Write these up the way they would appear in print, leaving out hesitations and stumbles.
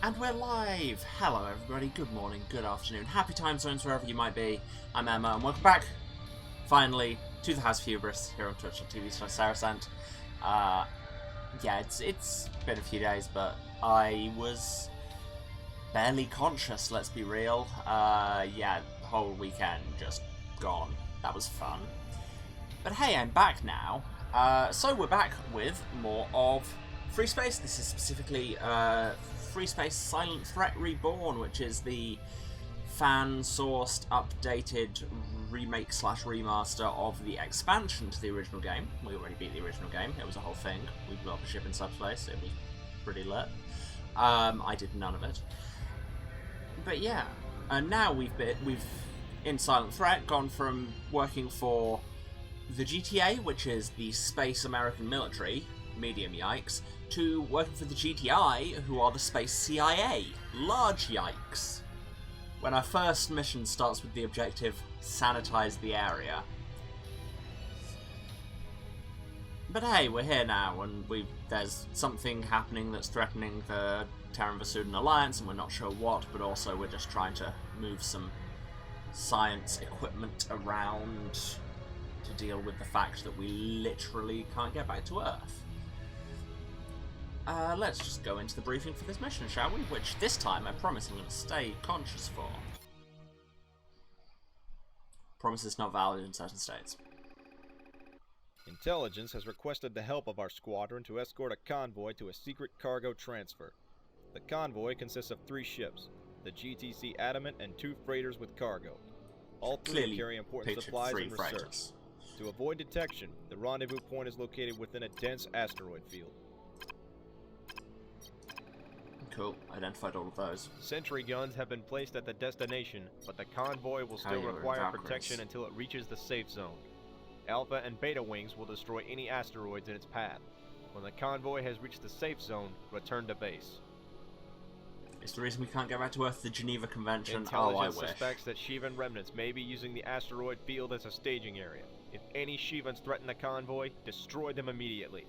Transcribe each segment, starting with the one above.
And we're live! Hello everybody, good morning, good afternoon, happy time zones wherever you might be. I'm Emma and welcome back, finally, to the House of Hubris here on twitch.tv/Saracent. Yeah, it's been a few days, but I was barely conscious, let's be real. Yeah, the whole weekend just gone. That was fun. But hey, I'm back now. So we're back with more of FreeSpace. This is specifically FreeSpace Silent Threat Reborn, which is the fan-sourced, updated remake/remaster of the expansion to the original game. We already beat the original game. It was a whole thing. We blew up a ship in subspace. It was pretty lit. I did none of it. But yeah, and now we've in Silent Threat gone from working for the GTA, which is the Space American Military, medium yikes, to working for the GTI, who are the Space CIA, large yikes. When our first mission starts with the objective, sanitize the area. But hey, we're here now, and there's something happening that's threatening the Terran-Vasudan Alliance, and we're not sure what, but also we're just trying to move some science equipment around to deal with the fact that we literally can't get back to Earth. Let's just go into the briefing for this mission, shall we? Which, this time, I promise I'm going to stay conscious for. Promise it's not valid in certain states. Intelligence has requested the help of our squadron to escort a convoy to a secret cargo transfer. The convoy consists of 3 ships, the GTC Adamant and 2 freighters with cargo. All 3 Clearly carry important supplies and research. To avoid detection, the rendezvous point is located within a dense asteroid field. Cool, identified all of those. Sentry guns have been placed at the destination, but the convoy will still require protection until it reaches the safe zone. Alpha and Beta wings will destroy any asteroids in its path. When the convoy has reached the safe zone, return to base. It's the reason we can't get back to Earth, the Geneva Convention. Intelligence suspects that Shivan remnants may be using the asteroid field as a staging area. If any Shivans threaten the convoy, destroy them immediately.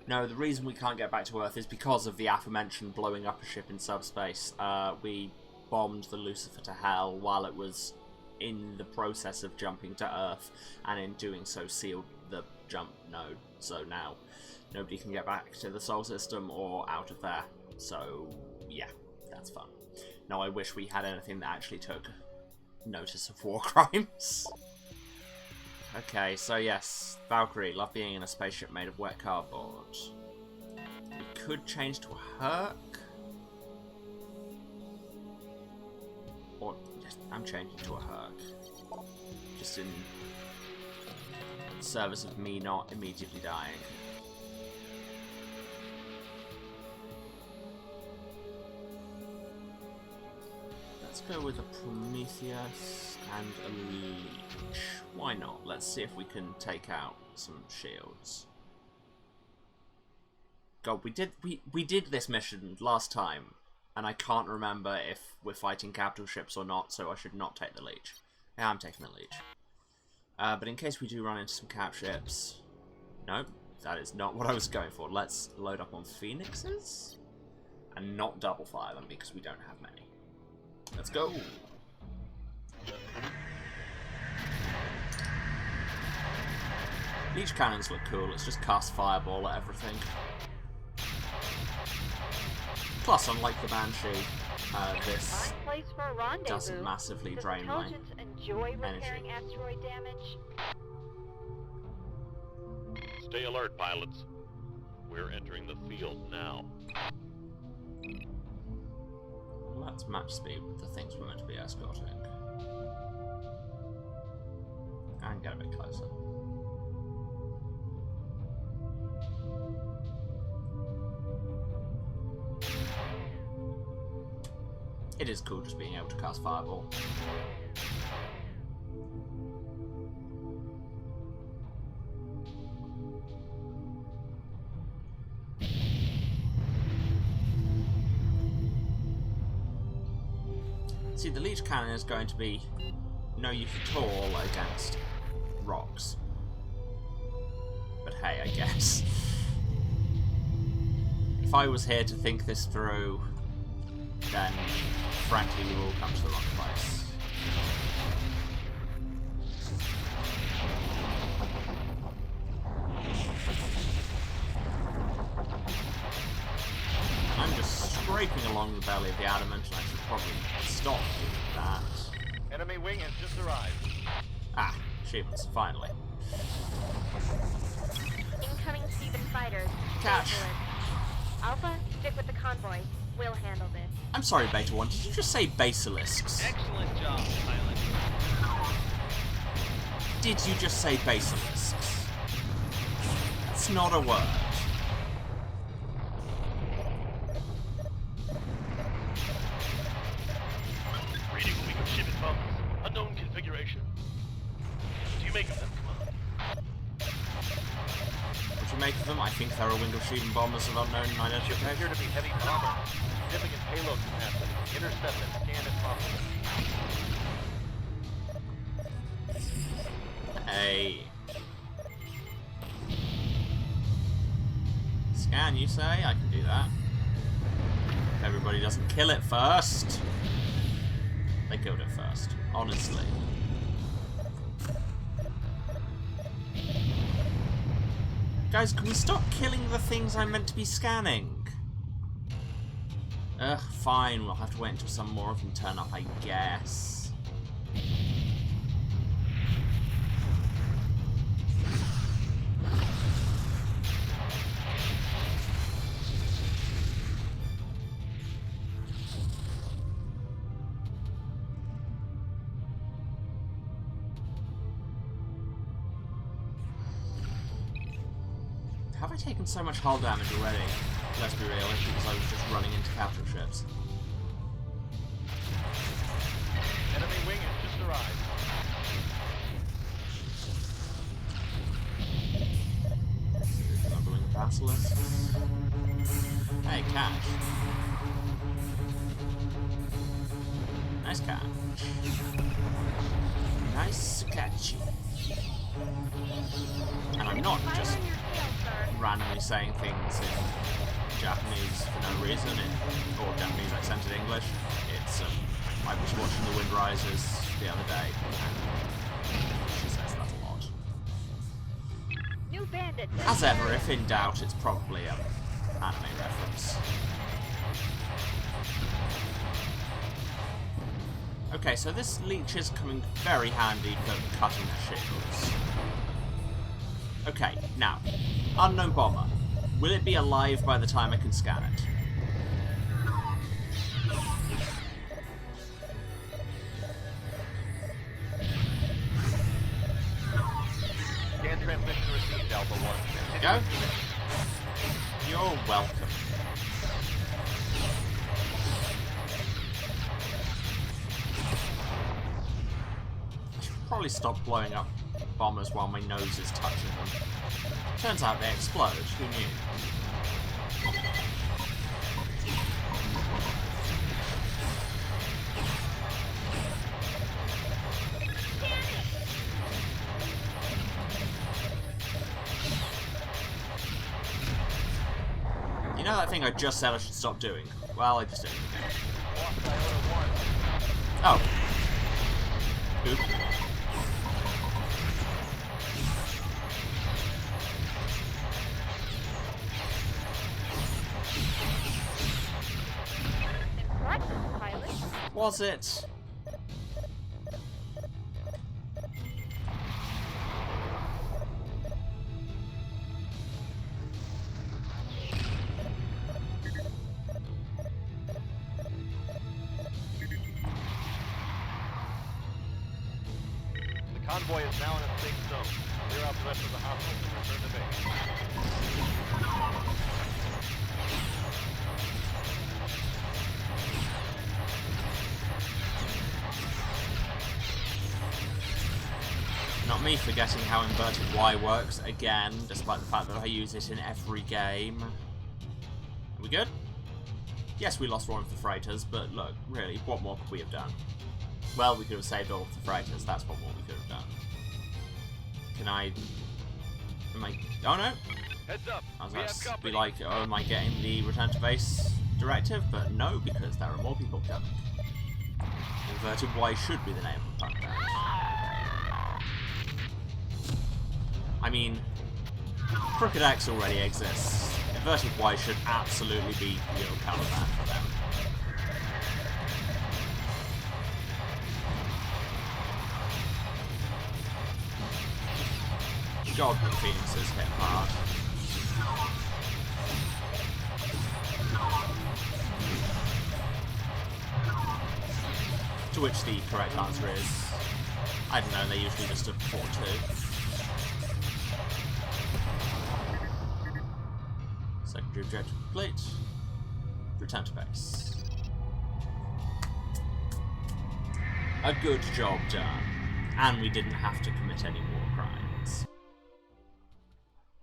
No, the reason we can't get back to Earth is because of the aforementioned blowing up a ship in subspace. We bombed the Lucifer to hell while it was in the process of jumping to Earth, and in doing so sealed the jump node. So now nobody can get back to the Sol System or out of there. So yeah, that's fun. Now I wish we had anything that actually took notice of war crimes. Okay, so yes, Valkyrie, love being in a spaceship made of wet cardboard. We could change to a Herc. Or, yes, I'm changing to a Herc. Just in service of me not immediately dying. Let's go with a Prometheus and a Leech. Why not? Let's see if we can take out some shields. God, we did this mission last time, and I can't remember if we're fighting capital ships or not, so I should not take the Leech. Yeah, I'm taking the Leech. But in case we do run into some cap ships... No, that is not what I was going for. Let's load up on Phoenixes, and not double fire them, because we don't have many. Let's go! Leech cannons look cool, let's just cast Fireball at everything. Plus, unlike the Banshee, this doesn't massively drain my energy. Asteroid damage? Stay alert, pilots. We're entering the field now. Let's match speed with the things we're meant to be escorting. And get a bit closer. It is cool just being able to cast Fireball. See, the Leech Cannon is going to be no use at all against rocks. But hey, I guess. If I was here to think this through, then frankly we will come to the wrong place. I'm just scraping along the belly of the adamant, and I should probably stop doing that. Enemy wing has just arrived. Ah, achievements, finally. Incoming Steven fighters. Catch. Alpha, stick with the convoy. We'll handle this. I'm sorry, Beta 1, did you just say basilisks? Excellent job, pilot. Did you just say basilisks? That's not a word. Reading a week of shipment bombs. Unknown configuration. What do you make of them, Commander? What do you make of them? I think they're a Wingleschieben bombers of unknown identity. Ships appear to be heavy bombers. Significant payload capacity. Intercept and scan if possible. Hey. Scan, you say? I can do that. If everybody doesn't kill it first. They killed it first, honestly. Guys, can we stop killing the things I'm meant to be scanning? Ugh, fine, we'll have to wait until some more of them turn up, I guess. Have I taken so much hull damage already? Let's be real, it's because I was just running into capital ships. Enemy wing has just arrived. Smuggling basilisk. Hey, catch. Nice catch. Nice catch. And I'm not just randomly saying things in Japanese for no reason, or Japanese accented English. It's, I was watching The Wind Rises the other day, and she says that a lot. New bandit. As ever, if in doubt, it's probably an anime reference. Okay, so this leech is coming very handy for cutting the shields. Okay, now, unknown bomber. Will it be alive by the time I can scan it? Scan transmission received, Alpha 1. There you go. You're welcome. I should probably stop blowing up bombers while my nose is touching them. Turns out they explode, who knew? You know that thing I just said I should stop doing? Well, I just did it again. Oh. Oop. Was it? The convoy is now in a safe zone. Clear out the rest of the hostiles and return to base. Not me forgetting how inverted Y works again, despite the fact that I use it in every game. Are we good? Yes, we lost one of the freighters, but look, really, what more could we have done? Well, we could have saved all of the freighters, that's what more we could have done. Can I... Am I... Oh no! Heads up. I was We about have to be company. like, oh, am I getting the return to base directive? But no, because there are more people coming. Inverted Y should be the name of the punk band. I mean, Crooked X already exists. Inverted Y should absolutely be your cover band for them. God, the Phoenixes hit hard. To which the correct answer is, I don't know, they usually just a 4-2. Secondary objective complete. Return to base. A good job done. And we didn't have to commit any war crimes.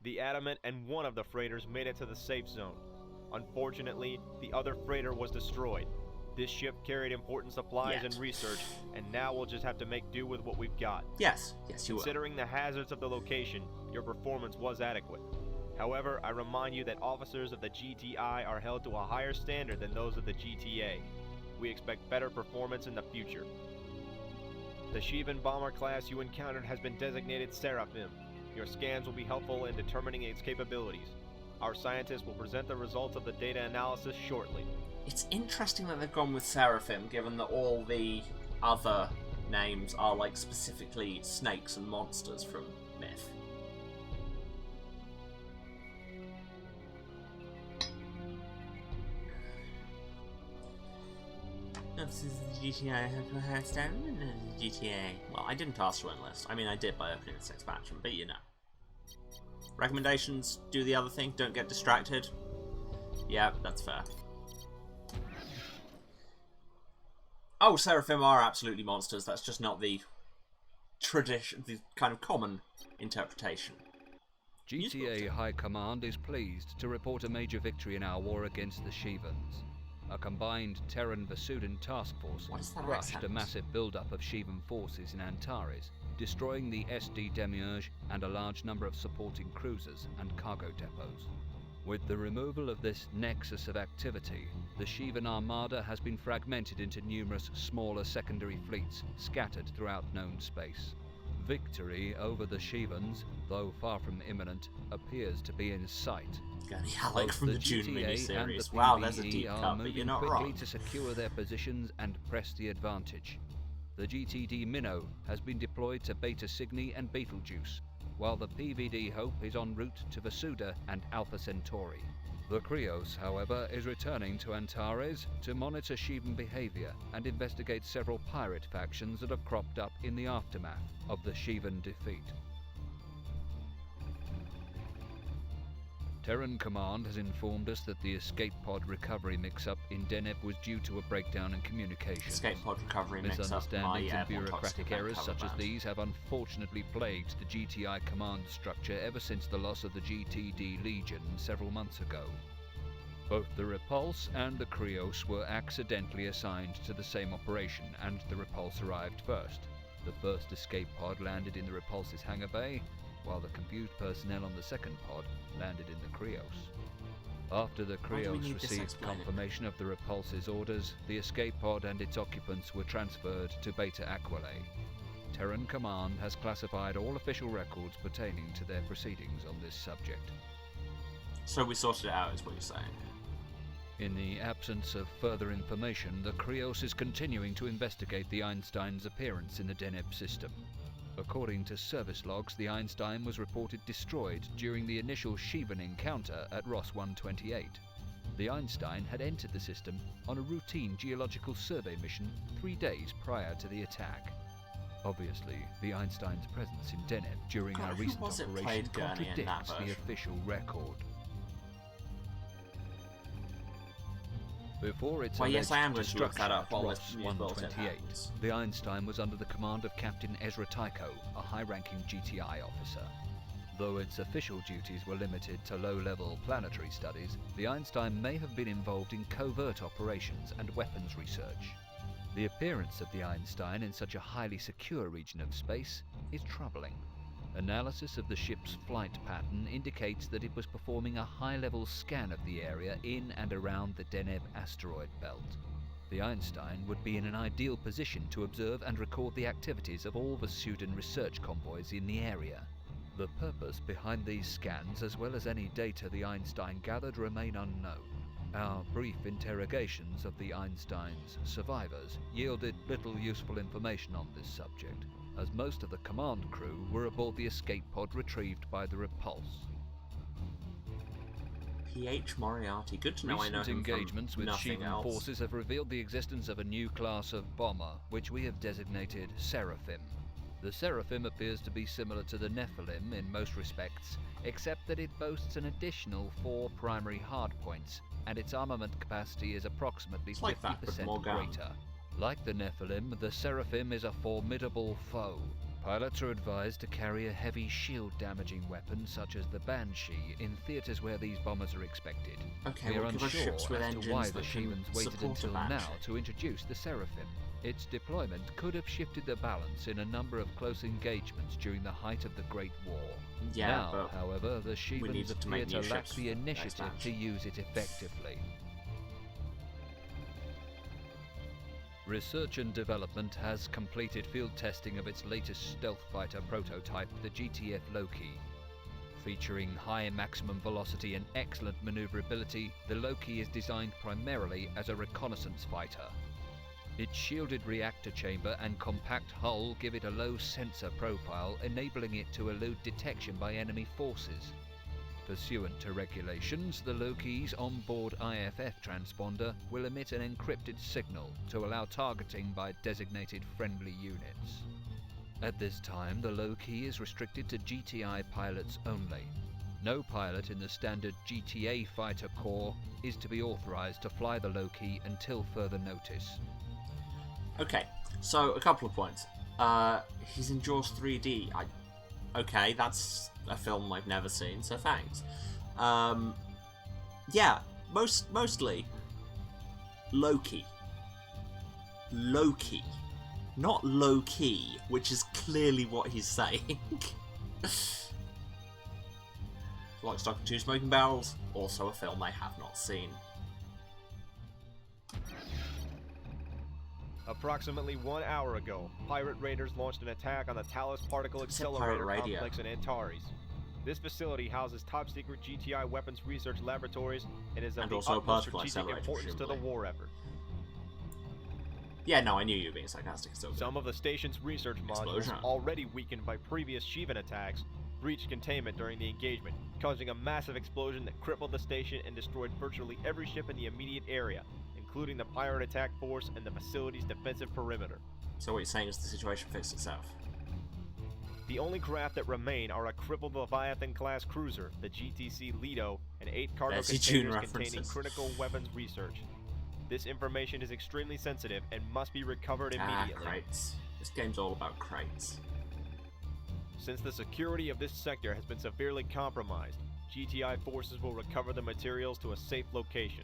The Adamant and one of the freighters made it to the safe zone. Unfortunately, the other freighter was destroyed. This ship carried important supplies and research, and now we'll just have to make do with what we've got. Yes, you will. Considering the hazards of the location, your performance was adequate. However, I remind you that officers of the GTI are held to a higher standard than those of the GTA. We expect better performance in the future. The Shivan bomber class you encountered has been designated Seraphim. Your scans will be helpful in determining its capabilities. Our scientists will present the results of the data analysis shortly. It's interesting that they've gone with Seraphim, given that all the other names are like specifically snakes and monsters from myth. This is the GTA GTA. Well, I didn't ask to enlist. I mean, I did by opening this expansion, but you know. Recommendations, do the other thing, don't get distracted. Yeah, that's fair. Oh, Seraphim are absolutely monsters. That's just not the tradition, the kind of common interpretation. GTA High Command is pleased to report a major victory in our war against the Shivans. A combined Terran-Vasudan task force crushed a massive build-up of Shivan forces in Antares, destroying the SD Demiurge and a large number of supporting cruisers and cargo depots. With the removal of this nexus of activity, the Shivan Armada has been fragmented into numerous smaller secondary fleets scattered throughout known space. Victory over the Shivans, though far from imminent, appears to be in sight. Gurney Halleck from the June miniseries. The wow, there's a PvE deep are cut, but you're not quickly wrong. to secure their positions and press the advantage. The GTD Minnow has been deployed to Beta Cygni and Betelgeuse, while the PVD Hope is en route to Vasuda and Alpha Centauri. The Krios, however, is returning to Antares to monitor Shivan behavior and investigate several pirate factions that have cropped up in the aftermath of the Shivan defeat. Terran Command has informed us that the escape pod recovery mix-up in Deneb was due to a breakdown in communications. Escape pod recovery mix-up, my Misunderstandings and bureaucratic errors cover such as band. these have unfortunately plagued the GTI command structure ever since the loss of the GTD Legion several months ago. Both the Repulse and the Krios were accidentally assigned to the same operation, and the Repulse arrived first. The first escape pod landed in the Repulse's hangar bay, while the confused personnel on the second pod landed in the Krios. After the Why do we Krios need this received explaining? confirmation of the Repulse's orders, the escape pod and its occupants were transferred to Beta Aquila. Terran Command has classified all official records pertaining to their proceedings on this subject. So we sorted it out, is what you're saying. In the absence of further information, the Krios is continuing to investigate the Einstein's appearance in the Deneb system. According to service logs, the Einstein was reported destroyed during the initial Shivan encounter at Ross 128. The Einstein had entered the system on a routine geological survey mission 3 days prior to the attack. Obviously, the Einstein's presence in Deneb during our who recent was it operation played Gurney in that contradicts the version? official record. Before its Well, yes, I am going alleged to look that destruction up at while Ross this news bulletin 128, happens. the Einstein was under the command of Captain Ezra Tycho, a high-ranking GTI officer. Though its official duties were limited to low-level planetary studies, the Einstein may have been involved in covert operations and weapons research. The appearance of the Einstein in such a highly secure region of space is troubling, Analysis of the ship's flight pattern indicates that it was performing a high-level scan of the area in and around the Deneb asteroid belt. The Einstein would be in an ideal position to observe and record the activities of all the Sudan research convoys in the area. The purpose behind these scans, as well as any data the Einstein gathered, remain unknown. Our brief interrogations of the Einstein's survivors yielded little useful information on this subject, as most of the command crew were aboard the escape pod retrieved by the Repulse. P.H. Moriarty. Good to know I know him engagements from with nothing Shivan else. forces have revealed the existence of a new class of bomber, which we have designated Seraphim. The Seraphim appears to be similar to the Nephilim in most respects, except that it boasts an additional 4 primary hardpoints, and its armament capacity is approximately 50% greater. Like the Nephilim, the Seraphim is a formidable foe. Pilots are advised to carry a heavy shield-damaging weapon such as the Banshee in theaters where these bombers are expected. Okay, we are well, give us unsure ships with as to engines why the that can Shivans waited support a until Banshee. now to introduce the Seraphim. Its deployment could have shifted the balance in a number of close engagements during the height of the Great War. Yeah, now, but however, the Shivans needed to appear make new to lack ships the for next initiative batch. to use it effectively. Research and Development has completed field testing of its latest stealth fighter prototype, the GTF Loki. Featuring high maximum velocity and excellent maneuverability, the Loki is designed primarily as a reconnaissance fighter. Its shielded reactor chamber and compact hull give it a low sensor profile, enabling it to elude detection by enemy forces. Pursuant to regulations, the Loki's onboard IFF transponder will emit an encrypted signal to allow targeting by designated friendly units. At this time, the Loki is restricted to GTI pilots only. No pilot in the standard GTA fighter corps is to be authorized to fly the Loki until further notice. Okay, so a couple of points. He's in Jaws 3D. Okay, that's a film I've never seen, so thanks. Yeah, mostly Loki. Loki. Not low-key, which is clearly what he's saying. Like Stock and Two Smoking Barrels, also a film I have not seen. Approximately 1 hour ago, pirate raiders launched an attack on the Talos Particle Accelerator Complex in Antares. This facility houses top-secret GTI weapons research laboratories and is of the utmost strategic importance to the war effort. Yeah, no, I knew you were being sarcastic. Some of the station's research modules, already weakened by previous Shivan attacks, breached containment during the engagement, causing a massive explosion that crippled the station and destroyed virtually every ship in the immediate area, including the pirate attack force and the facility's defensive perimeter. So what you're saying is the situation fixed itself? The only craft that remain are a crippled Leviathan-class cruiser, the GTC Lido, and 8 cargo containers containing critical weapons research. This information is extremely sensitive and must be recovered immediately. Crates. This game's all about crates. Since the security of this sector has been severely compromised, GTI forces will recover the materials to a safe location.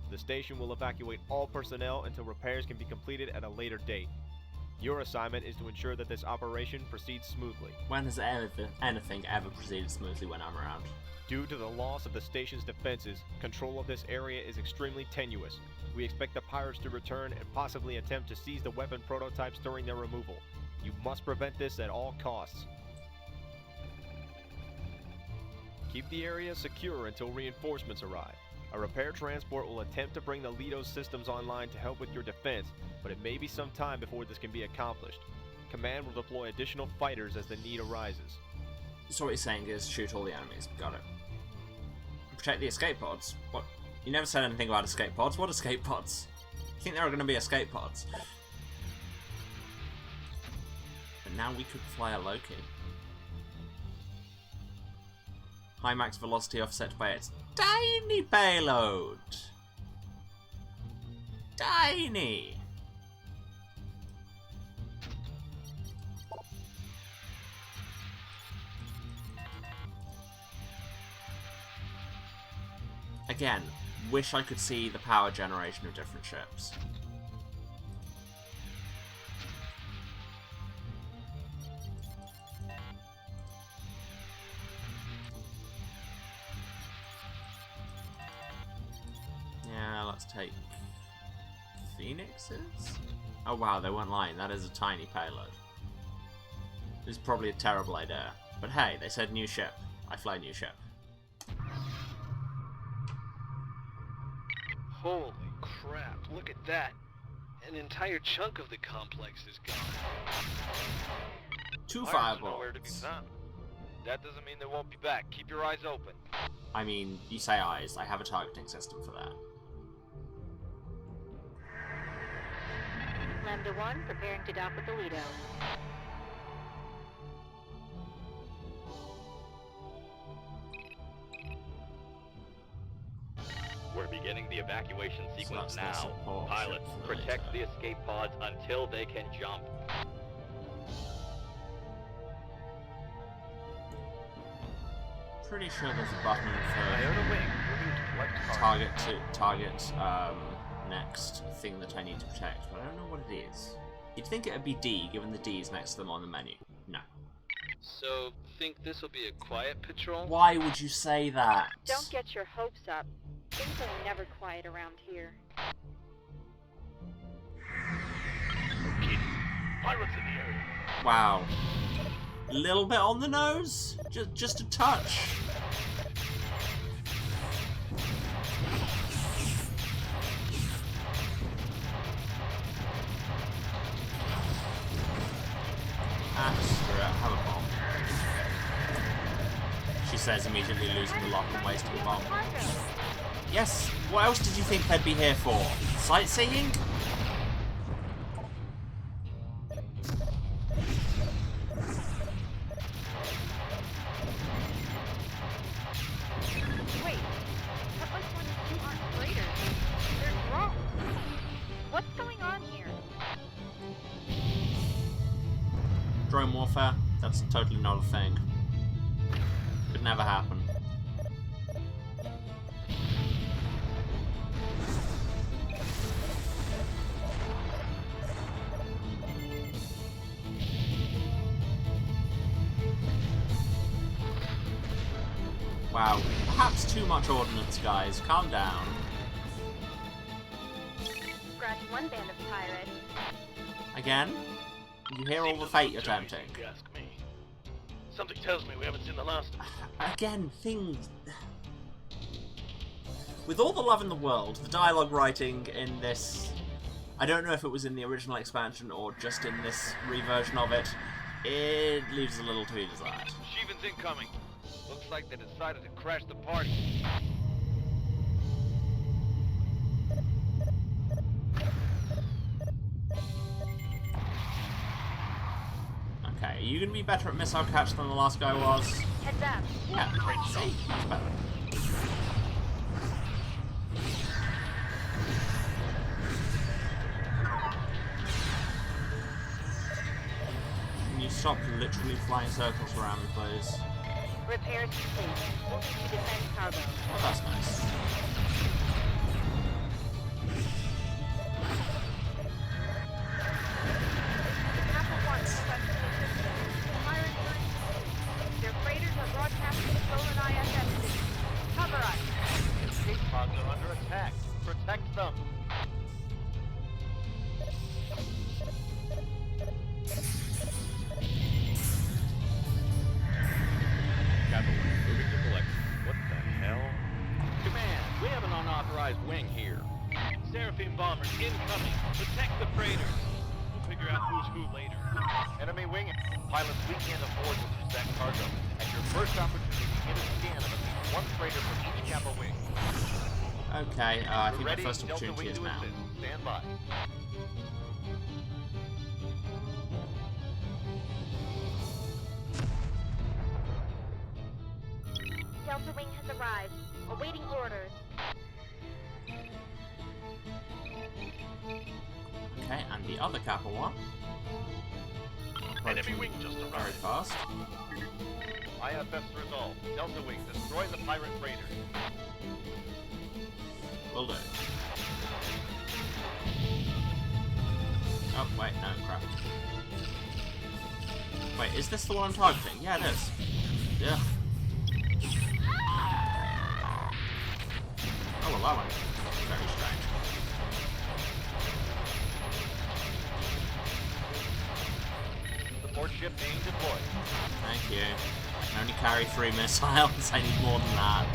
The station will evacuate all personnel until repairs can be completed at a later date. Your assignment is to ensure that this operation proceeds smoothly. When has anything ever proceeded smoothly when I'm around? Due to the loss of the station's defenses, control of this area is extremely tenuous. We expect the pirates to return and possibly attempt to seize the weapon prototypes during their removal. You must prevent this at all costs. Keep the area secure until reinforcements arrive. A repair transport will attempt to bring the Lido's systems online to help with your defense, but it may be some time before this can be accomplished. Command will deploy additional fighters as the need arises. So what you're saying is shoot all the enemies. Got it. Protect the escape pods? What? You never said anything about escape pods. What escape pods? You think there are going to be escape pods? But now we could fly a Loki. High max velocity offset by its tiny payload. Tiny! Again, wish I could see the power generation of different ships. let's take Phoenixes? Oh wow, they weren't lying. That is a tiny payload. This is probably a terrible idea. But hey, they said new ship. I fly new ship. Holy crap, look at that. An entire chunk of the complex is gone. Two Pirates are fireballs. nowhere to be found. That doesn't mean they won't be back. Keep your eyes open. I mean, you say eyes. I have a targeting system for that. Lambda 1 preparing to dock with the Lido. We're beginning the evacuation sequence So that's the now. support Pilots, ship for the protect Lido. the escape pods until they can jump. Pretty sure there's a button for Iota Wing, moving to collect target next thing that I need to protect, but I don't know what it is. You'd think it would be D, given the D is next to them on the menu. No. So, think this will be a quiet patrol? Why would you say that? Don't get your hopes up. Things are never quiet around here. Kidding. Pirates in the area. Wow. A little bit on the nose? Just a touch. Ah, screw it. Have a bomb. She says, immediately losing the lock and wasting a bomb. Yes, what else did you think they'd be here for? Sightseeing? Wait, that looks like two aren't freighters. They're wrong. What's going on here? Drone warfare? That's totally not a thing. Could never happen. Wow, perhaps too much ordnance, guys. Calm down. Scratch one band of pirates. Again? You hear all the fate you're tempting. If you ask me. Something tells me we haven't seen the last of it. Again, things... With all the love in the world, the dialogue writing in this... I don't know if it was in the original expansion or just in this reversion of it. It leaves a little to be desired. Sheevan's incoming. Looks like they decided to crash the party. Okay, are you going to be better at missile catch than the last guy was? Heads up. Yeah, great. See, much better. Can you stop literally flying circles around me, please? Repairs complete. Moving to defend cargo. Oh, that's nice. Kappa 1 requesting assistance. Pirates are in pursuit. Their freighters are broadcasting the stolen ISS signal. Cover us. Escape pods are under attack. Protect them. Kappa Wing, moving to collect. What the hell? Command, we have an unauthorized wing here. Seraphim bombers incoming. Protect the freighters. We'll figure out who's who later. Enemy wing. Pilots, we can't afford to lose that cargo. At your first opportunity, get a scan of at least one freighter from each Kappa wing. Okay, I think We're my ready. first Delta opportunity wing is to now. assist. Stand by. Delta Wing has arrived. Awaiting orders. Okay, and the other Kappa one. Enemy Approaching wing just very arrived. fast. IFS resolved. Delta wing, destroy the pirate freighter. Will do. Oh, wait, no, crap. Wait, is this the one I'm targeting? Yeah, it is. Yeah. Oh, well, that went very strange. ship being deployed. Thank you. I can only carry 3 missiles. I need more than that.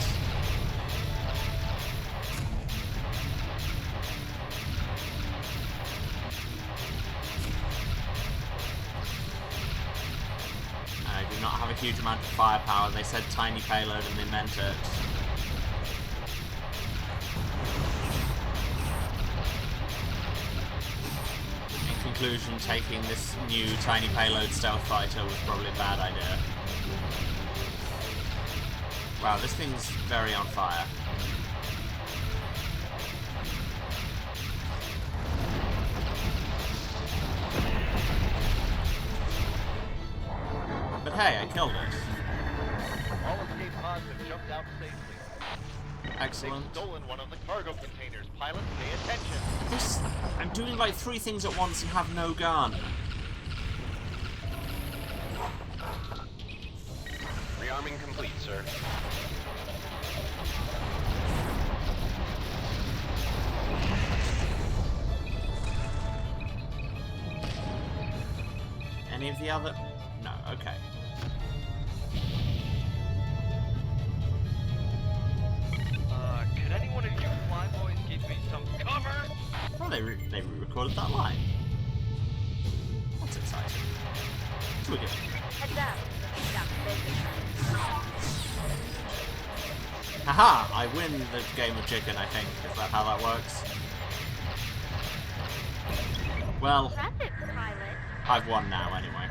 I do not have a huge amount of firepower. They said tiny payload and they meant it. In conclusion, taking this new tiny payload stealth fighter was probably a bad idea. Wow, this thing's very on fire. But hey, I killed it. All escape pods have jumped out safely. Excellent. They've stolen one of the cargo containers. Pilots, pay attention. I'm doing like 3 things at once and have no gun. Rearming complete, sir. Any of the other... No, okay. Could any one of you flyboys give me some cover? Oh, they re-recorded that line. That's exciting. So we're good. Heads up. Haha! I win the game of chicken, I think. Is that how that works? Well, That's it, pilot. I've won now, anyway.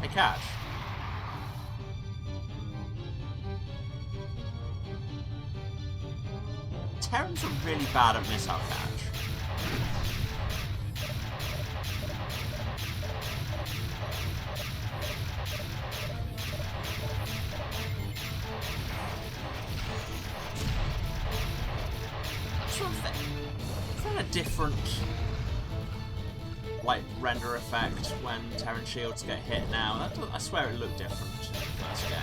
Hey, Cash. Terrans are really bad at missile catch. Is that a different, like, render effect when Terran shields get hit now? I swear it looked different in the first game.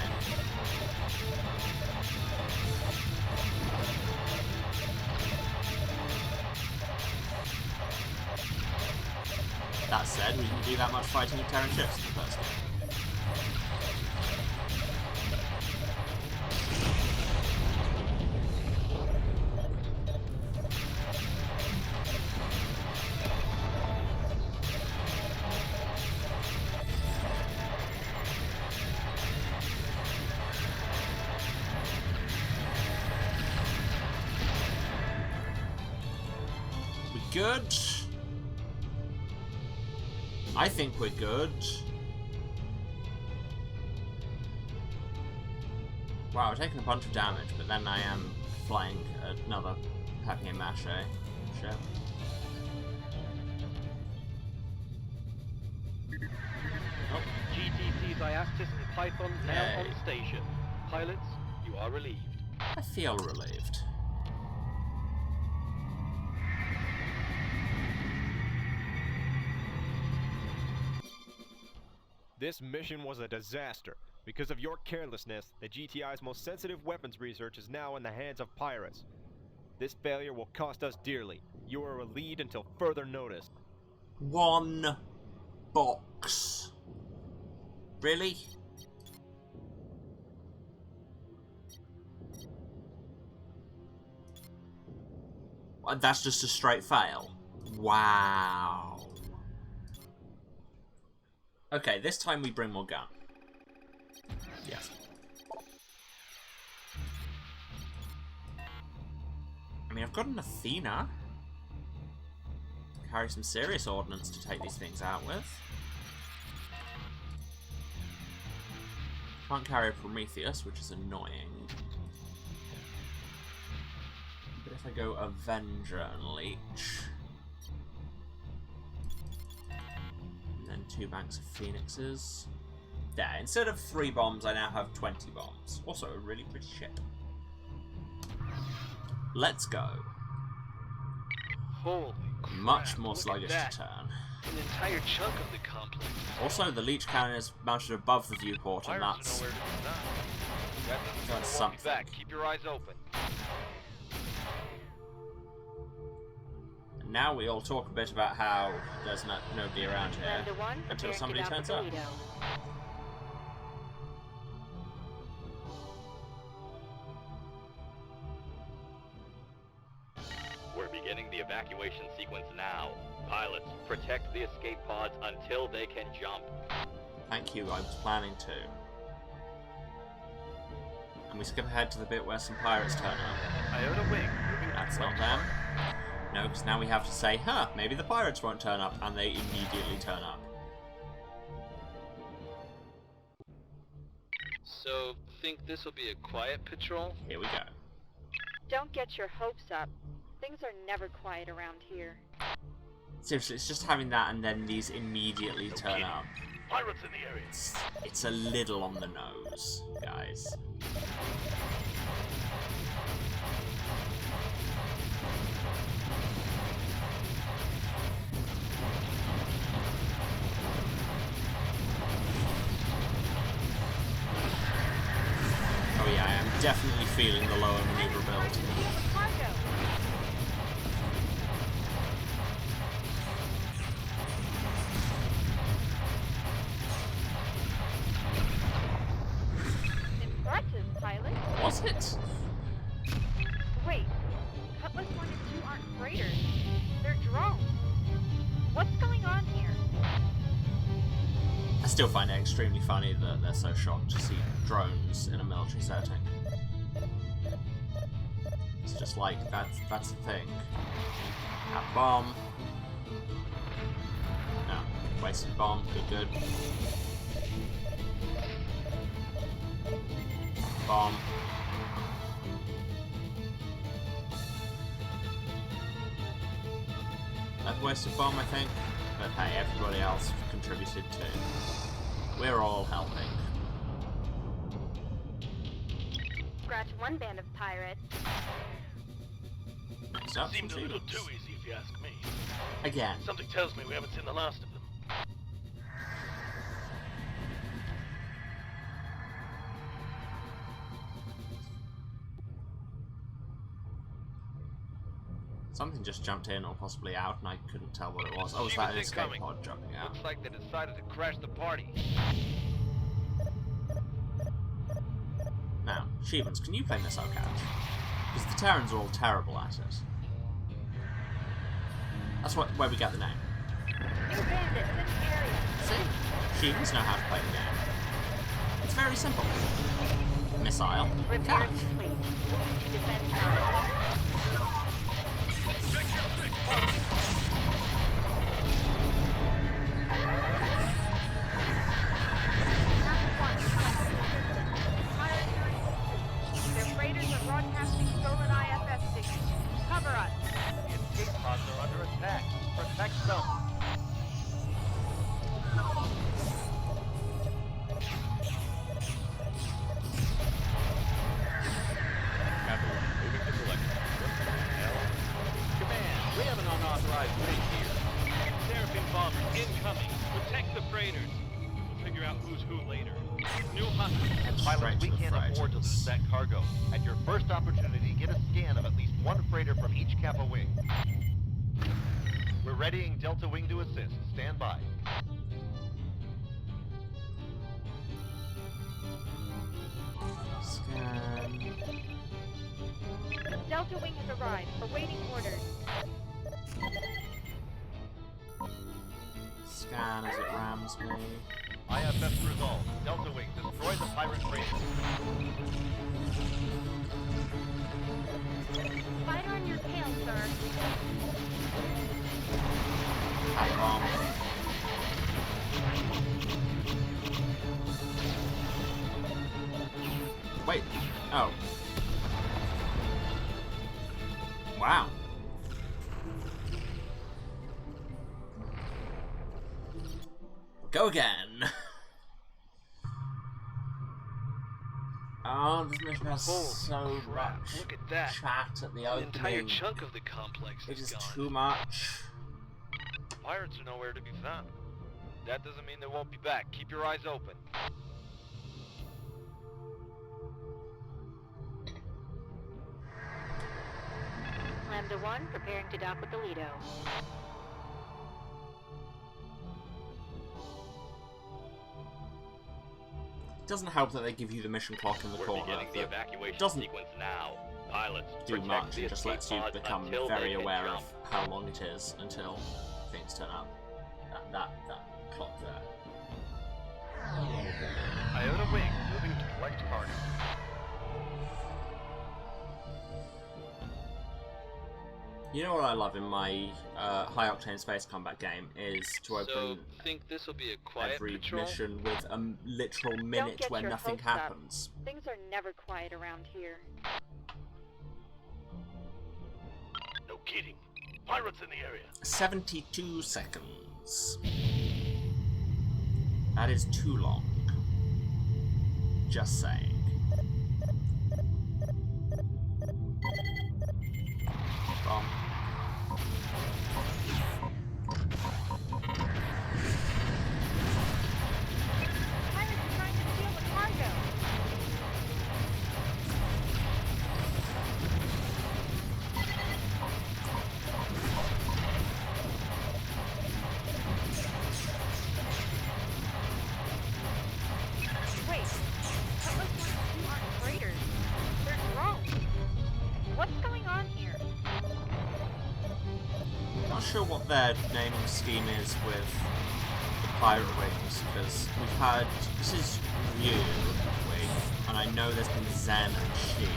That said, we didn't do that much fighting with Terran ships in the first game. We good? I think we're good. Wow, we're taking a bunch of damage, but then I am flying another papier-mâché ship. Oh, GTC's Iastis and Python now on station. Pilots, you are relieved. I feel relieved. This mission was a disaster. Because of your carelessness, the GTI's most sensitive weapons research is now in the hands of pirates. This failure will cost us dearly. You are a lead until further notice. 1 box. Really? That's just a straight fail. Wow. Okay, this time we bring more gun. Yes. I mean, I've got an Athena. Carry some serious ordnance to take these things out with. Can't carry a Prometheus, which is annoying. But if I go Avenger and Leech... and then 2 banks of Phoenixes... There, instead of 3 bombs, I now have 20 bombs. Also a really pretty ship. Let's go. Holy crap, Much more look at sluggish that. to turn. An entire chunk of the complex. Also, the leech cannon is mounted above the viewport, and Pirates that's... know where to be found. Weapons That's will something. be back. Keep your eyes open. now we all talk a bit about how there's nobody around here Lambda 1, until prepare somebody to get out turns the up. Toledo. We're beginning the evacuation sequence now. Pilots, protect the escape pods until they can jump. Thank you, I was planning to. And we skip ahead to the bit where some pirates turn up. Iota wing. Moving That's to not them. No, because now we have to say, huh, maybe the pirates won't turn up, and they immediately turn up. So, think this will be a quiet patrol? Here we go. Don't get your hopes up. Things are never quiet around here. Seriously, it's just having that and then these immediately turn up. Pirates in the area. It's a little on the nose, guys. Oh yeah, I am definitely feeling the lower maneuverability. Cargo. Impressive, pilot. Was it? Wait, Cutlass 1 and 2 aren't freighters. They're drones. What's going on here? I still find it extremely funny that they're so shocked to see drones in a military setting. It's just like, that's the thing. That bomb. No, wasted bomb, good. Bomb. Another wasted bomb, I think. But hey, everybody else contributed too. We're all helping. Scratch one band of pirates. Next up, Seemed a some little shields. too easy if you ask me. Again. Something tells me we haven't seen the last of them. Something just jumped in or possibly out and I couldn't tell what it was. Oh, was that an escape pod jumping out? Looks like they decided to crash the party. Now, Shevens, can you play missile catch? Because the Terrans are all terrible at it. That's where we get the name. New bandits in the area. See? Shevens know how to play the game. It's very simple. Missile Repair catch. complete. Defense tower. Their freighters are broadcasting stolen IFS signals. Cover us. The escape pods are under attack. Protect them. Capital, moving to collection. What the hell? Command, we have an unauthorized wing here. Seraphim bombers incoming. Protect the freighters. We'll figure out who's who later. New hunt. And Straight pilots, we to the can't afford to freighters. lose that cargo. At your first opportunity, get a scan of at least one freighter from each Kappa wing. We're readying Delta Wing to assist. Stand by. Scan. Delta Wing has arrived, awaiting orders. Scan as it rams me. IFS resolved. Delta Wing, destroy the pirate freighter. Fighter on your tail, sir. High bomb. Wait. Oh. Wow. Go again. Oh, this mission has so much Look at that. chat at the An entire opening. chunk of the complex It is gone. too much. Pirates are nowhere to be found. That doesn't mean they won't be back. Keep your eyes open. Lambda Lambda 1 preparing to dock with the Lido. Doesn't help that they give you the mission clock in the We're corner. beginning the evacuation Doesn't sequence now. Pilots, do protect much. the It just escape lets you pods become until very they can aware jump. of how long it is until things turn up. That clock there. Iota Wing moving to collect cargo. You know what I love in my high-octane space combat game is to open think this will be a quiet every patrol? mission with a literal Don't minute get where your nothing hopes up. happens. Things are never quiet around here. No kidding. Pirates in the area. 72 seconds. That is too long. Just saying. Bomb. Pirates are trying to steal the cargo. Wait, that looks like you aren't freighters. They're drones. What's going on here? Not sure what their naming scheme is with the pirate wings, because we've had... This is Ryu wing, and I know there's been Zen and Shi.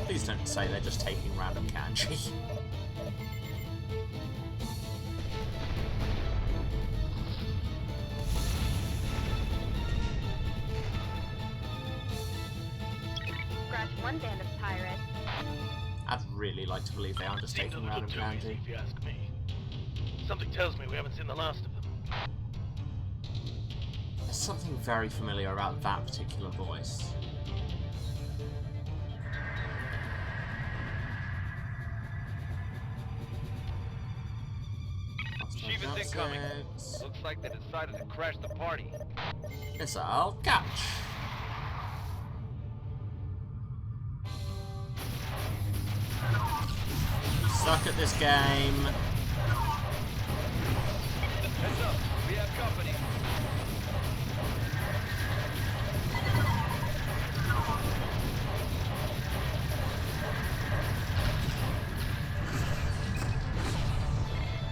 Please don't say they're just taking random kanji. Scratch one band of pirates. I'd really like to believe they aren't just Seems a taking little random too easy, kanji. if you ask me. Something tells me we haven't seen the last of them. There's something very familiar about that particular voice. Shiva's incoming. Looks like they decided to crash the party. Missile catch! Suck at this game. Heads up, we have company.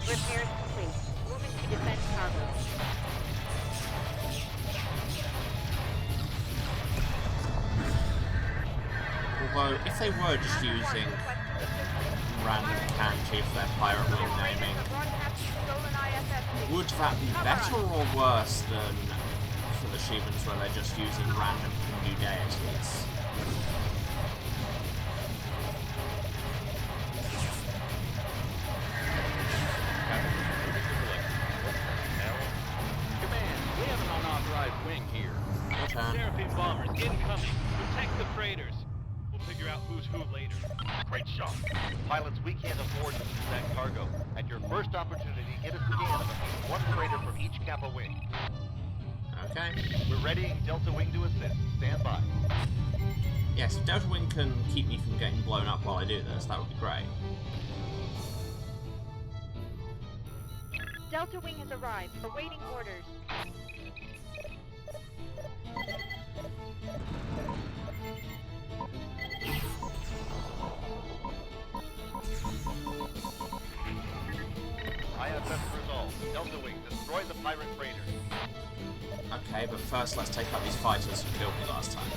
Repairs complete. Moving to defend cargo. Although, if they were just using random kanji for their pirate wing naming, would that be better or worse than for the Shivans where they're just using random Hindu deities? Command, we have an unauthorized wing here. Your turn. Seraphim bombers incoming. Protect the freighters. We'll figure out who's who later. Great shot. Pilots, we can't afford to lose that cargo. At your first opportunity, get a scan of at least one freighter from each Kappa wing. Okay. We're readying Delta Wing to assist. Stand by. Yes, if Delta Wing can keep me from getting blown up while I do this, that would be great. Delta Wing has arrived, awaiting orders. IFS resolved. Delta Wing, destroy the pirate freighter. Okay, but first let's take out these fighters who killed me last time.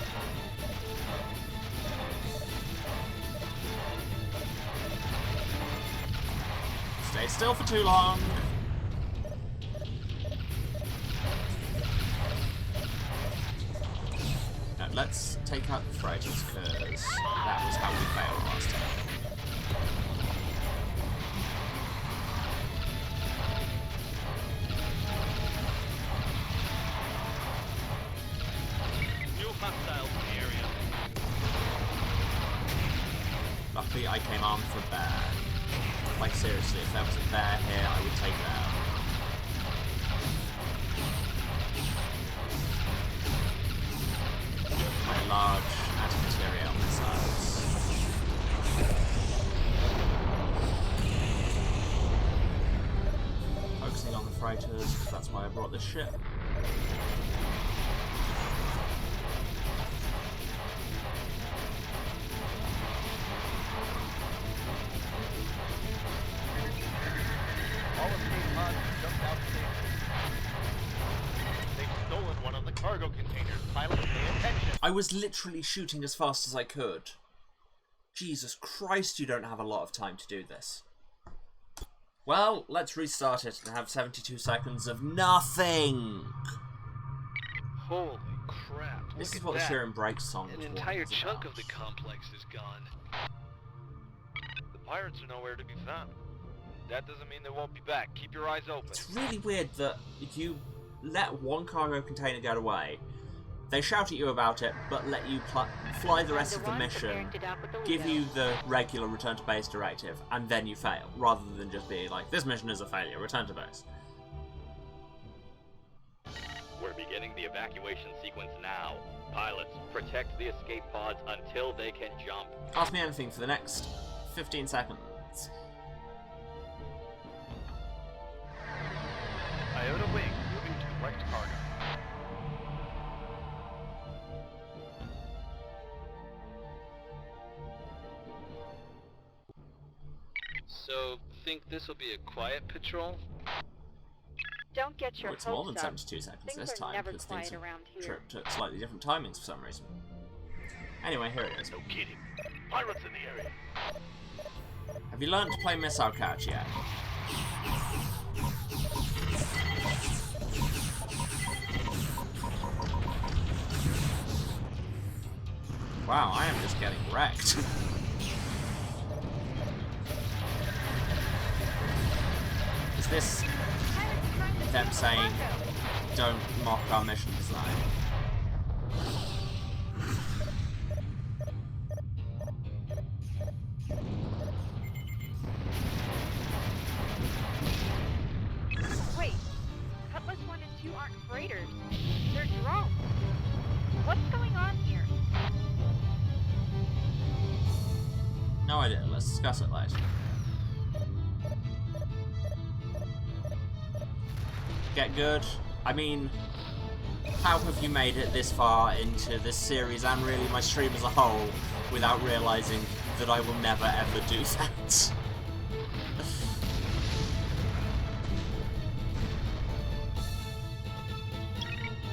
Stay still for too long. No, let's take out the freighters, because that was how we failed last time. New hostiles in the area. Luckily I came armed for bear. Like seriously, if there was a bear here, I would take it out. My large anti-material missile. freighters, because that's why I brought this ship. All escape pods have jumped out safely. They've stolen one of the cargo containers. Pilots, pay attention. I was literally shooting as fast as I could. Jesus Christ, you don't have a lot of time to do this. Well, let's restart it and have 72 seconds of nothing. Holy crap. This Look is at what the that. Sheeran Brakes song An was entire warning us chunk about. of the complex is gone. The pirates are nowhere to be found. That doesn't mean they won't be back. Keep your eyes open. It's really weird that you let one cargo container get away, they shout at you about it, but let you fly the rest of the mission, give you the regular return to base directive, and then you fail, rather than just be like, this mission is a failure, return to base. We're beginning the evacuation sequence now. Pilots, protect the escape pods until they can jump. Ask me anything for the next 15 seconds. Iota Wing moving to collect cargo. So, think this will be a quiet patrol? Don't get your Well, it's more than hopes up. 72 seconds Things this are time, never because things quiet around here. tripped at slightly different timings for some reason. Anyway, here it is. No kidding. Pirates in the area. Have you learned to play missile catch yet? Wow, I am just getting wrecked. Is this them saying, don't mock our mission design? Wait, Cutlass 1 and 2 aren't freighters. They're drones. What's going on here? No idea, let's discuss it later. Get good. I mean, how have you made it this far into this series and really my stream as a whole without realising that I will never ever do that?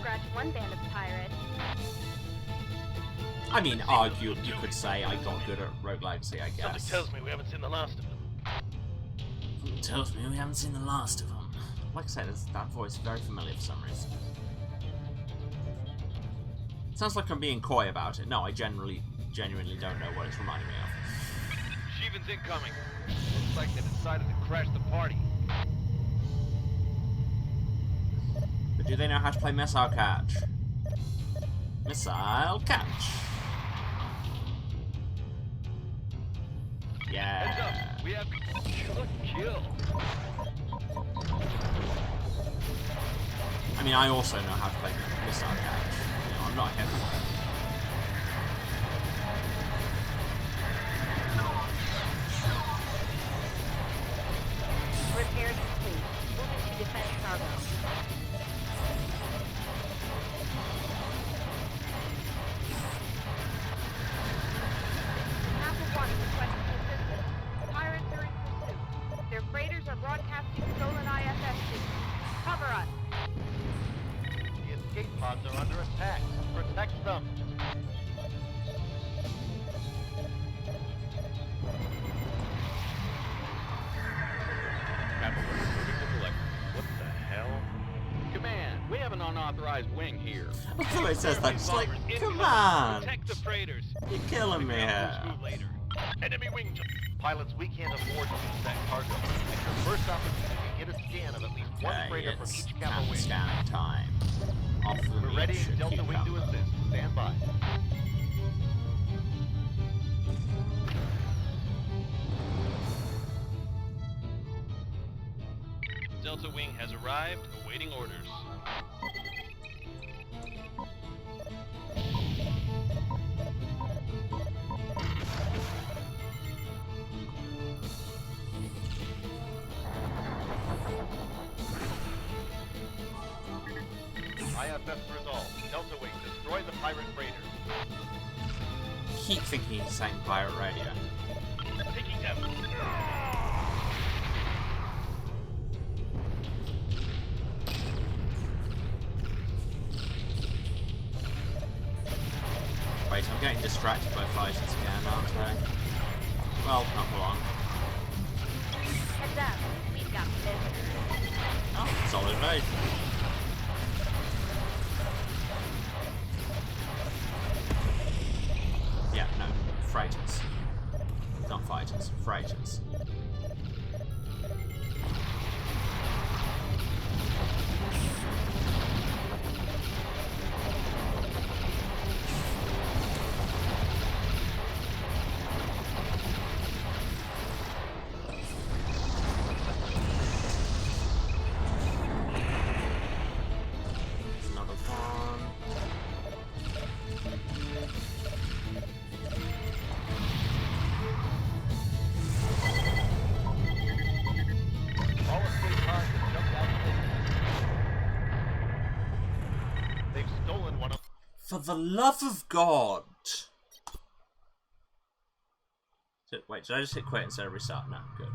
Scratch one band of pirates. I mean, arguably, you could say I got good at Rogue Legacy, I Something guess. tells me we haven't seen the last of them. Something tells me we haven't seen the last of them. Like I said, that voice is very familiar for some reason. Sounds like I'm being coy about it. No, I genuinely don't know what it's reminding me of. Sheevan's incoming. Looks like they decided to crash the party. But do they know how to play missile catch? Missile catch! Heads Yeah. up. We have kill. I mean, I also know how to play missile catch. You know, I'm not heavy. Repairs complete. Moving to defend cargo. Apple 1 requesting assistance. Pirates are in pursuit. Their freighters are broadcasting stolen ISS signals. Cover us. The escape pods are under attack. Protect them. What the hell? Command, we have an unauthorized wing here. I feel like it says that. It's like, come on! Protect the freighters. You're killing me here. Later. Enemy wing. Pilots, we can't afford to lose that cargo. At your first opportunity, get a scan of at least one Okay, freighter from it's each Kappa wing. scanning time. Off the We're ready meat in Delta Wing to cucumber. assist. Stand by. Delta Wing has arrived, awaiting orders. pirate raiders. Keep thinking he's saying pirate radio. Taking them. Wait, I'm getting distracted by fighters again, aren't I? Well, not for long. Heads up, we've got visitors. Oh, solid invasion. Yeah, no, freighters. Not fighters, freighters. For the love of God! Wait, did I just hit quit instead of restart? No, good.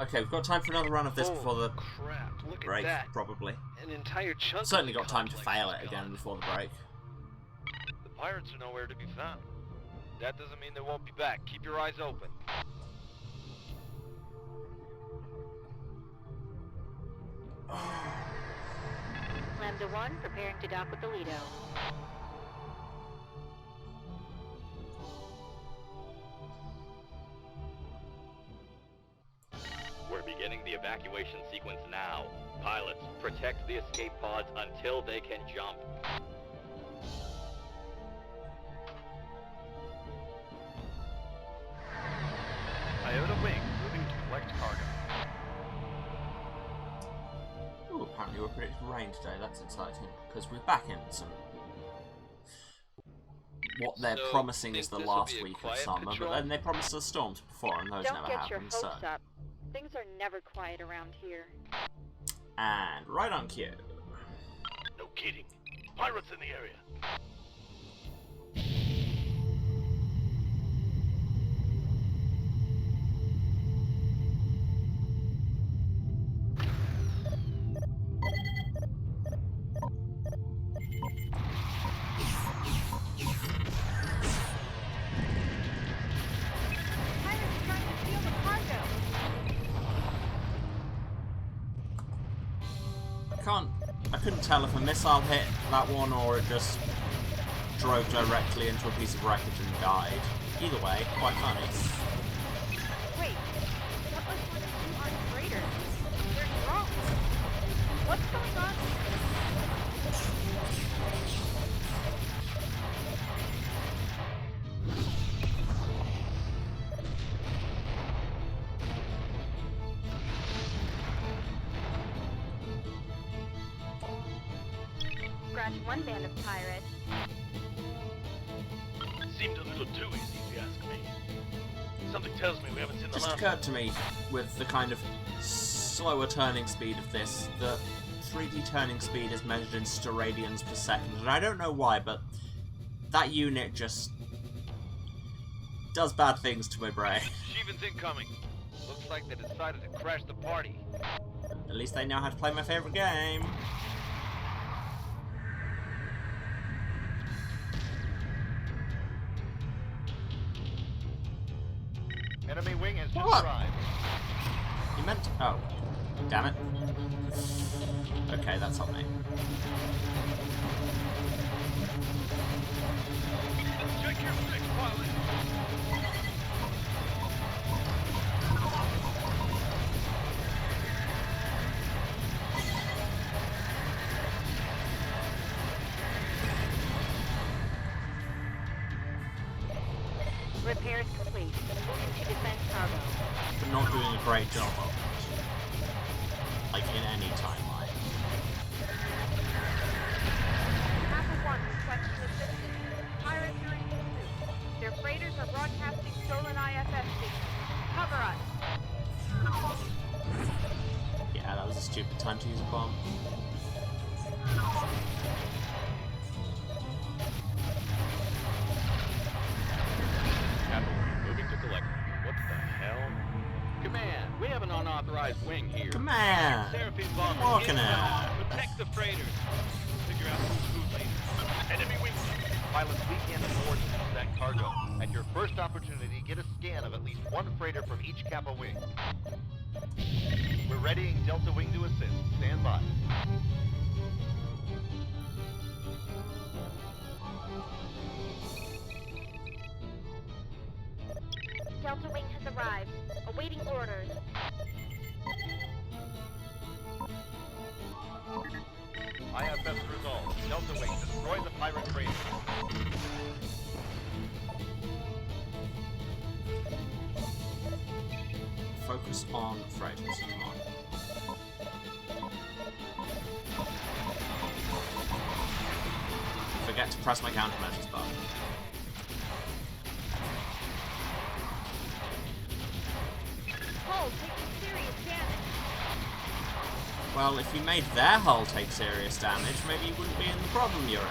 Okay, we've got time for another run of this before the break, probably. An entire chunk. Certainly got time to fail it again before the break. The pirates are nowhere to be found. That doesn't mean they won't be back. Keep your eyes open. Lambda 1 preparing to dock with the Lido. We're beginning the evacuation sequence now. Pilots, protect the escape pods until they can jump. Iota Wing moving to collect cargo. Ooh, apparently we're predicting rain today. That's exciting because we're back in some. What they're promising is the last week of summer, but then they promised us storms before, and those Don't never get happened. your So, hopes up. Things are never quiet around here. and right on cue. No kidding. Pirates in the area. I couldn't tell if a missile hit that one or it just drove directly into a piece of wreckage and died. Either way, quite funny. Wait, what was one of you armed raiders? They're wrong. What's going on here? Scratch one band of pirates. Seemed a little too easy, if you ask me. Something tells me we haven't seen the Just last. occurred to me, with the kind of slower turning speed of this, that 3D turning speed is measured in steradians per second, and I don't know why, but that unit just does bad things to my brain. Sheevan's incoming. Looks like they decided to crash the party. At least they know how to play my favorite game. Enemy wing has just What? arrived. You meant to... Oh. Damn it. Okay, that's on me. Check your six, pilot. Repairs complete. Moving to defense cargo. But not doing a great job of it. Like, in any timeline. Alpha 1 requesting assistance. Pirates are in pursuit. Their freighters are broadcasting stolen IFS signals. Cover us. Yeah, that was a stupid time to use a bomb. pressurized wing here. Come on! Seraphine bomb Walking out. Protect the freighters. Figure out who's who later. Enemy wing. Pilots, we can't afford to lose that cargo. At your first opportunity, get a scan of at least one freighter from each Kappa wing. We're readying Delta Wing to assist. Stand by. Delta Wing has arrived. Awaiting orders. IFS resolved. Delta Wing, destroy the pirate freighter. Focus on freighters. Come on. Forget to press my countermeasures button. Hull taking serious damage. Well, if you made their hull take serious damage, maybe you wouldn't be in the problem you're in.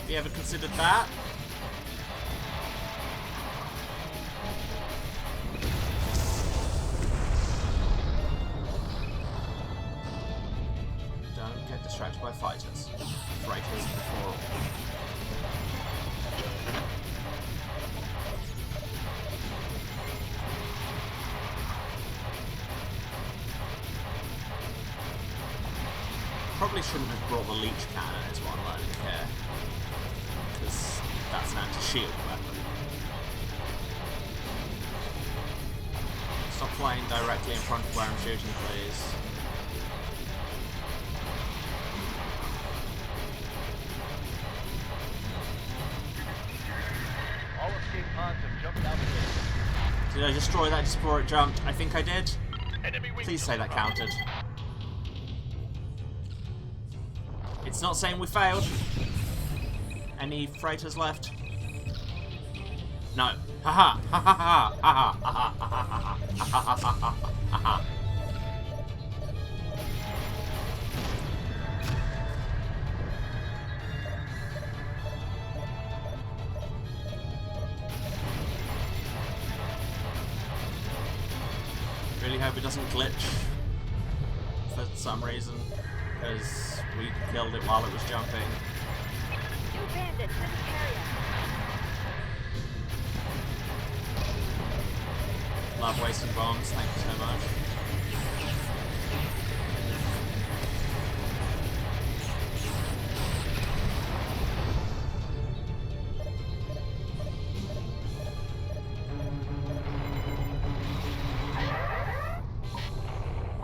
Have you ever considered that? Don't get distracted by fighters. Freighters before all. Probably shouldn't have brought the leech cannon, is what I'm learning here. Because that's an anti-shield weapon. Stop flying directly in front of where I'm shooting, please. All escape pods have jumped out of the Did I destroy that just before it jumped? I think I did. Enemy wing. Please say that counted. It's not saying we failed. Any freighters left? No. Haha! Ha ha ha! Ha ha ha ha ha ha ha. Really hope it doesn't glitch for some reason, because we killed it while it was jumping. New bandits in the area. Love wasting bombs, thank you so much.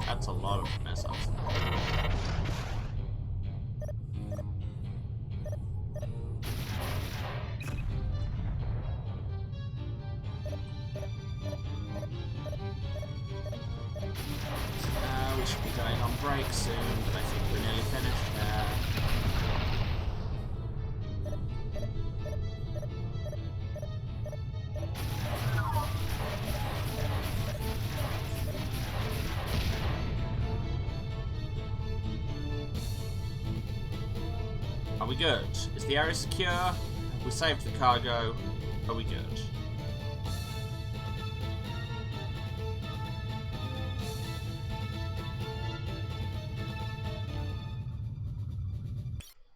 That's a lot of missiles. We should be going on break soon, but I think we're nearly finished there. Are we good? Is the area secure? Have we saved the cargo? Are we good?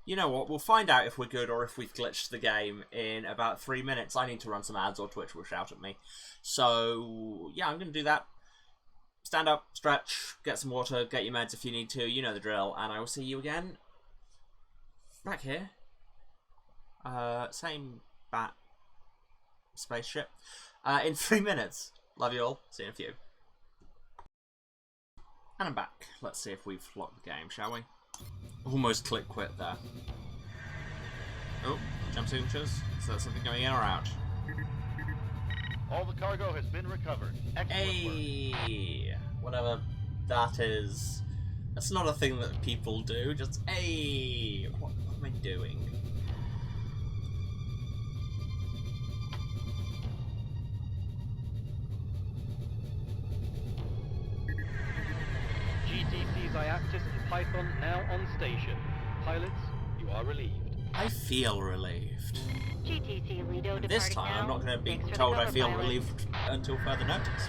You know what, we'll find out if we're good or if we've glitched the game in about 3 minutes. I need to run some ads or Twitch will shout at me. So, yeah, I'm going to do that. Stand up, stretch, get some water, get your meds if you need to, you know the drill, and I will see you again back here. Same bat spaceship. In 3 minutes. Love you all. See you in a few. And I'm back. Let's see if we've locked the game, shall we? Almost click quit there. Oh, jump signatures. Is there something going in or out? All the cargo has been recovered. Excellent work. Hey, whatever that is. That's not a thing that people do. Just hey, what am I doing? GTC's Iactus and Python now on station. Pilots, you are relieved. I feel relieved. GTC Lido And this departing time now. I'm not going to be Thanks for the told I cover, feel pilot. relieved until further notice.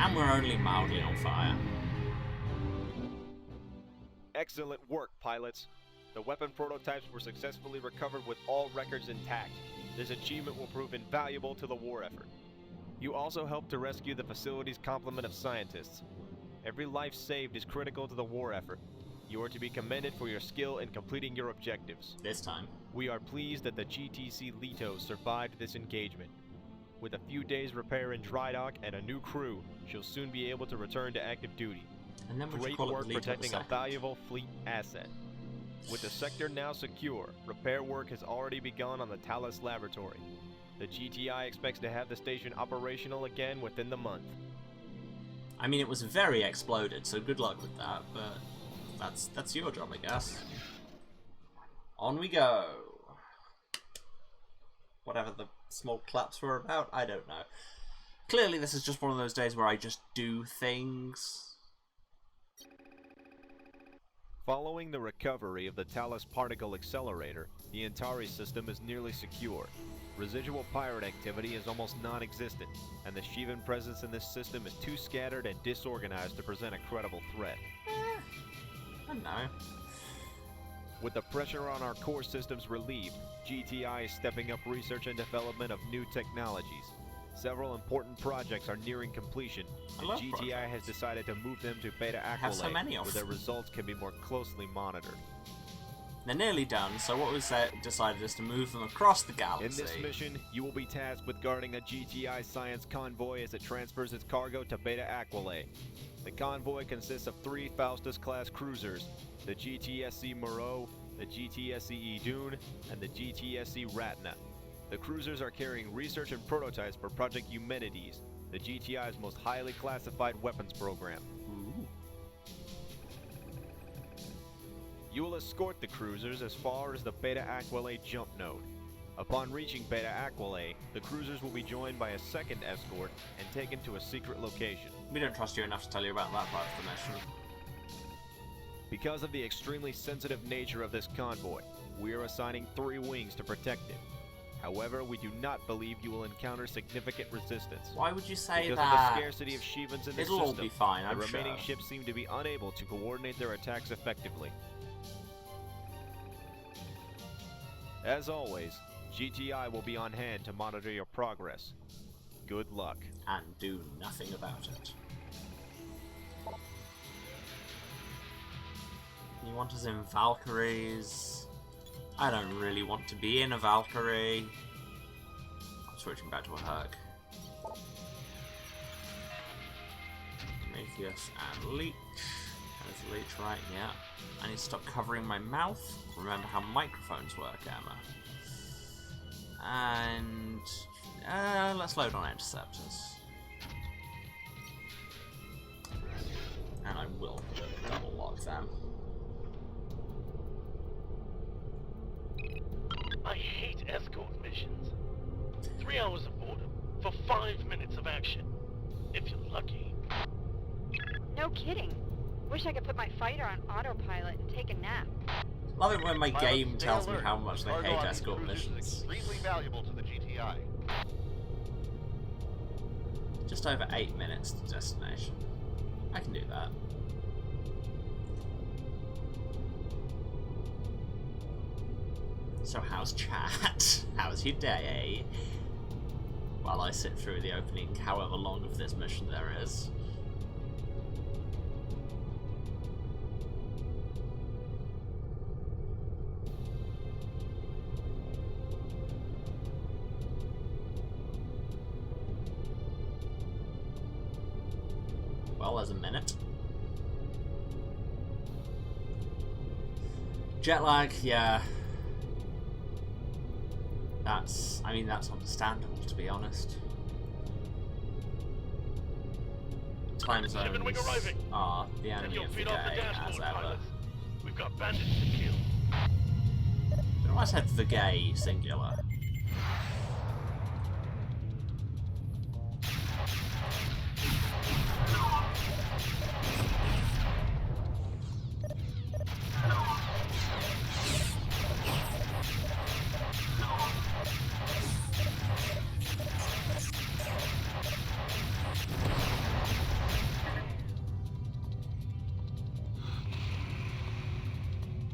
And we're only mildly on fire. Excellent work, pilots. The weapon prototypes were successfully recovered with all records intact. This achievement will prove invaluable to the war effort. You also helped to rescue the facility's complement of scientists. Every life saved is critical to the war effort. You are to be commended for your skill in completing your objectives. This time. We are pleased that the GTC Leto survived this engagement. With a few days repair in dry dock and a new crew, she'll soon be able to return to active duty. And then Great work protecting a valuable fleet asset. With the sector now secure, repair work has already begun on the Talus laboratory. The GTI expects to have the station operational again within the month. I mean, it was very exploded, so good luck with that, but that's your job, I guess. On we go. Whatever the small claps were about, I don't know. Clearly this is just one of those days where I just do things. Following the recovery of the Talus particle accelerator, the Antari system is nearly secure. Residual pirate activity is almost non-existent, and the Shivan presence in this system is too scattered and disorganized to present a credible threat. I don't know. With the pressure on our core systems relieved, GTI is stepping up research and development of new technologies. Several important projects are nearing completion, and GTI has decided to move them to Beta Aquilate, where their results can be more closely monitored. They're nearly done, so what was decided is to move them across the galaxy. In this mission, you will be tasked with guarding a GTI science convoy as it transfers its cargo to Beta Aquilate. The convoy consists of 3 Faustus-class cruisers, the GTSC Moreau, the GTSC Idun, and the GTSC Ratna. The cruisers are carrying research and prototypes for Project Eumenides, the GTI's most highly classified weapons program. Ooh. You will escort the cruisers as far as the Beta Aquilate jump node. Upon reaching Beta Aquilate, the cruisers will be joined by a second escort and taken to a secret location. We don't trust you enough to tell you about that part of the mission. Because of the extremely sensitive nature of this convoy, we are assigning 3 wings to protect it. However, we do not believe you will encounter significant resistance. Why would you say because that? Because of the scarcity of Shivans in the system, all be fine, I'm the remaining sure. ships seem to be unable to coordinate their attacks effectively. As always, GTI will be on hand to monitor your progress. Good luck. And do nothing about it. You want us in Valkyries? I don't really want to be in a Valkyrie. I'm switching back to a Herc. Prometheus and Leech. There's Leech right, yeah. I need to stop covering my mouth. Remember how microphones work, Emma. And let's load on interceptors. And I will double lock them. I hate escort missions. 3 hours of boredom for 5 minutes of action. If you're lucky. No kidding. Wish I could put my fighter on autopilot and take a nap. Love it when my Pilots, game stay tells me alert. how much they Cargo hate on these escort cruisers is missions. extremely valuable to the GTI. Just over 8 minutes to destination. I can do that. So how's chat? How's your day? While I sit through the opening however long of this mission there is. Well, there's a minute. Jet lag, yeah. That's understandable, to be honest. Time zones are the enemy of the day, as ever. We've got bandits to kill. But let's head to the gay singular.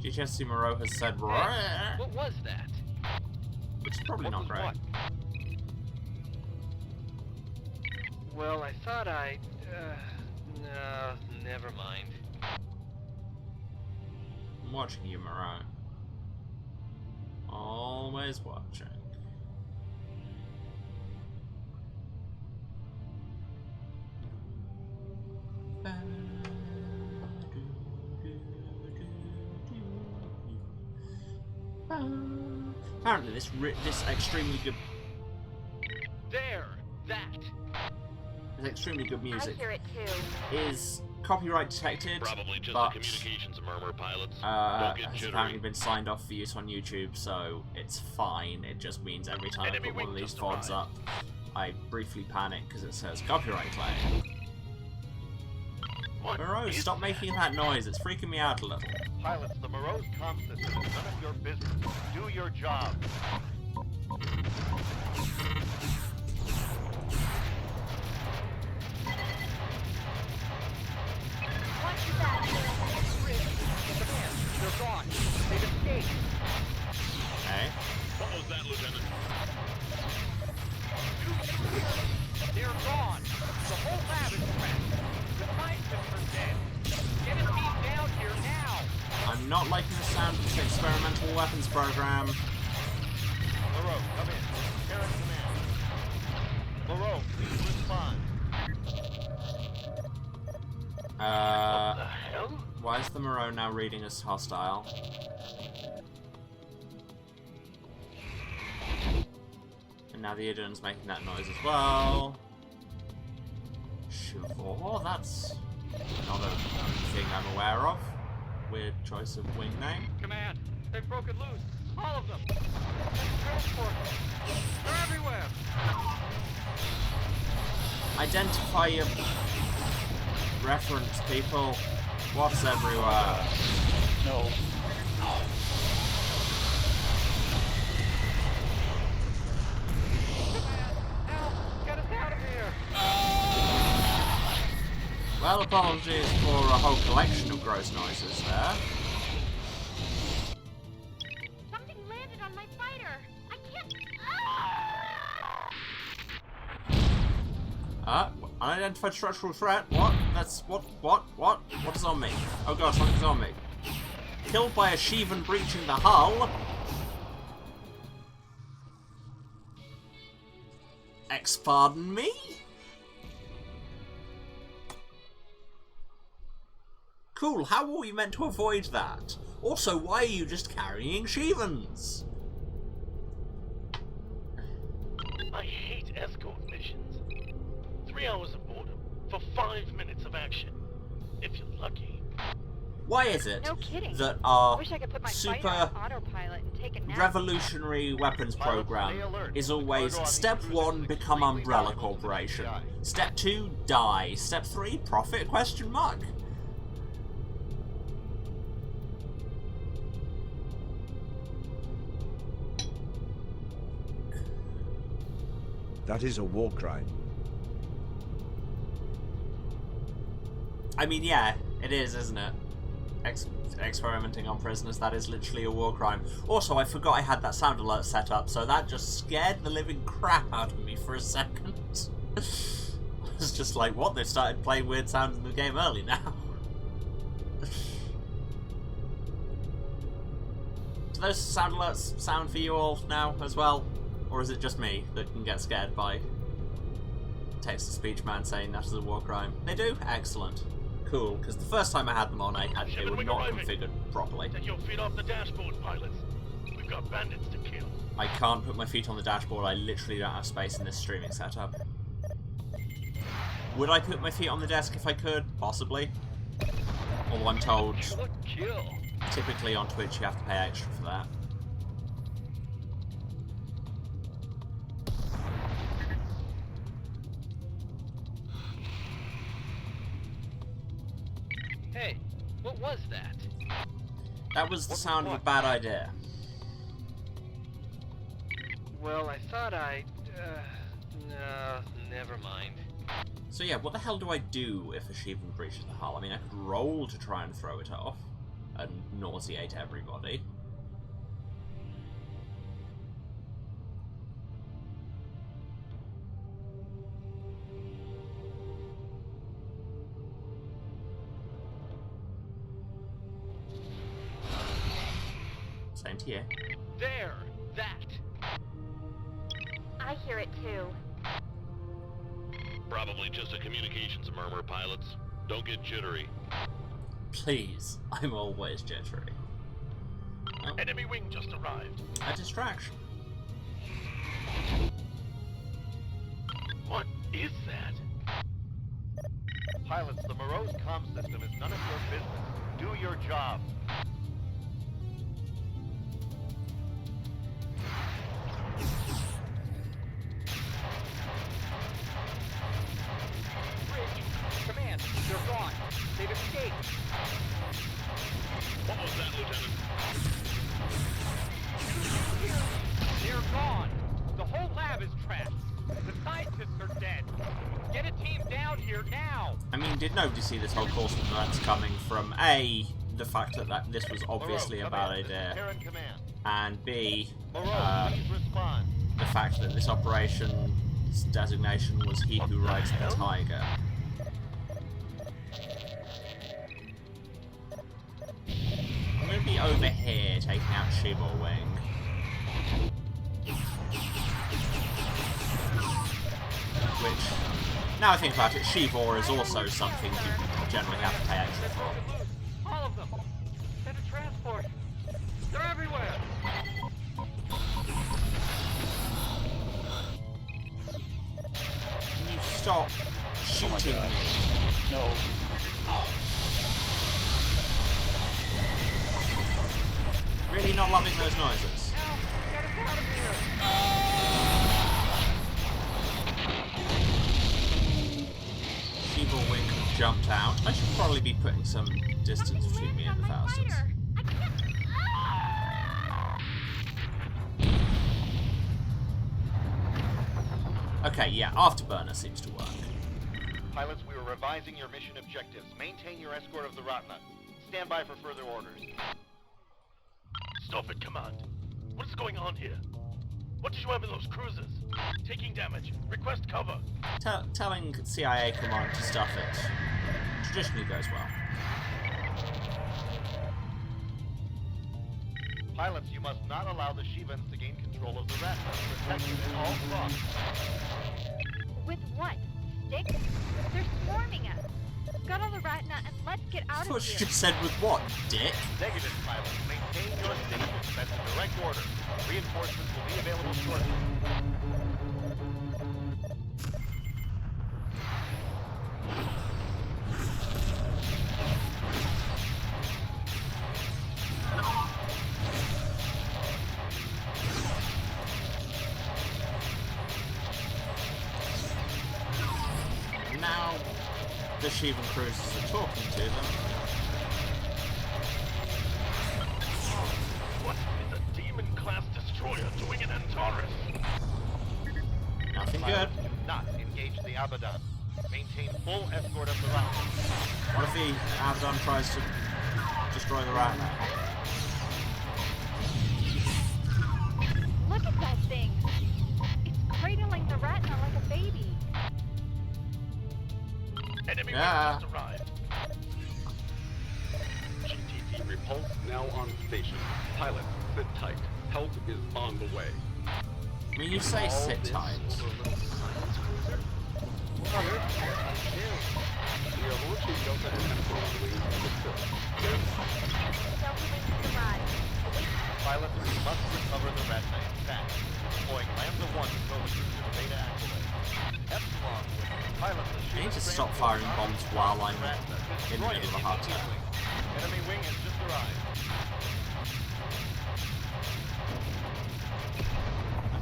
GTSC Moreau has said, Hey, what was that? which is probably not great. What? Well, I thought I... no, never mind. I'm watching you, Moreau. Always watching. Apparently, this extremely good. There! That! This extremely good music I hear it too. is copyright detected, Probably just but a communications murmur, pilots. Don't has get jittery. apparently been signed off for use on YouTube, so it's fine. It just means every time I Enemy put one of wing these just VODs arrived. up, I briefly panic because it says copyright claim. What Moreau, is stop making that noise. It's freaking me out a little. Pilots, the Moreau's comm system is none of your business. Do your job. Watch your back. They're gone. They've escaped. Okay. What was that, Lieutenant? They're gone. The whole lab is wrecked. The time system's dead. Get his team down here now. I'm not liking the sound of this experimental weapons program. Moreau, come in. Terran Command. Moreau, please respond. What the hell? Why is the Moreau now reading as hostile? And now the Idun's making that noise as well. Sure, that's not a thing I'm aware of. Weird choice of wing name. Command, they've broken loose. All of them. Transport. They're everywhere. Identify your reference, people. What's everywhere? No. Help! Get us out of here. Well, apologies for a whole collection of gross noises there. Something landed on my fighter. I can't. Unidentified structural threat? What? That's what is on me? Oh god, something's on me. Killed by a Sheevan breaching the hull? Pardon me? Cool, how were we meant to avoid that? Also, why are you just carrying Sheevans? I hate escort missions. 3 hours aboard them for 5 minutes of action. If you're lucky. Why is it No kidding. that our Wish I could put my super fighter on autopilot and take a nap. revolutionary weapons program is always step 1, become Umbrella Corporation. Step 2, die. Step 3, profit? Question mark. That is a war crime. I mean, yeah, it is, isn't it? Experimenting on prisoners, that is literally a war crime. Also, I forgot I had that sound alert set up, so that just scared the living crap out of me for a second. I was just like, what? They've started playing weird sounds in the game early now. Do those sound alerts sound for you all now as well? Or is it just me that can get scared by text-to-speech man saying that is a war crime? They do? Excellent. Cool, because the first time I had them on, they were not configured properly. Take your feet off the dashboard, pilots. We've got bandits to kill. I can't put my feet on the dashboard, I literally don't have space in this streaming setup. Would I put my feet on the desk if I could? Possibly. Although I'm told, What kill? typically on Twitch you have to pay extra for that. Hey, what was that? That was the sound of a bad idea. Well, I thought I... no, never mind. So yeah, what the hell do I do if a Sheevan breaches the hull? I mean, I could roll to try and throw it off. and nauseate everybody. Same to you. There! That! I hear it too. Probably just a communications murmur, pilots. Don't get jittery. Please, I'm always jittery. Oh, Enemy wing just arrived. a distraction. What is that? Pilots, the morose comm system is none of your business. Do your job. Bridge! Command! They're gone! They've escaped! What was that, Lieutenant? They're gone! The whole lab is trashed! The scientists are dead! Get a team down here now! I mean, did nobody see this whole course of events coming from A, the fact that this was obviously a bad idea, and B, Please respond. the fact that this operation's designation was He Who Rides the Tiger. I'm going to be over here taking out Shiva Wing. Which, now I think about it, Shiva is also something you generally have to pay extra for. All of them! Send a transport! They're everywhere! Can you stop shooting me? No. Really not loving those noises. Now, get us out of here! Shiva Wing jumped out. I should probably be putting some distance between me and the Faustus. Okay, yeah, Afterburner seems to work. Pilots, we were revising your mission objectives. Maintain your escort of the Ratna. Stand by for further orders. Stop it, Command. What is going on here? What did you have in those cruisers? Taking damage. Request cover. Telling CIA command to stuff it traditionally goes well. Pilots, you must not allow the Shivans to gain control of the Ratna. Protect it at all costs. With what? Sticks? They're swarming us. Scuttle the Ratna and let's get out That's of what you here. just said with what, dick? Negative, pilots. Maintain your stations. That's a direct order. Reinforcements will be available shortly. Now the Shivan cruisers are talking to them. What is a demon-class destroyer doing in Antares? Nothing good. Pilots, do not engage the Abaddon. Maintain full escort of the Ratna. What if the Abaddon tries to destroy the Ratna? Look at that thing. It's cradling the Ratna like a baby. Enemy Yeah. wing just arrived. GTT repulse now on station. Pilot, sit tight. Help is on the way. I mean, you say sit tight. Pilots, we must recover the Ratna intact. Deploying Lambda 1 to throw the cruiser to Beta Acolyte. Epsilon, pilots, I need to stop firing bombs while I'm in the middle of a hard turn. Enemy wing has just arrived.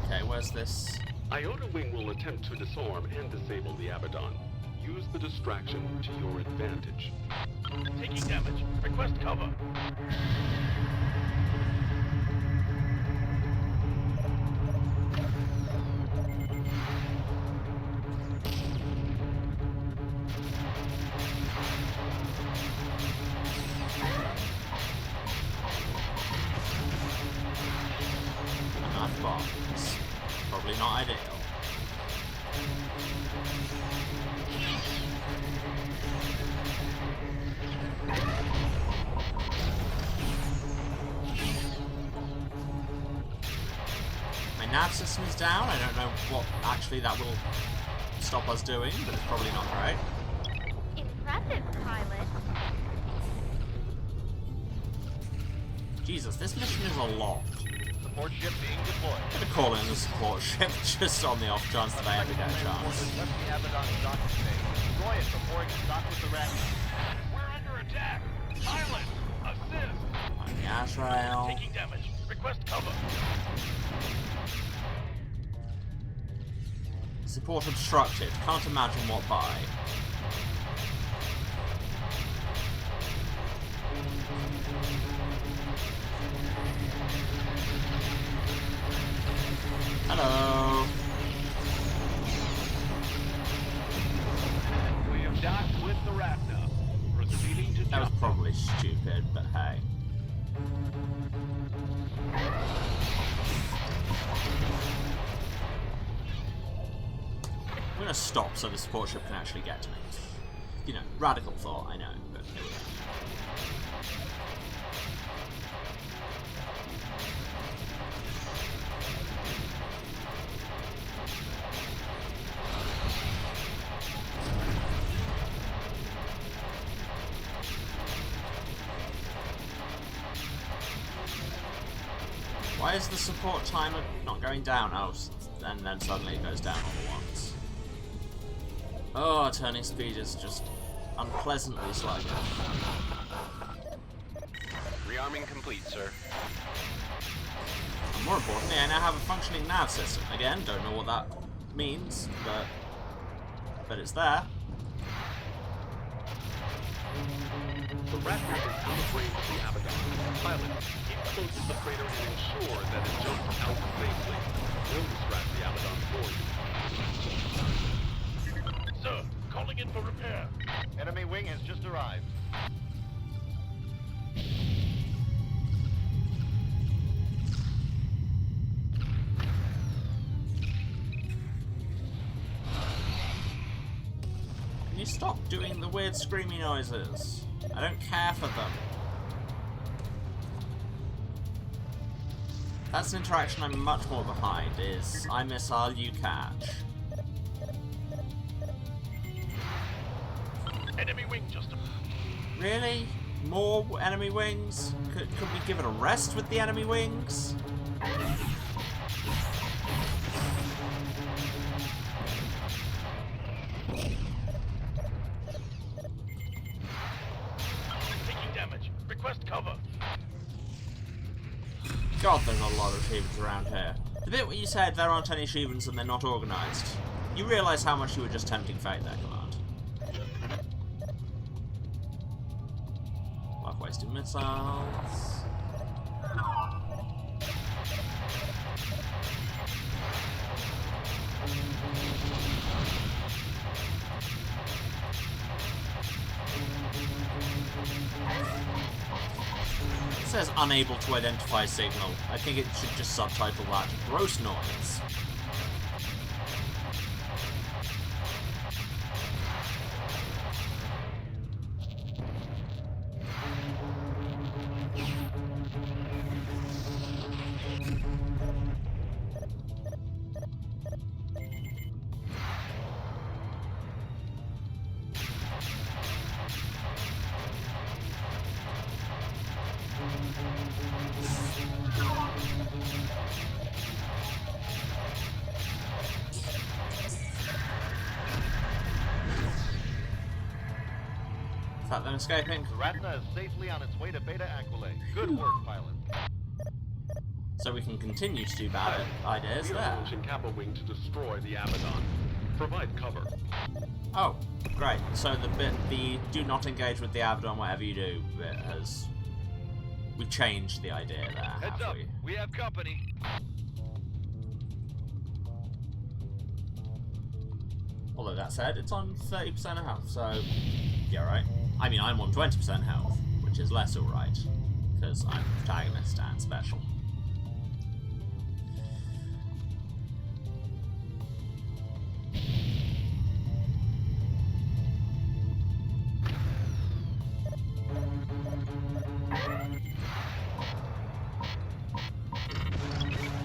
Okay, where's this? Iota Wing will attempt to disarm and disable the Abaddon. Use the distraction to your advantage. Taking damage. Request cover. nav system is down. I don't know what actually that will stop us doing, but it's probably not great. Impressive, pilot. Jesus, this mission is a lot. Support ship being deployed. I'm gonna call in the support ship just on the off chance that I ever get a chance. Left the Abaddon's docking bay. Destroy it before it can dock with the rest. We're under attack. Pilot, assist. On the Ashrail. Taking damage. Request cover. Support obstructed. Can't imagine what by. Hello. We have docked with the Raptor. Proceeding to That was jump. probably stupid, but hey. I'm gonna stop so the support ship can actually get to me. You know, radical thought, I know, but here we go. Why is the support timer not going down? Oh, and then suddenly it goes down all at once. Oh, turning speed is just unpleasantly sluggish. Rearming complete, sir. And more importantly, I now have a functioning nav system. Again, don't know what that means, but it's there. The Raptor is out of range of the Abaddon. Pilot, keep close to the freighter and ensure that it jumps out safely. We'll distract the Abaddon for you. Sir, calling in for repair. Enemy wing has just arrived. Can you stop doing the weird screamy noises? I don't care for them. That's an interaction I'm much more behind, is I missile, you catch. Enemy wing just Really? More enemy wings? Could we give it a rest with the enemy wings? taking damage. Request cover. God, there's a lot of achievements around here. The bit where you said there aren't any achievements and they're not organised, you realise how much you were just tempting fate there, Command. I've wasted missiles. It says unable to identify signal. I think it should just subtitle that gross noise. Is that them escaping? Ratna is safely on its way to Beta Aquilate. Good work, pilot. So we can continue to do bad ideas We are there. launching Kappa Wing to destroy the Abaddon. Provide cover. Oh, great. So the do not engage with the Abaddon whatever you do bit has... We've changed the idea there, Heads have up, we? we have company. Although that said, it's on 30% of health, so... Yeah, right. I mean, I'm on 20% health, which is less alright. Because I'm protagonist and special.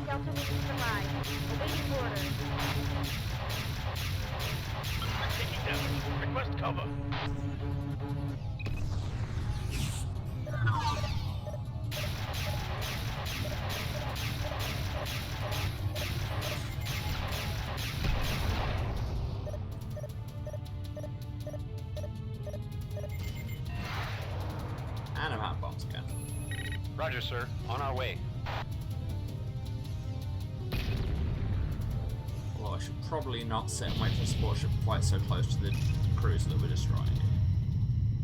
Delta Wing arrived. And I'm out of bombs again. Roger, sir. On our way. Although I should probably not sit and wait for a support ship quite so close to the cruiser that we're destroying.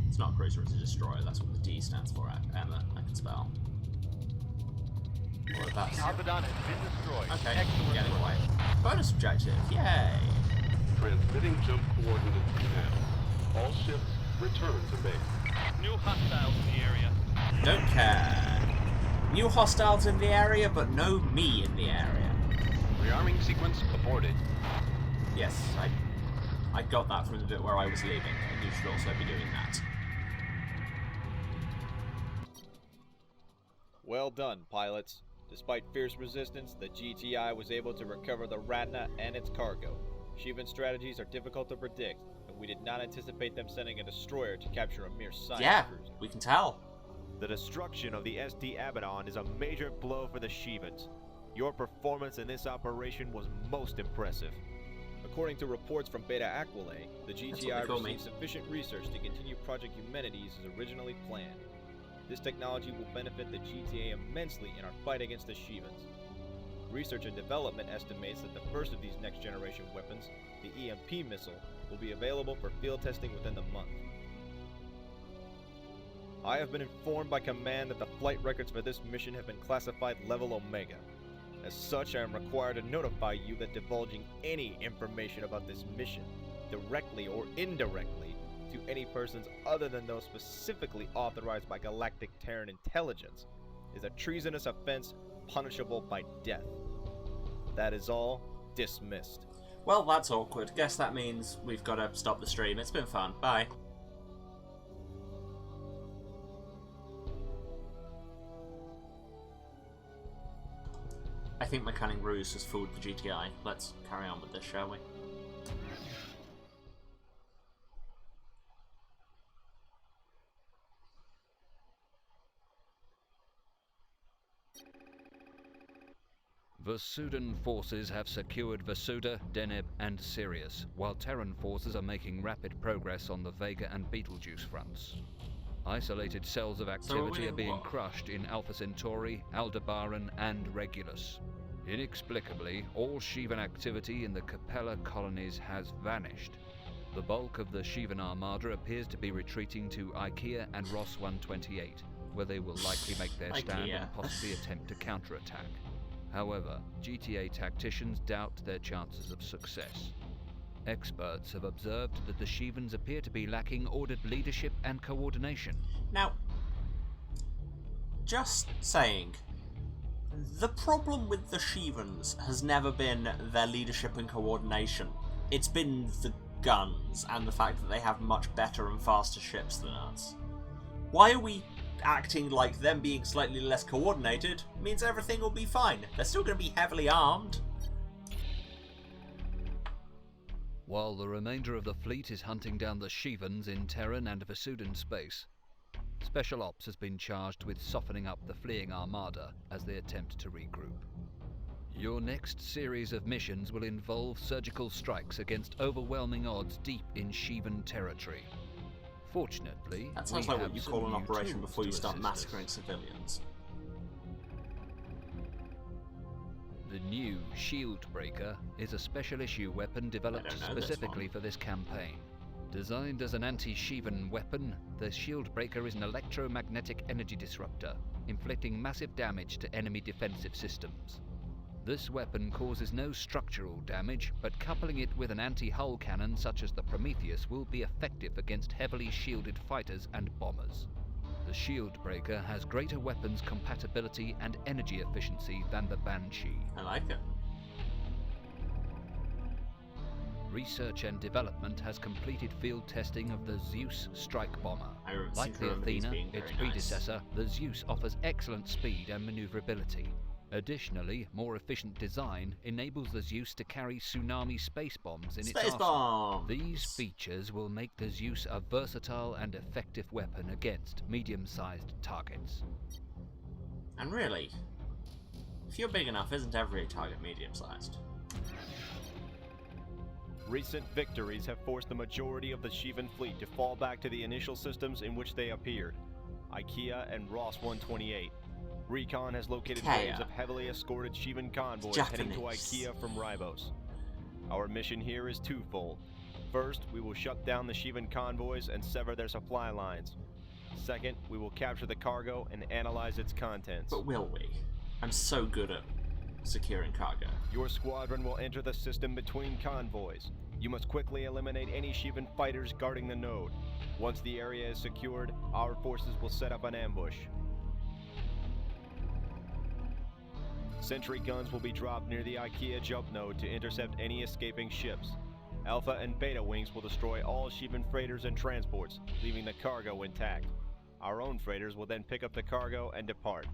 It's not a cruiser, it's a destroyer. That's what the D stands for, Emma. I can spell. Or that's... Abaddon has been destroyed. Okay, Excellent getting work. away. Bonus objective, yay! Transmitting jump coordinates now. All ships return to base. New hostiles in the area. Don't care. New hostiles in the area, but no me in the area. Rearming sequence aborted. Yes, I got that from the bit where I was leaving, and you should also be doing that. Well done, pilots. Despite fierce resistance, the GTI was able to recover the Ratna and its cargo. Shivan strategies are difficult to predict, and we did not anticipate them sending a destroyer to capture a mere science cruiser. We can tell. The destruction of the SD Abaddon is a major blow for the Shivans. Your performance in this operation was most impressive. According to reports from Beta Aquila, the GTI received sufficient research to continue Project Eumenides as originally planned. This technology will benefit the GTA immensely in our fight against the Shivans. Research and development estimates that the first of these next-generation weapons, the EMP missile, will be available for field testing within the month. I have been informed by Command that the flight records for this mission have been classified Level Omega. As such, I am required to notify you that divulging any information about this mission, directly or indirectly, to any persons other than those specifically authorized by Galactic Terran Intelligence, is a treasonous offense punishable by death. That is all. Dismissed. Well, that's awkward. Guess that means we've got to stop the stream. It's been fun. Bye. I think my cunning ruse has fooled the GTI. Let's carry on with this, shall we? Vasudan forces have secured Vasuda, Deneb, and Sirius, while Terran forces are making rapid progress on the Vega and Betelgeuse fronts. Isolated cells of activity are being crushed in Alpha Centauri, Aldebaran, and Regulus. Inexplicably, all Shivan activity in the Capella colonies has vanished. The bulk of the Shivan armada appears to be retreating to Ikea and Ross 128, where they will likely make their stand and possibly attempt to counterattack. However, GTA tacticians doubt their chances of success. Experts have observed that the Shivans appear to be lacking ordered leadership and coordination. Now, just saying, the problem with the Shivans has never been their leadership and coordination. It's been the guns and the fact that they have much better and faster ships than us. Why are we acting like them being slightly less coordinated means everything will be fine? They're still going to be heavily armed. While the remainder of the fleet is hunting down the Shivans in Terran and Vasudan space, Special Ops has been charged with softening up the fleeing armada as they attempt to regroup. Your next series of missions will involve surgical strikes against overwhelming odds deep in Shivan territory. Fortunately, that sounds like what you call an operation before you start massacring civilians. The new Shield Breaker is a special issue weapon developed specifically for this campaign. Designed as an anti-Shivan weapon, the Shield Breaker is an electromagnetic energy disruptor, inflicting massive damage to enemy defensive systems. This weapon causes no structural damage, but coupling it with an anti-hull cannon such as the Prometheus will be effective against heavily shielded fighters and bombers. The Shield Breaker has greater weapons compatibility and energy efficiency than the Banshee. I like it. Research and development has completed field testing of the Zeus strike bomber. Like the Athena, its predecessor, the Zeus offers excellent speed and maneuverability. Additionally, more efficient design enables the Zeus to carry tsunami space bombs in its arsenal. These features will make the Zeus a versatile and effective weapon against medium-sized targets. And really, if you're big enough, isn't every target medium-sized? Recent victories have forced the majority of the Shivan fleet to fall back to the initial systems in which they appeared. IKEA, and Ross 128. Recon has located IKEA. waves of heavily escorted Shivan convoys heading to IKEA from Ribos. Our mission here is twofold. First, we will shut down the Shivan convoys and sever their supply lines. Second, we will capture the cargo and analyze its contents. But will we? I'm so good at securing cargo. Your squadron will enter the system between convoys. You must quickly eliminate any Shivan fighters guarding the node. Once the area is secured, our forces will set up an ambush. Sentry guns will be dropped near the IKEA jump node to intercept any escaping ships. Alpha and Beta wings will destroy all Shivan freighters and transports, leaving the cargo intact. Our own freighters will then pick up the cargo and depart.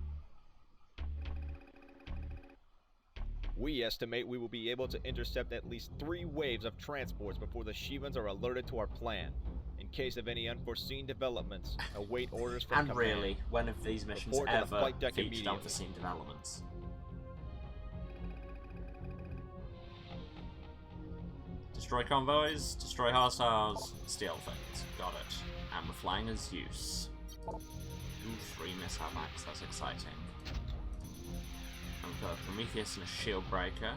We estimate we will be able to intercept at least 3 waves of transports before the Shivans are alerted to our plan. In case of any unforeseen developments, await orders from And command. really, when have these missions Report to the ever flight deck featured immediately. unforeseen developments? Destroy convoys, destroy hostiles, steal things. Got it. And we're flying as Zeus. Ooh, 3 missile backs, that's exciting. And we've got a Prometheus and a shield breaker.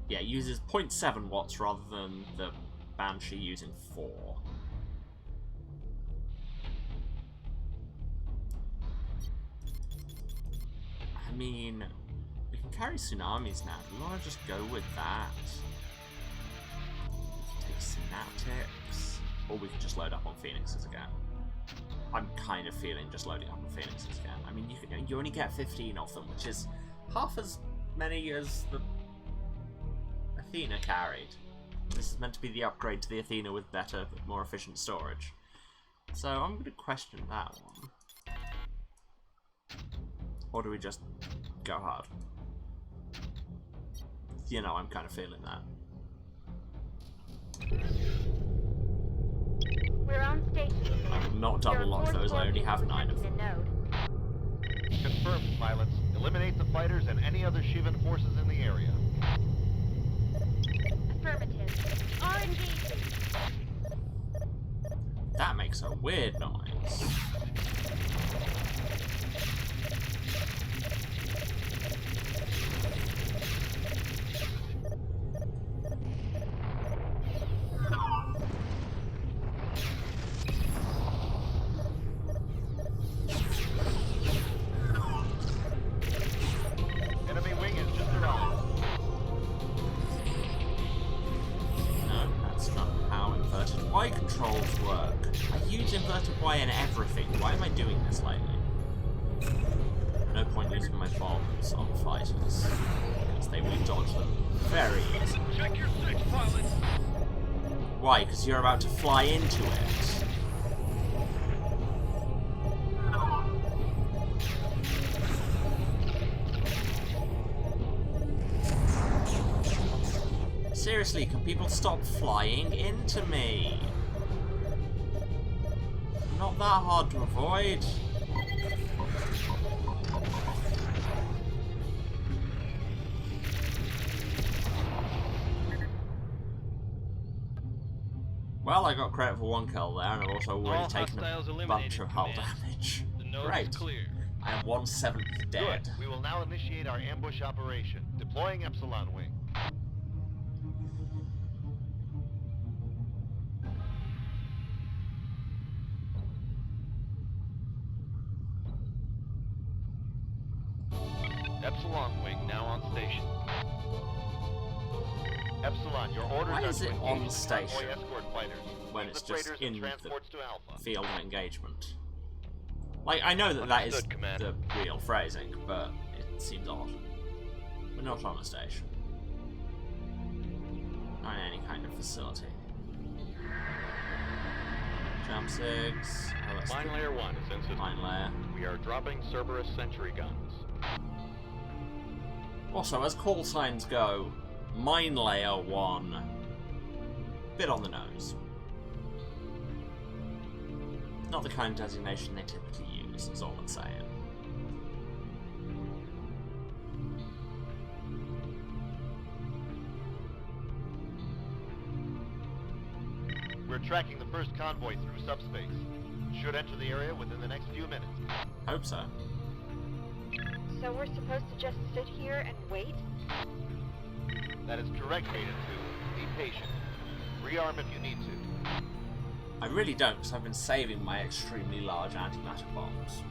Yeah, it uses 0.7 watts rather than the Banshee using 4. I mean, we can carry tsunamis now. Do we want to just go with that? Take synaptics. Or we can just load up on Phoenixes again. I'm kind of feeling just loading up on Phoenixes again. I mean, you only get 15 of them, which is half as many as the Athena carried. This is meant to be the upgrade to the Athena with better, more efficient storage. So I'm going to question that one. Or do we just go hard? You know, I'm kind of feeling that. We're on station. I will not double lock those, I only have 9 of them. Confirmed, pilots. Eliminate the fighters and any other Shivan forces in the area. Affirmative. RNG. That makes a weird noise. Enemy wing has just arrived. No, that's not how inverted Y controls work. I use inverted Y in everything. Why am I doing this lately? No point using my bombs on fighters, because they will dodge them very easily. Check your 6, pilots. Why? Because you're about to fly into it. Seriously, can people stop flying into me? Not that hard to avoid. Well, I got credit for 1 kill there, and I've also already taken a bunch of hull damage. Great. I am 1/7 dead. Good. We will now initiate our ambush operation. Deploying Epsilon wing. Epsilon wing now on station. Epsilon, your orders Why are is to it engage on the station convoy escort fighters. when Leave it's the just freighters in and the transports to Alpha. field of engagement? Like, I know that that is Understood, Command. the real phrasing, but it seems odd. We're not on a station. Not in any kind of facility. Jump 6. Oh, that's Mine the Layer 1 is in system. mine layer. We are dropping Cerberus sentry guns. Also, as call signs go, Mine Layer 1, bit on the nose. Not the kind of designation they typically use, is all I'm saying. We're tracking the first convoy through subspace. should enter the area within the next few minutes. Hope so. So we're supposed to just sit here and wait? That is correct, Beta 2. Be patient. Rearm if you need to. I really don't, because I've been saving my extremely large antimatter bombs.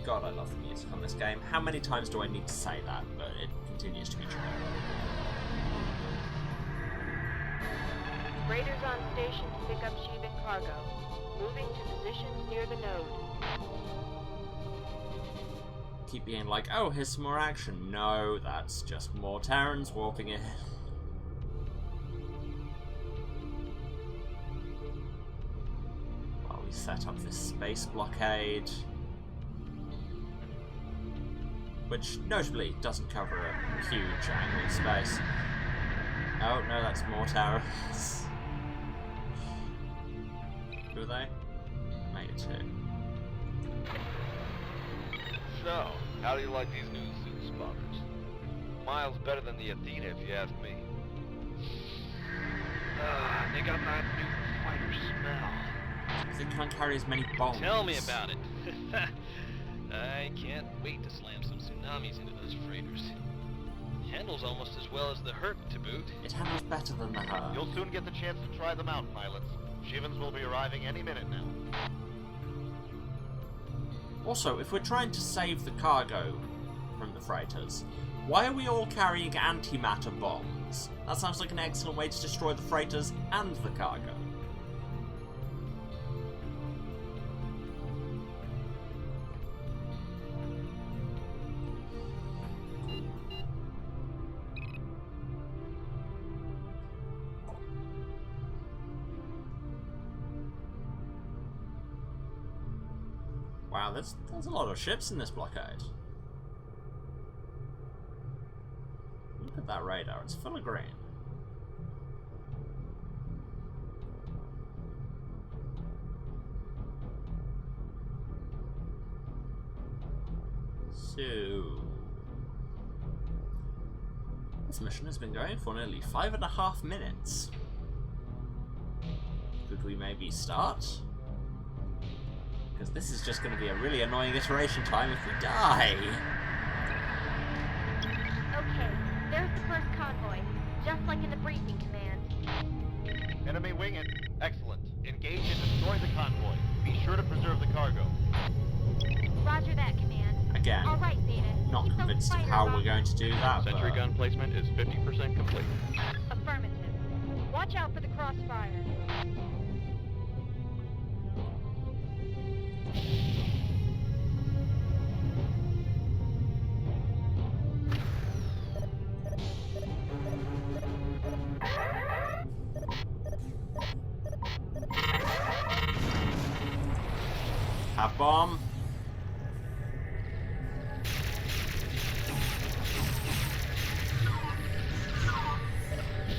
God, I love the music on this game. How many times do I need to say that? But it continues to be true. Raiders on station to pick up Sheevan cargo. Moving to positions near the node. Keep being like, oh, here's some more action. No, that's just more Terrans warping in. While we set up this space blockade. Which, notably, doesn't cover a huge angle of space. Oh, no, that's more Terrans. Who are they? Mate 2. So, how do you like these new suit spotters? Miles better than the Athena, if you ask me. They got that new fighter smell. They can't carry as many bombs. Tell me about it. I can't wait to slam some tsunamis into those freighters. Handles almost as well as the Herc to boot. It handles better than the Herc. You'll soon get the chance to try them out, pilots. Sheevans will be arriving any minute now. Also, if we're trying to save the cargo from the freighters, why are we all carrying antimatter bombs? That sounds like an excellent way to destroy the freighters and the cargo. Wow, there's a lot of ships in this blockade. Look at that radar, it's full of green. So... this mission has been going for nearly 5.5 minutes. Could we maybe start? Because this is just going to be a really annoying iteration time if we die. Okay, there's the first convoy, just like in the briefing command. Enemy wing it. Excellent. Engage and destroy the convoy. Be sure to preserve the cargo. Roger that, command. Again, all right, Beta. not Keep convinced of how we're going to do that. Sentry but... gun placement is 50% complete. Affirmative. Watch out for the crossfire. Have bomb.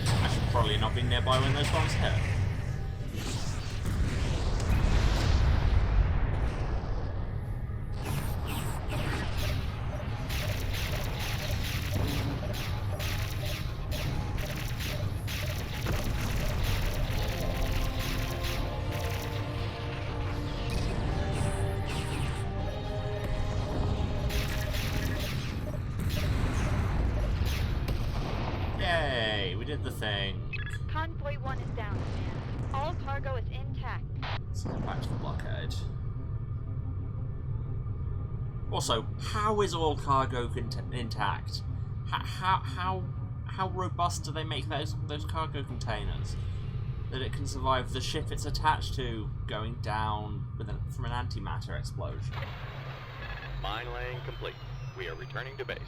I should probably not be nearby when those bombs hit. Yay, we did the thing. Convoy 1 is down, command. All cargo is intact. Let's head back to the blockade. Also, how is all cargo intact? How robust do they make those cargo containers that it can survive the ship it's attached to going down from an antimatter explosion? Mine laying complete. We are returning to base.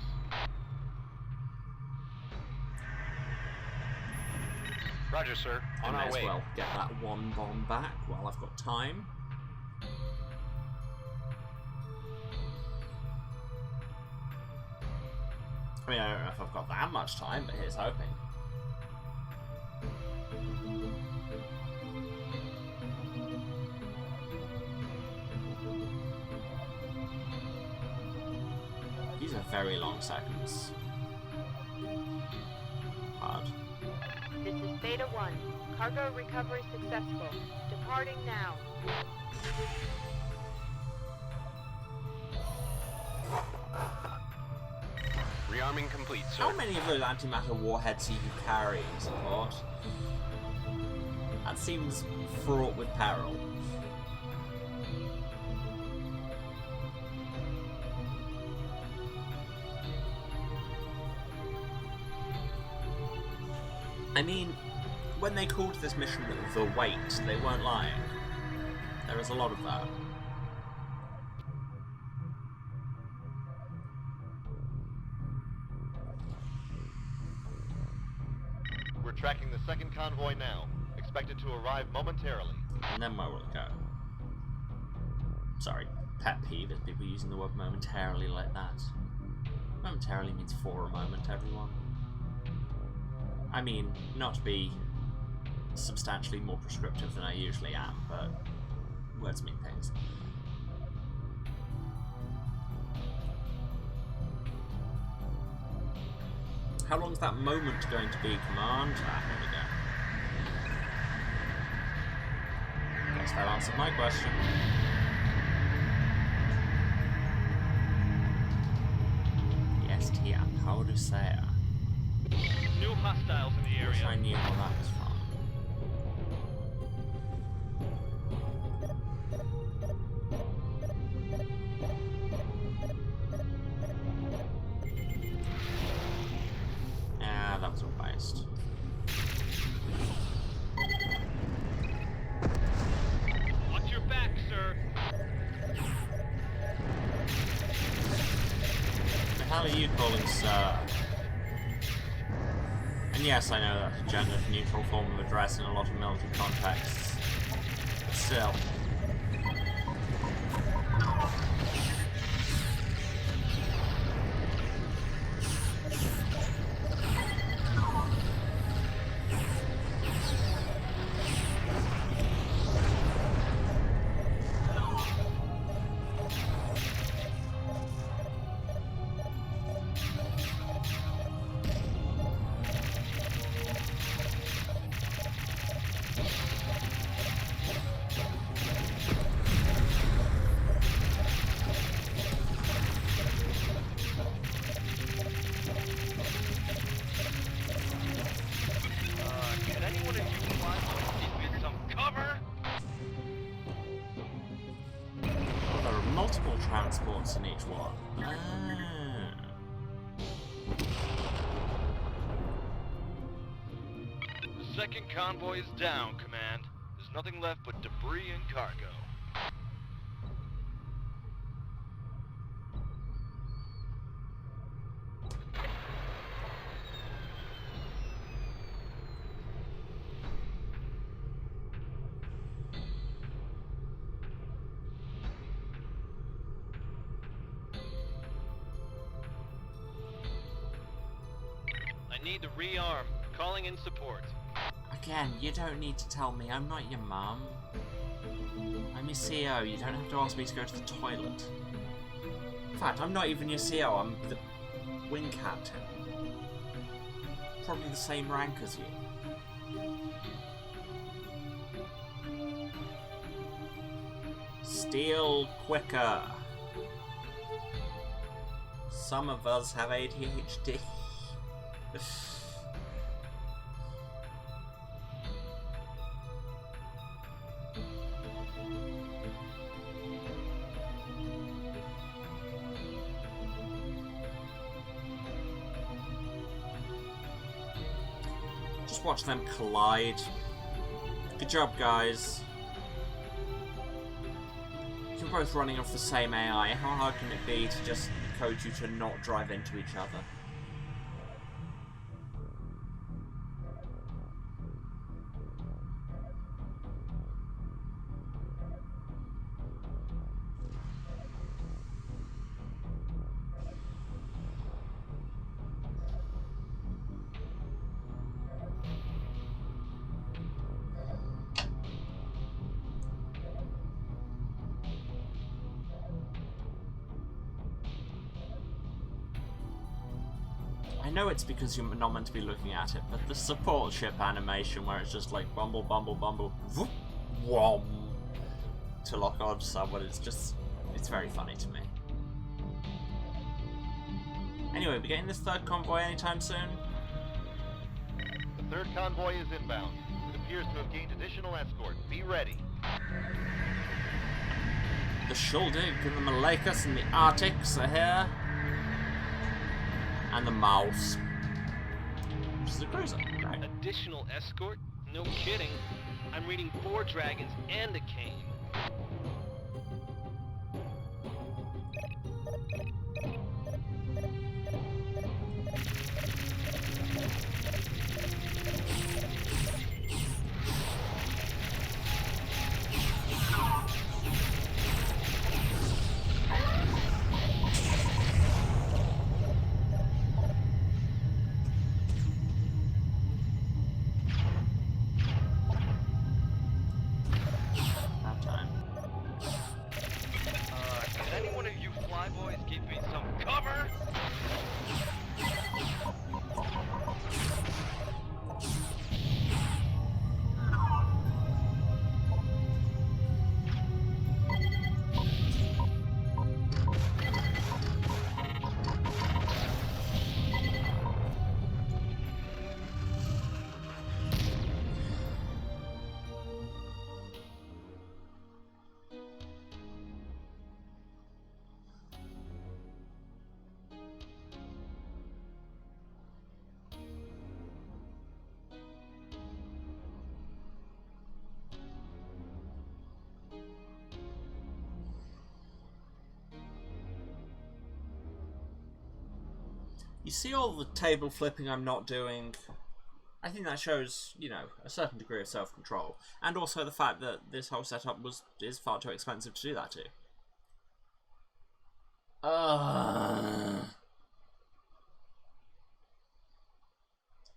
Roger, sir. I On may our as way. well get that one bomb back while I've got time. I mean, I don't know if I've got that much time, but here's hoping. These are very long seconds. Hard. This is Beta 1, cargo recovery successful. Departing now. Rearming complete, sir. How many of those antimatter warheads are you carrying, support? That seems fraught with peril. I mean, when they called this mission The Wait, they weren't lying. There is a lot of that. We're tracking the second convoy now. Expected to arrive momentarily. And then where will it go? Sorry, pet peeve is people using the word momentarily like that. Momentarily means for a moment, everyone. I mean, not to be substantially more prescriptive than I usually am, but words mean things. How long is that moment going to be, Command? Ah, here we go. Guess that answered my question. Yes, Tia, how do say? New hostiles in the Wish area. I knew where that was from. Ah, that was a waste. Watch your back, sir. The hell are you calling, sir? And yes, I know that's a gender-neutral form of address in a lot of military contexts. But still. Can anyone of you find me some cover? There are multiple transports in each one. Ah. The second convoy is down, Command. There's nothing left but debris and cargo. I need to rearm. Calling in support. Again, you don't need to tell me. I'm not your mum. I'm your CO. You don't have to ask me to go to the toilet. In fact, I'm not even your CO. I'm the wing captain. Probably the same rank as you. Steal quicker. Some of us have ADHD. Just watch them collide. Good job, guys. You're both running off the same AI. How hard can it be to just code you to not drive into each other? know it's because you're not meant to be looking at it, but the support ship animation where it's just like bumble, bumble, bumble, whoop, whom, to lock on to someone, it's very funny to me. Anyway, we getting this third convoy anytime soon? The third convoy is inbound. It appears to have gained additional escort. Be ready. The Shuldig and the Malakas and the Arctics are here. And the Mouse. Which is a cruiser, right? Additional escort? No kidding. I'm reading 4 dragons and a cane. You see all the table flipping I'm not doing? I think that shows, you know, a certain degree of self-control. And also the fact that this whole setup is far too expensive to do that to.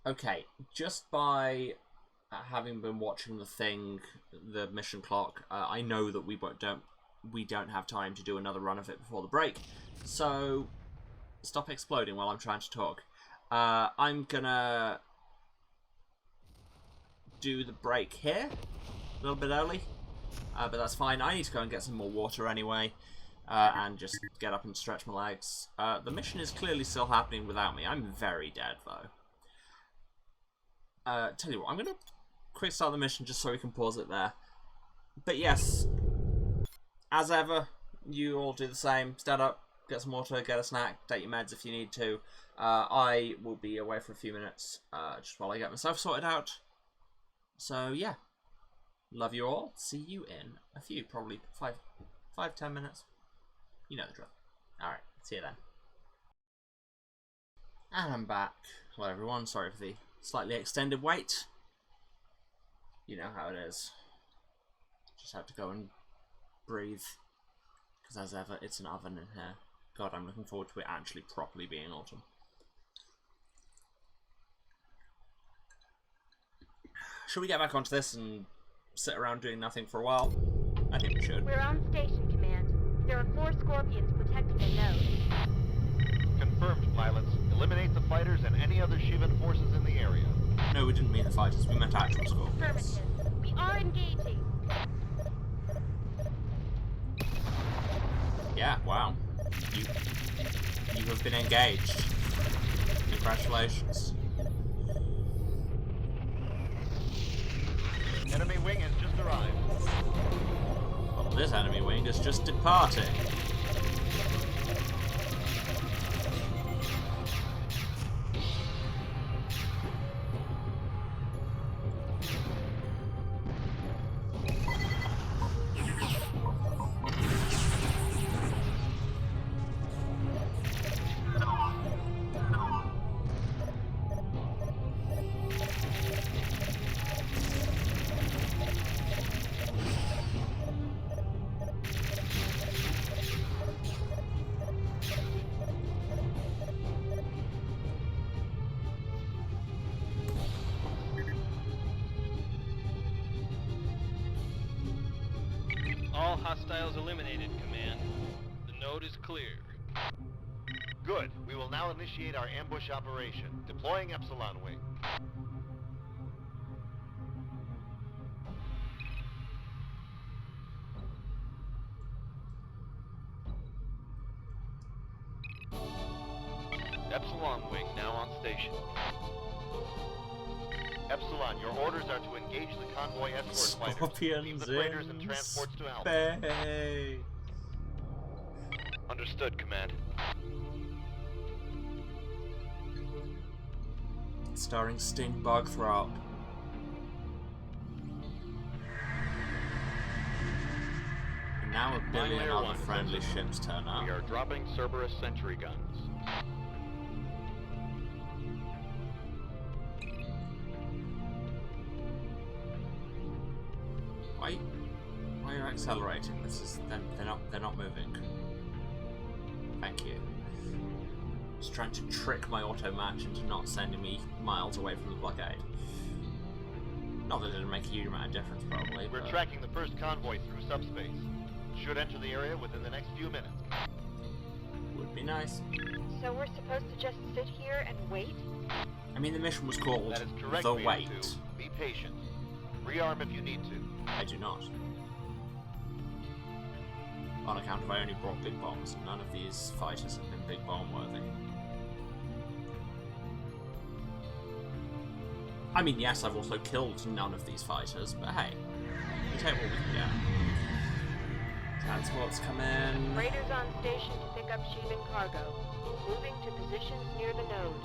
Okay, just by having been watching the mission clock, I know that we don't have time to do another run of it before the break. So stop exploding while I'm trying to talk. I'm gonna do the break here, a little bit early, but that's fine. I need to go and get some more water anyway, and just get up and stretch my legs. The mission is clearly still happening without me. I'm very dead, though. Tell you what, I'm gonna quick start the mission just so we can pause it there. But yes, as ever, you all do the same. Stand up, get some water, get a snack, take your meds if you need to. I will be away for a few minutes just while I get myself sorted out. So yeah, love you all. See you in a few, probably 5-10 minutes. You know the drill. Alright, see you then. And I'm back. Hello everyone, sorry for the slightly extended wait. You know how it is. Just have to go and breathe. Because as ever, it's an oven in here. God, I'm looking forward to it actually properly being autumn. Should we get back onto this and sit around doing nothing for a while? I think we should. We're on station, Command. There are 4 Scorpions protecting a node. Confirmed, pilots. Eliminate the fighters and any other Shivan forces in the area. No, we didn't mean the fighters. We meant actual Scorpions. Affirmative. We are engaging. Yeah, wow. You have been engaged. Congratulations. Enemy wing has just arrived. Well, this enemy wing is just departing. All hostiles eliminated, Command. The node is clear. Good. We will now initiate our ambush operation. Deploying Epsilon Wing. Epsilon Wing now on station. Epsilon, your orders are to engage the convoy escort fighters. Scorpions Leave the freighters and transports to Alpha. space. Understood, Command. Starring Sting Bugthrop. And now a billion Layer other one, friendly ships turn up. We are dropping Cerberus sentry guns. Why are you accelerating? This is they're not moving. Thank you. Just trying to trick my auto match into not sending me miles away from the blockade. Not that it didn't make a huge amount of difference, probably. We're tracking the first convoy through subspace. Should enter the area within the next few minutes. Would be nice. So we're supposed to just sit here and wait? I mean, the mission was called That is correct, The Beta Wait. 2. Be patient. Rearm if you need to. I do not. On account of I only brought big bombs, and none of these fighters have been big bomb worthy. I mean, yes, I've also killed none of these fighters, but hey, we take what we can get. Transports come in. Raiders on station to pick up Sheevan cargo. Moving to positions near the node.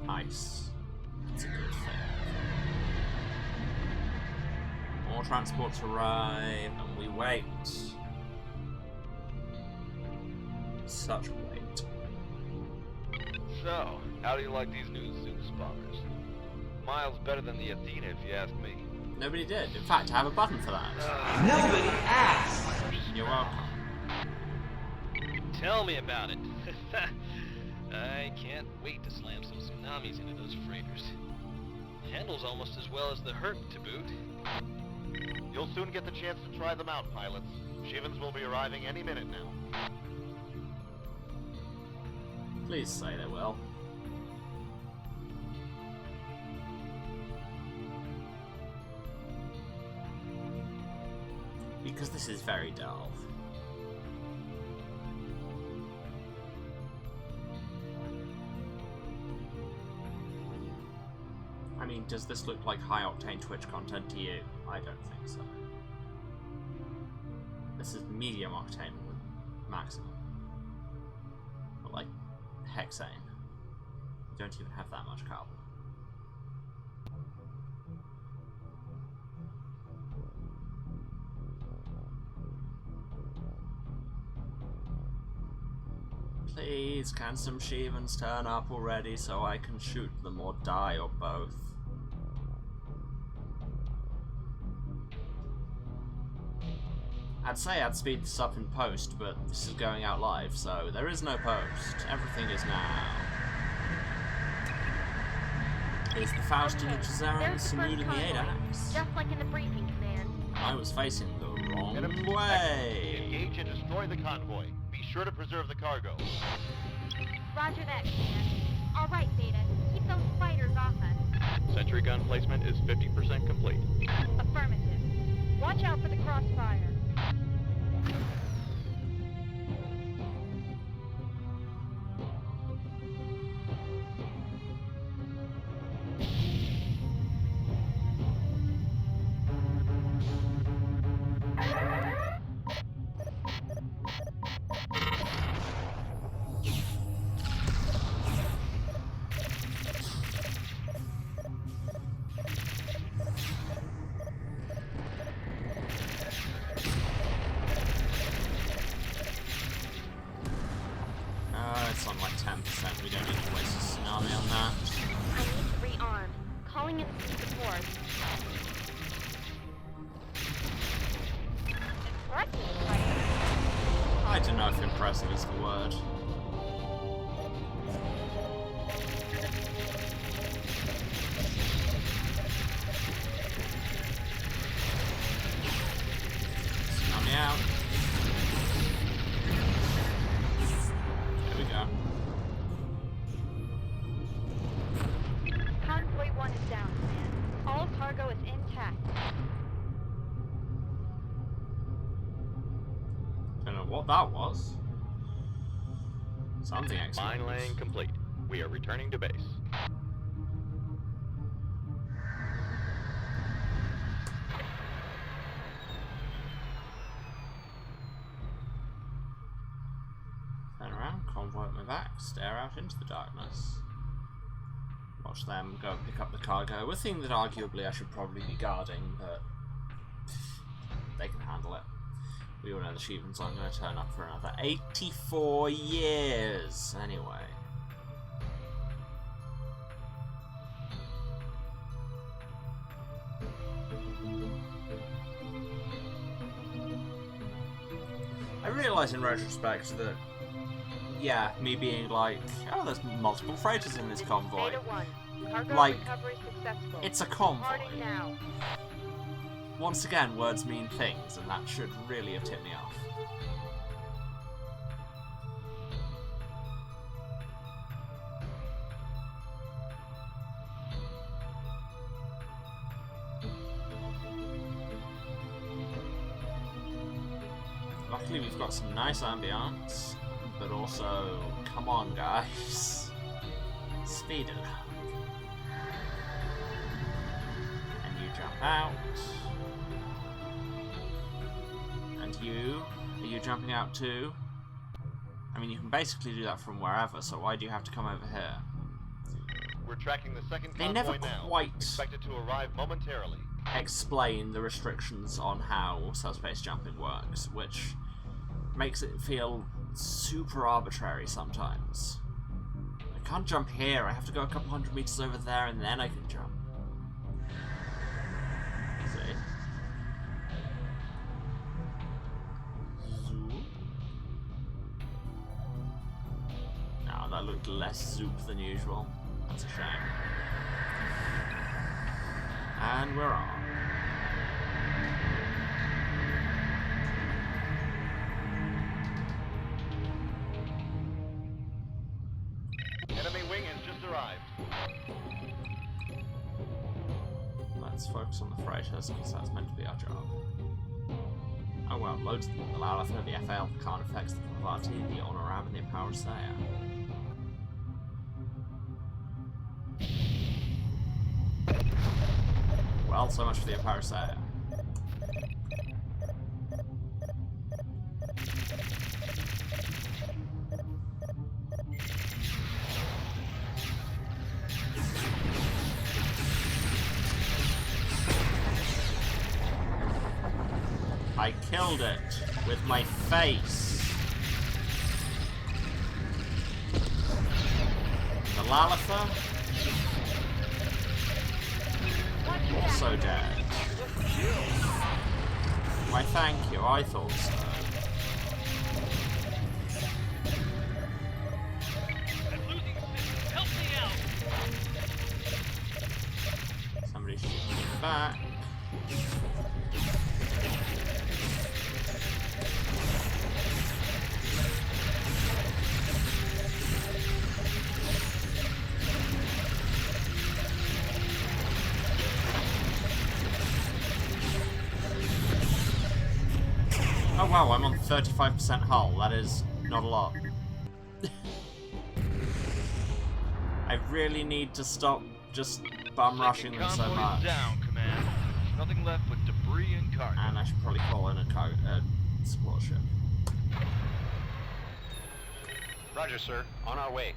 Nice. That's a good thing. More transports arrive, and we wait. Such a wait. So, how do you like these new Zeus bombers? Miles better than the Athena, if you ask me. Nobody did. In fact, I have a button for that. Nobody asked! You're welcome. Tell me about it. I can't wait to slam some tsunamis into those freighters. Handles almost as well as the Herc to boot. You'll soon get the chance to try them out, pilots. Sheevans will be arriving any minute now. Please say they will. Because this is very dull. I mean, does this look like high-octane Twitch content to you? I don't think so. This is medium-octane with maximum. But like, hexane. You don't even have that much carbon. Please, can some Sheevans turn up already so I can shoot them or die or both? I'd say I'd speed this up in post, but this is going out live, so there is no post. Everything is now. Is the Faust in the Chazaran saluting the ADAX? Just like in the briefing command. I was facing the wrong Get 'em to way. engage and destroy the convoy. Be sure to preserve the cargo. Roger that, command. All right, Beta. Keep those fighters off us. Sentry gun placement is 50% complete. Affirmative. Watch out for the crossfire. It's on like 10%. We don't need to waste a tsunami on that. I need to rearm. Calling in support. I Explosive is the word. Tsunami out. There we go. Convoy 1 is down, command. All cargo is intact. Don't know what that was. Something explains. Mine laying complete. We are returning to base. Turn around, convoy at my back, stare out into the darkness. Watch them go and pick up the cargo. A thing that arguably I should probably be guarding, but they can handle it. We all know the Sheevens aren't going to turn up for another 84 years, anyway. I realise in retrospect that, yeah, me being like, oh, there's multiple freighters in this convoy. Beta 1, cargo Like, recovery successful. it's a convoy. Departing now. Once again, words mean things, and that should really have tipped me off. Luckily we've got some nice ambience, but also, come on guys, speed it up. And you jump out. And you, are you jumping out too? I mean, you can basically do that from wherever, so why do you have to come over here? We're tracking the second They convoy never now. quite Expected to arrive momentarily. explain the restrictions on how subspace jumping works, which makes it feel super arbitrary sometimes. I can't jump here, I have to go a couple hundred meters over there and then I can jump. See? Zoop. Now that looked less zoop than usual. That's a shame. And we're on. Enemy wing has just arrived. Let's focus on the freighters, because that's meant to be our job. Oh well, loads of them. The Lalitha, the FL, the Carnifex, the Pavati, the Honorab, and the Parasaya. Well, so much for the Parasaya. I killed it with my face. The Lalitha, also dead. Why, thank you, I thought so. I'm losing systems. Help me out. Somebody's shooting me back. Oh wow, I'm on 35% hull. That is not a lot. I really need to stop just bum rushing them so much. Down, command. There's nothing left but debris and cargo. And I should probably call in a support ship. Roger, sir. On our way.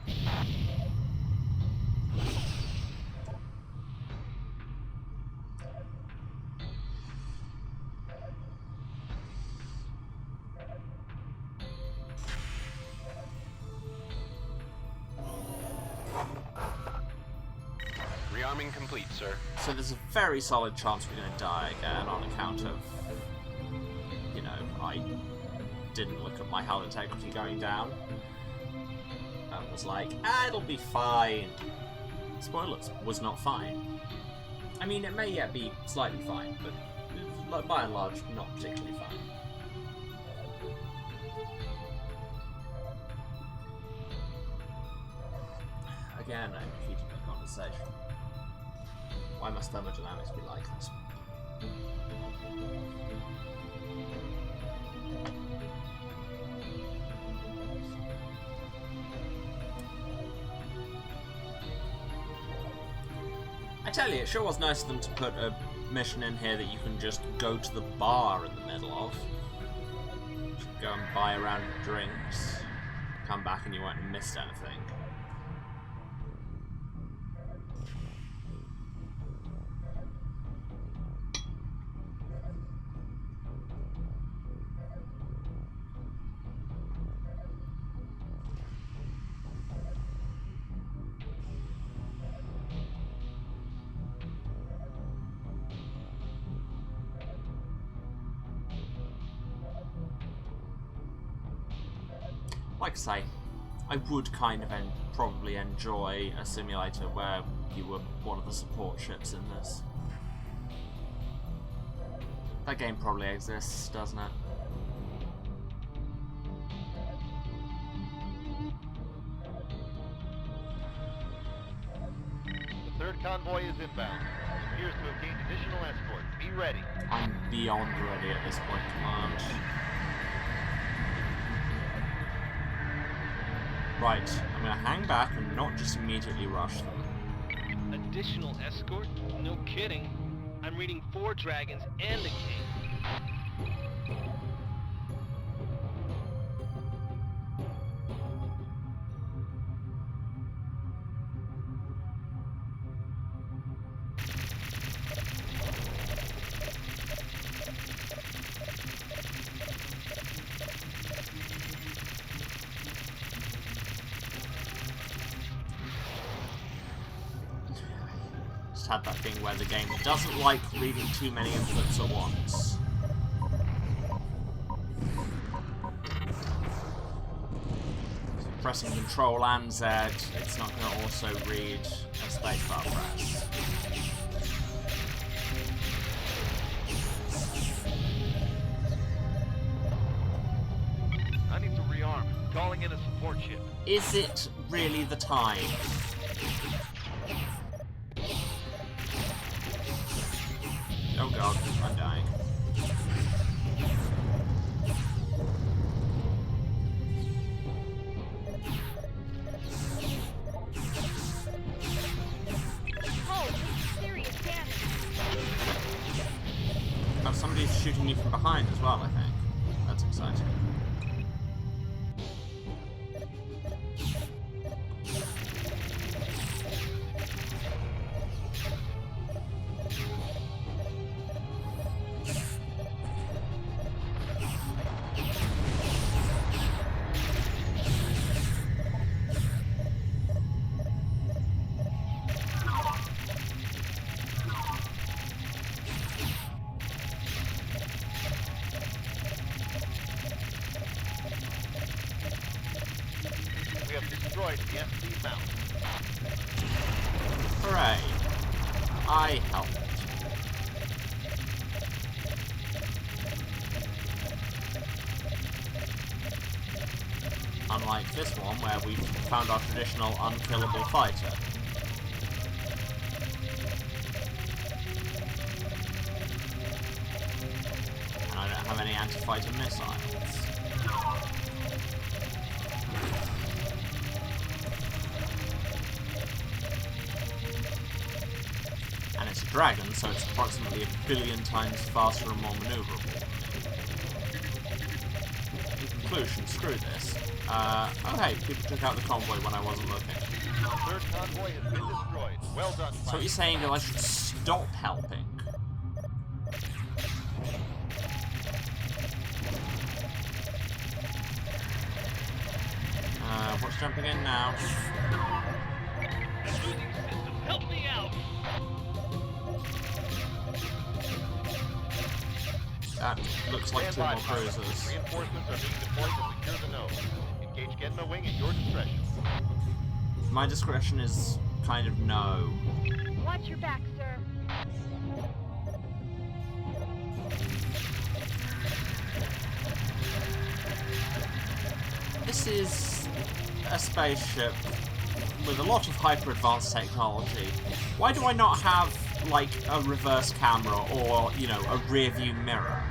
Rearming complete, sir. So there's a very solid chance we're going to die again on account of, you know, I didn't look at my hull integrity going down. And was like, it'll be fine. Spoilers, was not fine. I mean, it may yet be slightly fine, but like, by and large, not particularly fine. Again, I'm defeated in conversation. Why must thermodynamics be like this? I tell you, it sure was nice of them to put a mission in here that you can just go to the bar in the middle of. Just go and buy a round of drinks. Come back and you won't have missed anything. Like I say, I would kind of probably enjoy a simulator where you were one of the support ships in this. That game probably exists, doesn't it? The third convoy is inbound. It appears to have gained additional escort. Be ready. I'm beyond ready at this point, Command. Right, I'm gonna hang back and not just immediately rush them. Additional escort? No kidding. I'm reading 4 dragons and a king. Had that thing where the game doesn't like reading too many inputs at once. So pressing Control and Z, it's not going to also read a spacebar press. I need to rearm. Calling in a support ship. Is it really the time? Oh god, I'm dying. Oh, serious damage. Oh, somebody's shooting you from behind as well, I think. That's exciting. We have destroyed the FC mount. Hooray. I helped. Unlike this one, where we found our traditional unkillable fighter. And I don't have any anti-fighter missiles. And it's a dragon, so it's approximately 1 billion times faster and more maneuverable. In conclusion, screw this. Oh hey, people took out the convoy when I wasn't looking. Third convoy has been destroyed. Well done, So what you're saying is I should stop helping? What's jumping in now? Shooting system, help me out! That looks like Stand two by, more pilots. cruisers. Reinforcements are being deployed to secure the nose. Engage Genma Wing at your discretion. My discretion is kind of no. Watch your back, sir. This is a spaceship with a lot of hyper-advanced technology. Why do I not have, like, a reverse camera or, you know, a rear-view mirror?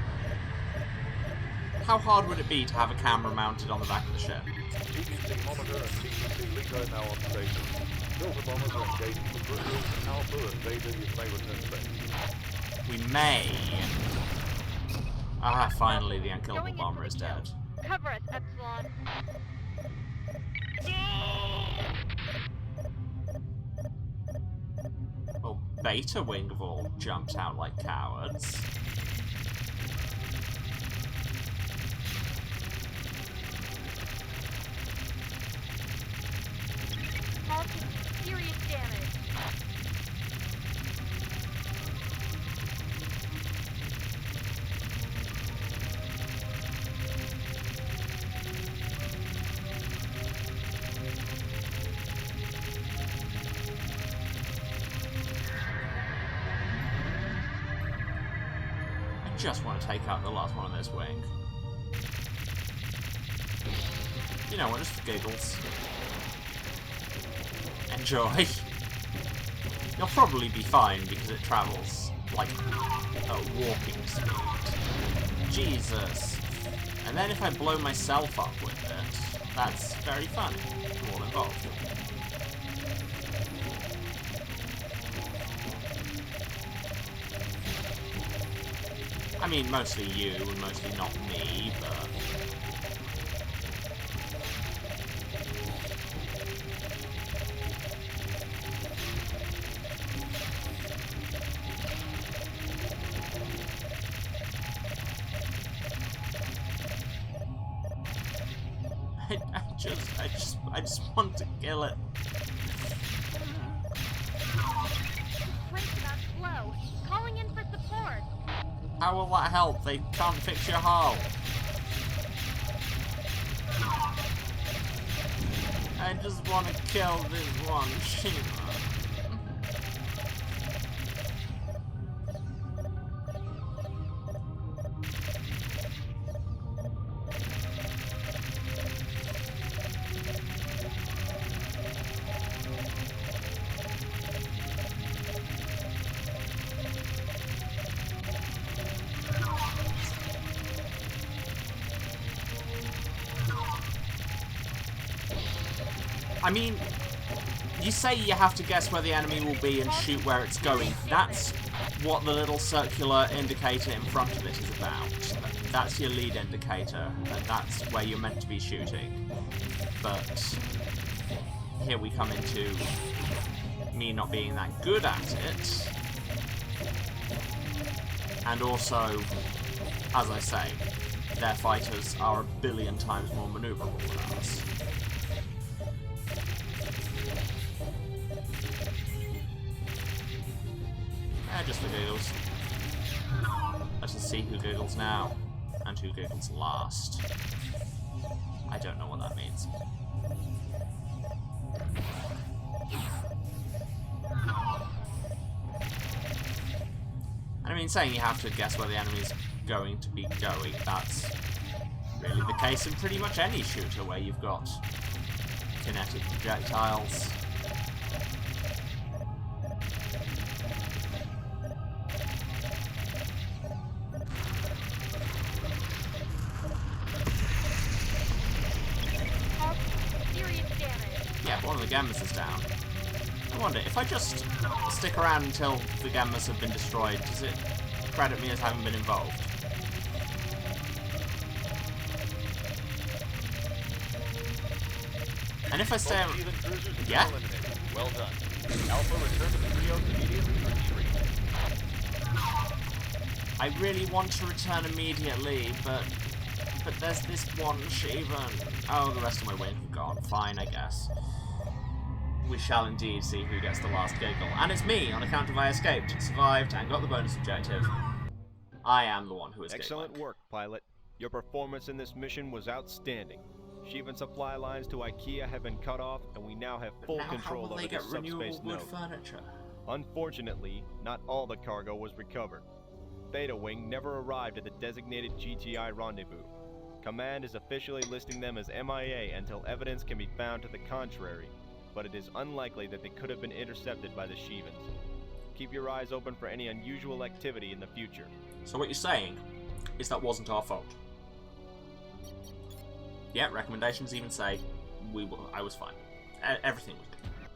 How hard would it be to have a camera mounted on the back of the ship? TTC monitor and TTC Lego now on station. Filter bombers are engaging the cruisers. Alpha and Beta, you may return to base. We may. Ah, finally, the unkillable Going in bomber for is the kill. dead. Cover us, Epsilon. Well, Beta Wing have all jumped out like cowards. All taking serious damage. I just want to take out the last one of this wing. You know what, just for giggles. Enjoy. You'll probably be fine because it travels like at walking speed. Jesus. And then if I blow myself up with it, that's very funny. All involved. I mean, mostly you, and mostly not me, but... I just want to kill it. Plane's about slow. Calling in for support. How will that help? They can't fix your hull. I just want to kill this one Shima. I mean, you say you have to guess where the enemy will be and shoot where it's going. That's what the little circular indicator in front of it is about. That's your lead indicator, and that's where you're meant to be shooting. But here we come into me not being that good at it. And also, as I say, their fighters are a billion times more maneuverable than ours. Just for giggles. Let us see who giggles now, and who giggles last. I don't know what that means. I mean, saying you have to guess where the enemy's going to be going, that's really the case in pretty much any shooter where you've got kinetic projectiles. One of the Gammas is down. I wonder, if I just stick around until the Gammas have been destroyed, does it credit me as having been involved? And if I stay... Yeah? Well done. Alpha, return to the trios immediately for debrief. I really want to return immediately, but there's this one Shiva. Oh, the rest of my wing have gone. Fine, I guess. We shall indeed see who gets the last giggle. And it's me, on account of I escaped, survived, and got the bonus objective. I am the one who is Excellent work, pilot. Your performance in this mission was outstanding. Shivan supply lines to IKEA have been cut off, and we now have full control over the subspace node. Furniture? Unfortunately, not all the cargo was recovered. Beta Wing never arrived at the designated GTI rendezvous. Command is officially listing them as MIA until evidence can be found to the contrary, but it is unlikely that they could have been intercepted by the Shivans. Keep your eyes open for any unusual activity in the future. So what you're saying is that wasn't our fault? Yeah, recommendations even say I was fine. Everything was good.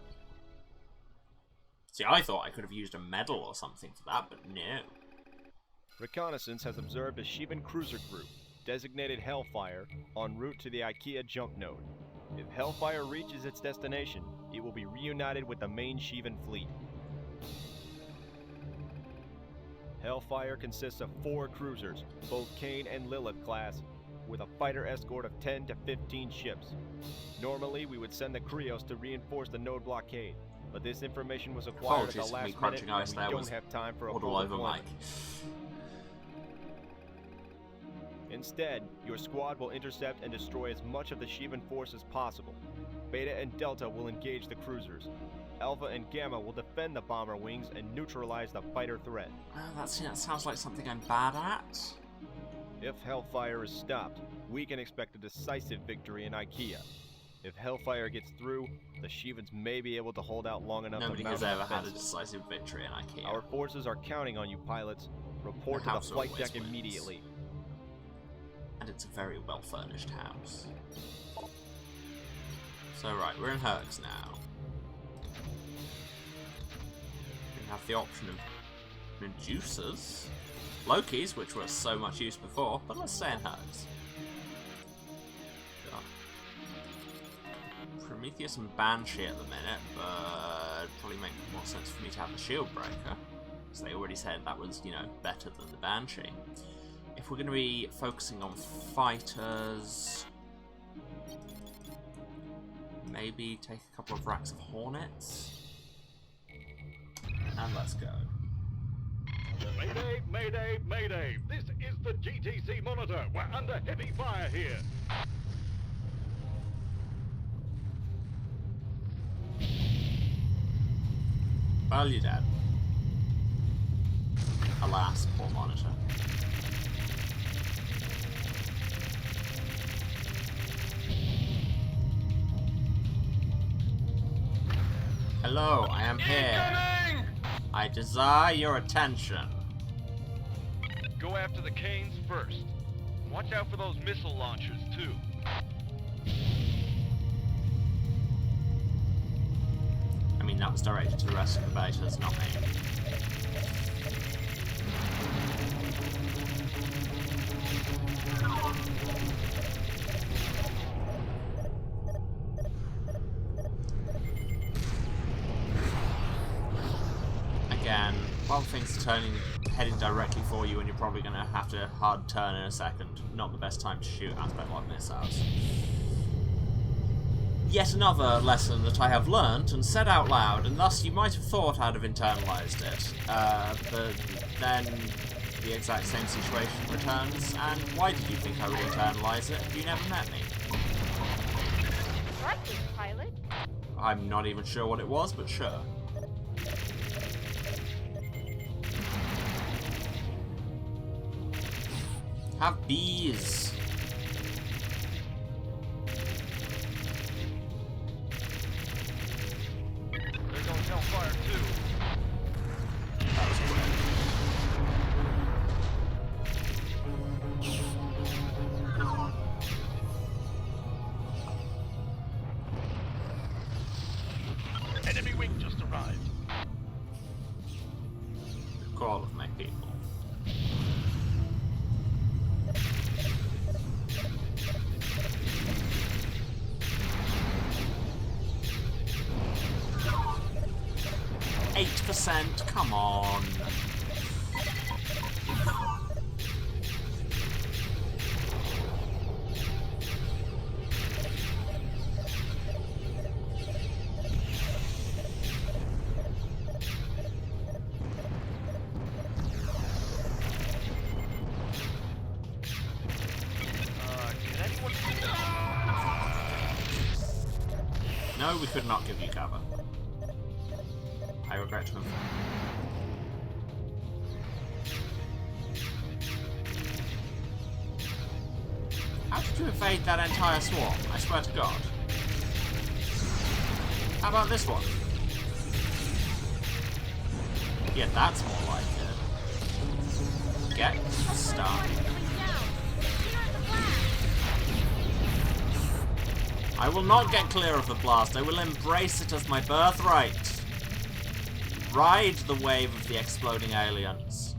See, I thought I could have used a medal or something for that, but no. Reconnaissance has observed a Shivan cruiser group, designated Hellfire, en route to the IKEA jump node. If Hellfire reaches its destination, it will be reunited with the main Shivan fleet. Hellfire consists of 4 cruisers, both Cain and Lilith class, with a fighter escort of 10 to 15 ships. Normally, we would send the Krios to reinforce the node blockade, but this information was acquired at the last minute, and we don't have time for a full deployment. Instead, your squad will intercept and destroy as much of the Shivan force as possible. Beta and Delta will engage the cruisers. Alpha and Gamma will defend the bomber wings and neutralize the fighter threat. That sounds like something I'm bad at. If Hellfire is stopped, we can expect a decisive victory in IKEA. If Hellfire gets through, the Shivans may be able to hold out long enough to mount Nobody has ever had a decisive victory in IKEA. Our forces are counting on you, pilots. Report to the flight deck immediately. And it's a very well furnished house. So right, we're in Herx now. We have the option of reducers. Lokis, which were so much use before, but let's stay in Herx. Prometheus and Banshee at the minute, but it'd probably make more sense for me to have the Shield Breaker, because they already said that was, you know, better than the Banshee. If we're going to be focusing on fighters, maybe take a couple of racks of Hornets, and let's go. Mayday, mayday, mayday! This is the GTC monitor. We're under heavy fire here. Well, you're dead. Alas, poor monitor. Hello, I am here. I desire your attention. Go after the Canes first. Watch out for those missile launchers, too. I mean, that was directed to the rest of the betas, not me. Again, while things are heading directly for you and you're probably going to have to hard turn in a second, not the best time to shoot aspect-lock missiles. Yet another lesson that I have learnt and said out loud, and thus you might have thought I'd have internalized it, but then the exact same situation returns, and why did you think I would internalize it if you never met me? Right, pilot. I'm not even sure what it was, but sure. Have bees! There goes Hellfire, too. That was quick. Enemy wing just arrived. Call of my people. %, come on. No, we could not give you cover. I regret to inform. How did you evade that entire swarm? I swear to God. How about this one? Yeah, that's more like it. Get stuck. I will not get clear of the blast. I will embrace it as my birthright. Ride the wave of the exploding aliens.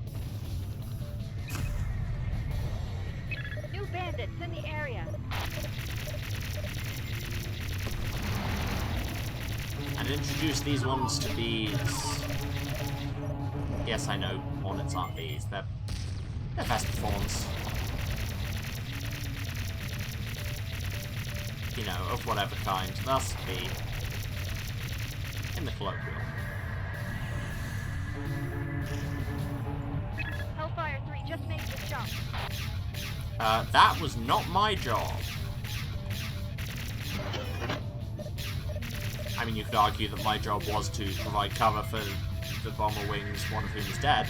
New bandits in the area. And introduce these ones to bees. Yes, I know, hornets aren't bees. They're Vesperforms. You know, of whatever kind. Thus be in the colloquial. Hellfire 3 just made the jump. That was not my job. I mean, you could argue that my job was to provide cover for the bomber wings, one of whom is dead.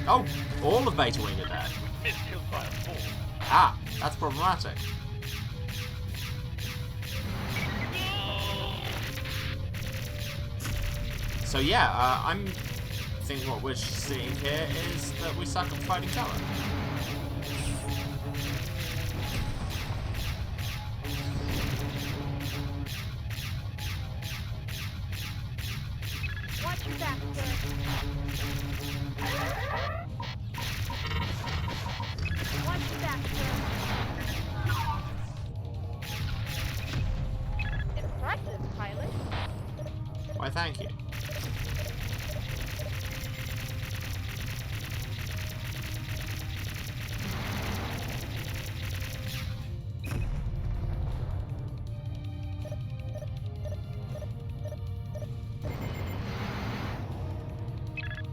Oh, all of Beta Wing are dead. It's Hellfire 4. Ah, that's problematic. So yeah, I think what we're seeing here is that we suck at providing cover. Watch your back, sir. Watch your back, sir. Impressive, pilot. Why, thank you.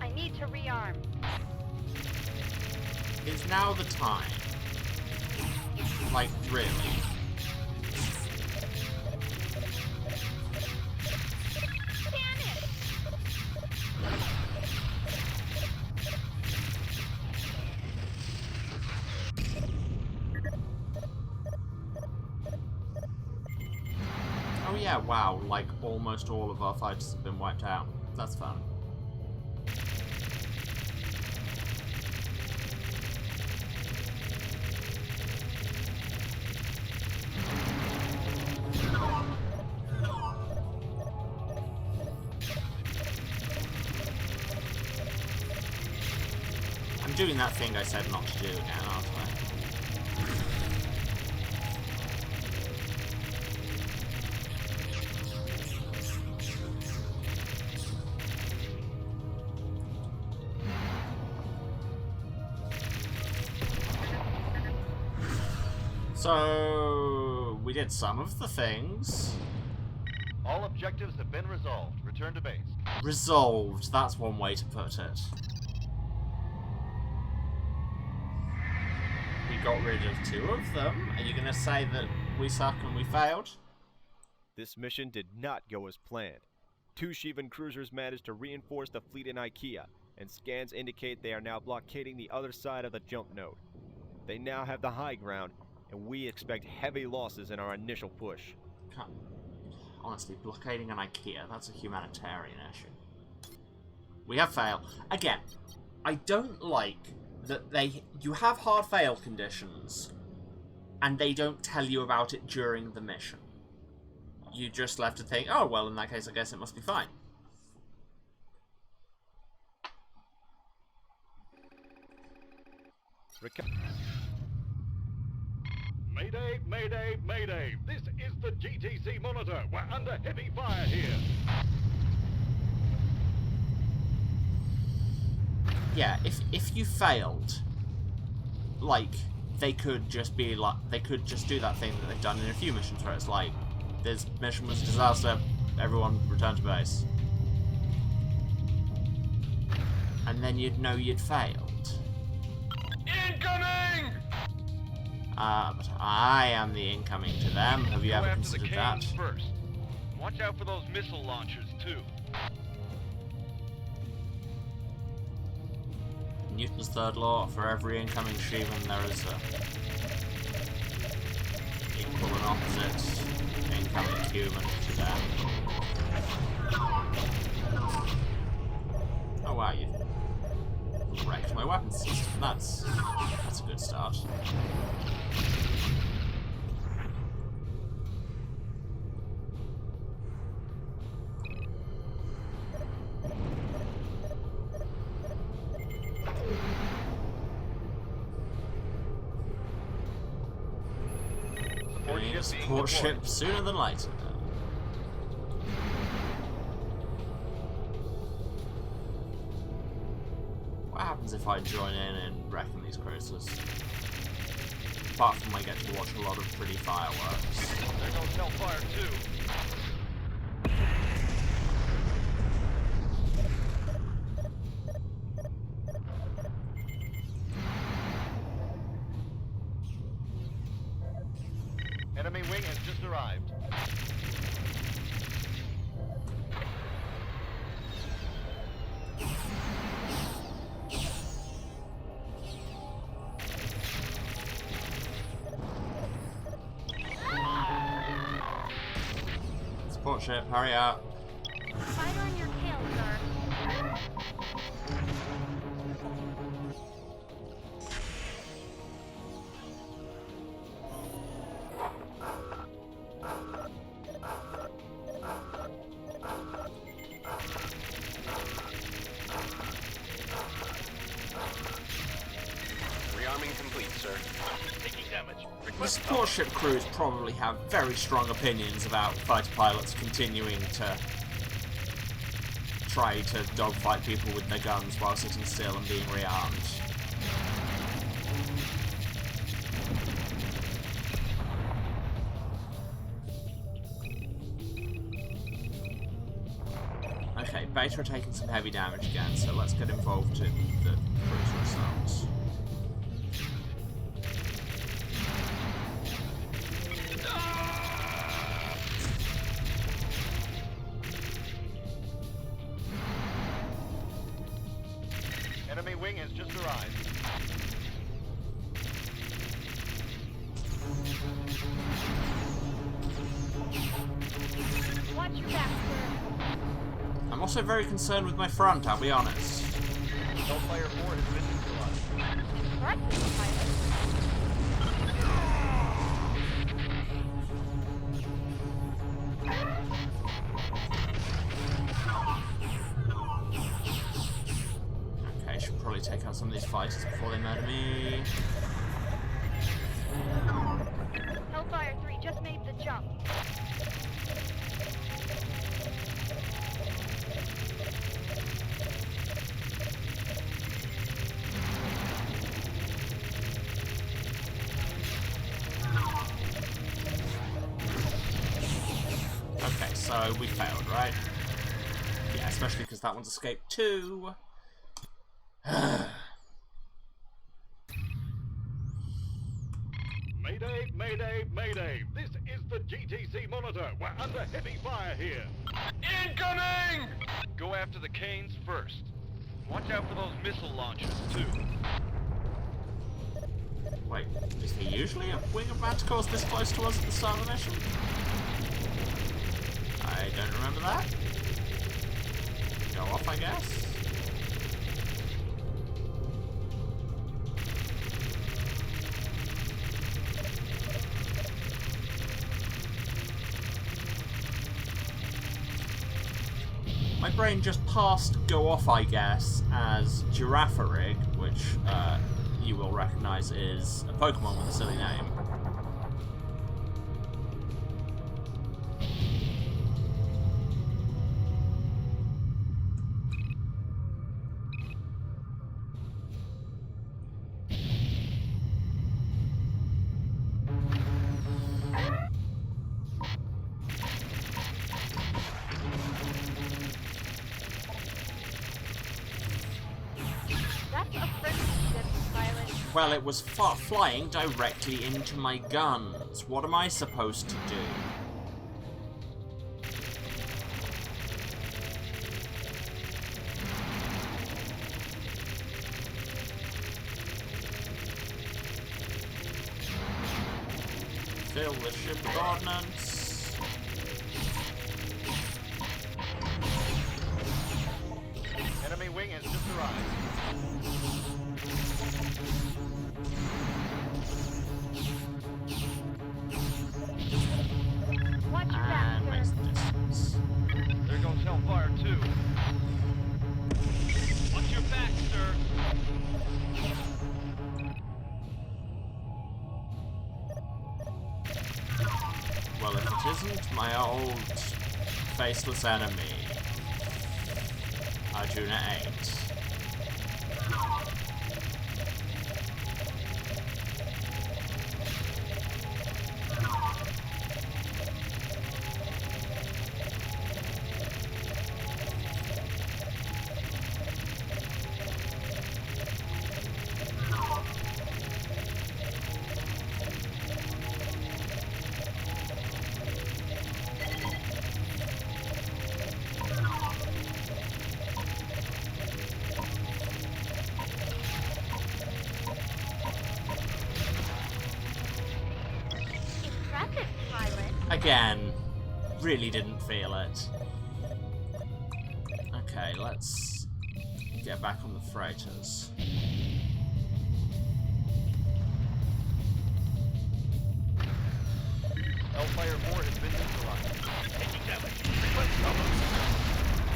I need to rearm. Is now the time? Like, really? Damn it! Oh yeah, wow, like almost all of our fighters have been wiped out. That's fun. I'm doing that thing I said not to do again, aren't I? So we did some of the things. All objectives have been resolved. Return to base. Resolved, that's one way to put it. We got rid of 2 of them. Are you going to say that we suck and we failed? This mission did not go as planned. 2 Shivan cruisers managed to reinforce the fleet in IKEA, and scans indicate they are now blockading the other side of the jump node. They now have the high ground, and we expect heavy losses in our initial push. Honestly, blockading an IKEA, that's a humanitarian issue. We have failed. Again, I don't like that you have hard fail conditions, and they don't tell you about it during the mission. You just left to think, oh, well, in that case, I guess it must be fine. Mayday, mayday, mayday. This is the GTC monitor. We're under heavy fire here. Yeah, if you failed, like, they could just be like, they could just do that thing that they've done in a few missions where it's like, this mission was a disaster, everyone return to base. And then you'd know you'd failed. Incoming! But I am the incoming to them. Have you ever considered that? First. Watch out for those missile launchers, too. Newton's third law: for every incoming Shivan, there is a equal and opposite incoming human to them. Oh wow, you wrecked my weapons system. That's a good start. We need a support ship sooner than later. What happens if I join in and wrecking these cruisers? Apart from I get to watch a lot of pretty fireworks. There goes Hellfire, too. Enemy wing has just arrived. Support ship, hurry up. Fire on your tail, sir. Rearming complete, sir. Taking damage. The support ship crews probably have very strong opinions about fighter pilots continuing to try to dogfight people with their guns while sitting still and being rearmed. Okay, Beta are taking some heavy damage again, so let's get involved in the cruiser ourselves. Enemy wing has just arrived. Watch your back, sir. I'm also very concerned with my front, I'll be honest. Hellfire 4 has been neutralized. Right, pilot. Okay, should probably take out some of these fighters before they murder me. Hellfire 3 just made the jump. Okay, so we failed, right? Yeah, especially because that one's escaped too. Mayday, mayday, mayday. This is the GTC monitor. We're under heavy fire here. Incoming! Go after the Canes first. Watch out for those missile launchers, too. Wait, is he usually a wing of Manticores this close to us at the start of the mission? I don't remember that. Go off, I guess. My brain just passed go off, I guess, as Giraffarig, which you will recognise is a Pokemon with a silly name. Well, it was flying directly into my guns. What am I supposed to do? deal with this ship with ordnance. Enemy wing has just arrived. Watch your back, And makes sir. the distance. There goes Hellfire 2. Watch your back, sir. Well, if it isn't my old faceless enemy, Arjuna 8. Impressive, pilot. Again, really didn't feel it. Okay, let's get back on the freighters. Hellfire 4 has been neutralized. Taking damage. Request cover.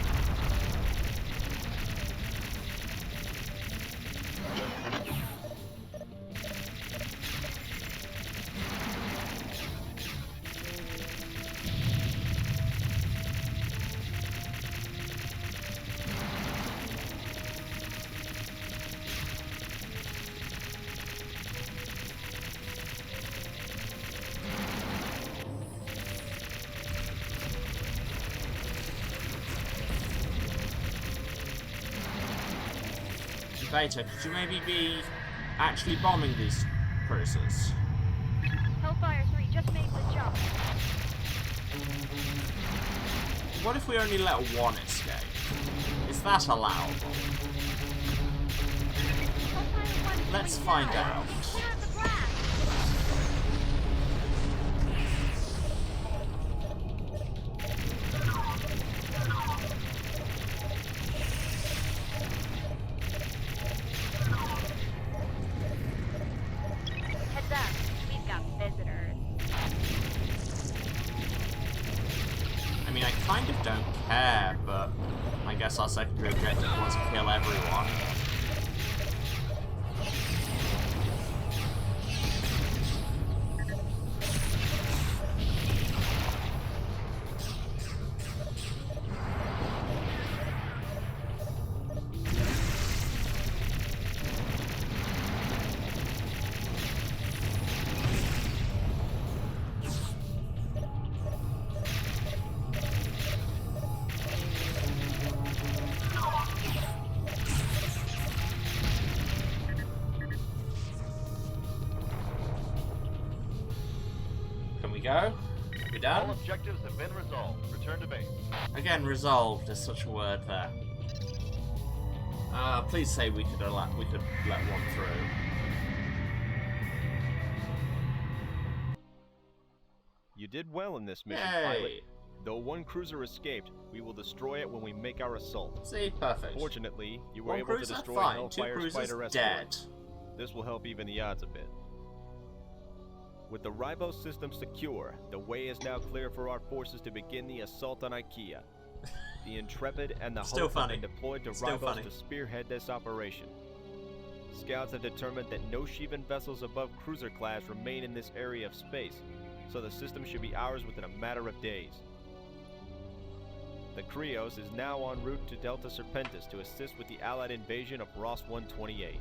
Beta, could you maybe be actually bombing these cruisers? Hellfire 3 just made the jump. What if we only let one escape? Is that allowable? Hellfire 1 Let's going find down. out. Clear out the blast. Heads up, we've got visitors. I mean, I kind of don't care, but I guess our secondary objective was to kill everyone. Can we go? Are we All done? objectives have been resolved. Return to base. Again, resolved is such a word there. Please say we could let one through. You did well in this mission, Yay! pilot. Though one cruiser escaped, we will destroy it when we make our assault. See, perfect. Fortunately, you were One able to cruiser? destroy Fine. Two Hellfire's cruisers fighter dead. escorts. This will help even the odds a bit. With the Ribos system secure, the way is now clear for our forces to begin the assault on IKEA. The Intrepid and the Still Hope have funny. been deployed to Still Ribos funny. to spearhead this operation. Scouts have determined that no Shivan vessels above cruiser class remain in this area of space, so the system should be ours within a matter of days. The Krios is now en route to Delta Serpentis to assist with the Allied invasion of Ross 128.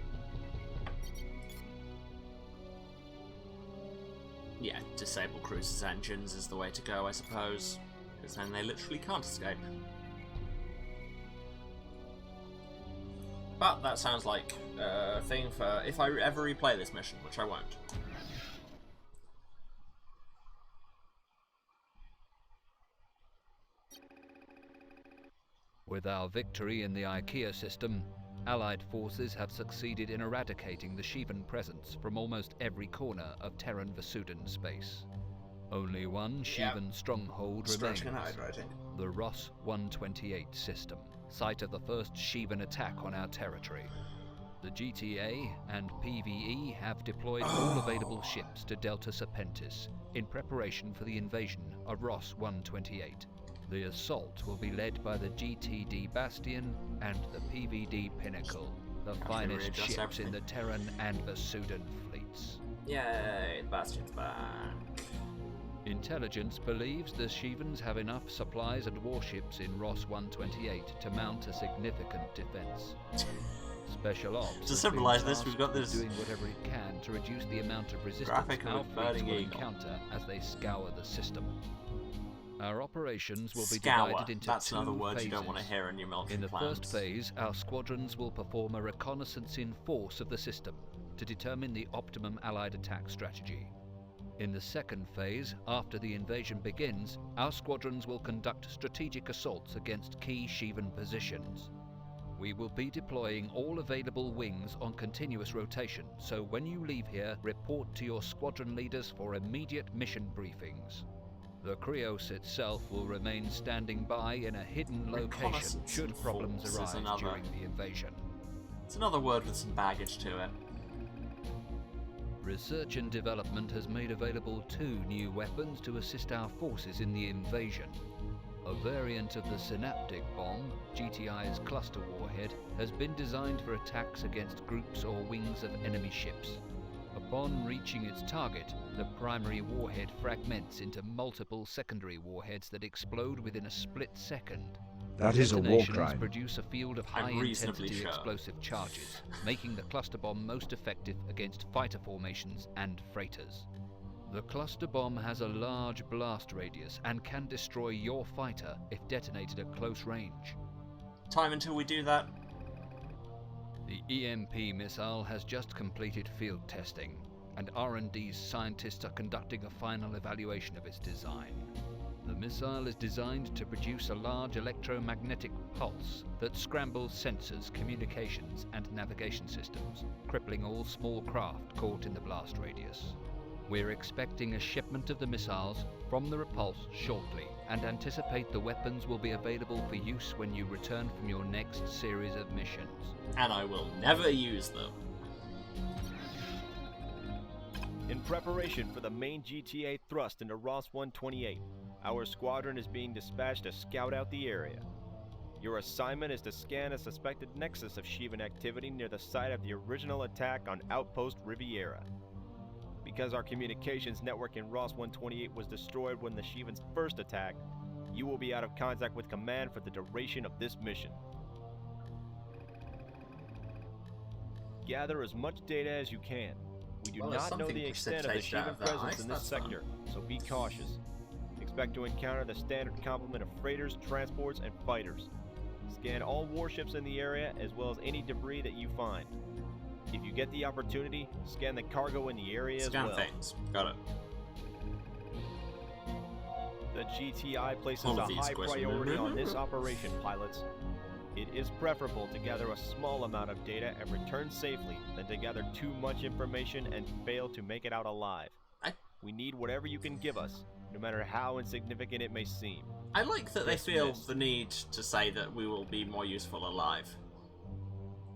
Yeah, disable cruisers' engines is the way to go, I suppose. Because then they literally can't escape. But that sounds like a thing for if I ever replay this mission, which I won't. With our victory in the IKEA system, Allied forces have succeeded in eradicating the Shivan presence from almost every corner of Terran Vasudan space. Only one Shivan stronghold Stretching remains, it out, writing. the Ross 128 system, site of the first Shivan attack on our territory. The GTA and PvE have deployed all available ships to Delta Serpentis in preparation for the invasion of Ross 128. The assault will be led by the GTD Bastion and the PVD Pinnacle, the finest ships in the Terran and Vasudan fleets. Yay, the Bastion's back. Intelligence believes the Shivans have enough supplies and warships in Ross 128 to mount a significant defense. Special Ops to symbolize this, we've got this doing whatever it can to reduce the amount of resistance our fleets will encounter as they scour the system. Our operations will be divided into That's 2 another word phases. You don't want to hear in your military In the plans. first phase, our squadrons will perform a reconnaissance in force of the system to determine the optimum Allied attack strategy. In the second phase, after the invasion begins, our squadrons will conduct strategic assaults against key Shivan positions. We will be deploying all available wings on continuous rotation, so when you leave here, report to your squadron leaders for immediate mission briefings. The Krios itself will remain standing by in a hidden location should problems arise during the invasion. It's another word with some baggage to it. Research and development has made available 2 new weapons to assist our forces in the invasion. A variant of the Synaptic Bomb, GTI's cluster warhead, has been designed for attacks against groups or wings of enemy ships. Upon reaching its target, the primary warhead fragments into multiple secondary warheads that explode within a split second. That is a war crime. Produce a field of high-intensity explosive charges, making the cluster bomb most effective against fighter formations and freighters. The cluster bomb has a large blast radius and can destroy your fighter if detonated at close range. Time until we do that. The EMP missile has just completed field testing, and R&D's scientists are conducting a final evaluation of its design. The missile is designed to produce a large electromagnetic pulse that scrambles sensors, communications, and navigation systems, crippling all small craft caught in the blast radius. We're expecting a shipment of the missiles from the Repulse shortly, and anticipate the weapons will be available for use when you return from your next series of missions. And I will never use them. In preparation for the main GTA thrust into Ross 128, our squadron is being dispatched to scout out the area. Your assignment is to scan a suspected nexus of Shivan activity near the site of the original attack on Outpost Riviera. Because our communications network in Ross 128 was destroyed when the Shivans first attacked, you will be out of contact with command for the duration of this mission. Gather as much data as you can. We do not know the extent of the Shivan presence in this sector, so be cautious. Expect to encounter the standard complement of freighters, transports, and fighters. Scan all warships in the area as well as any debris that you find. If you get the opportunity, scan the cargo in the area as well. Scan things. Got it. The GTI places a high priority on this operation, pilots. It is preferable to gather a small amount of data and return safely than to gather too much information and fail to make it out alive. We need whatever you can give us, no matter how insignificant it may seem. I like that they feel the need to say that we will be more useful alive.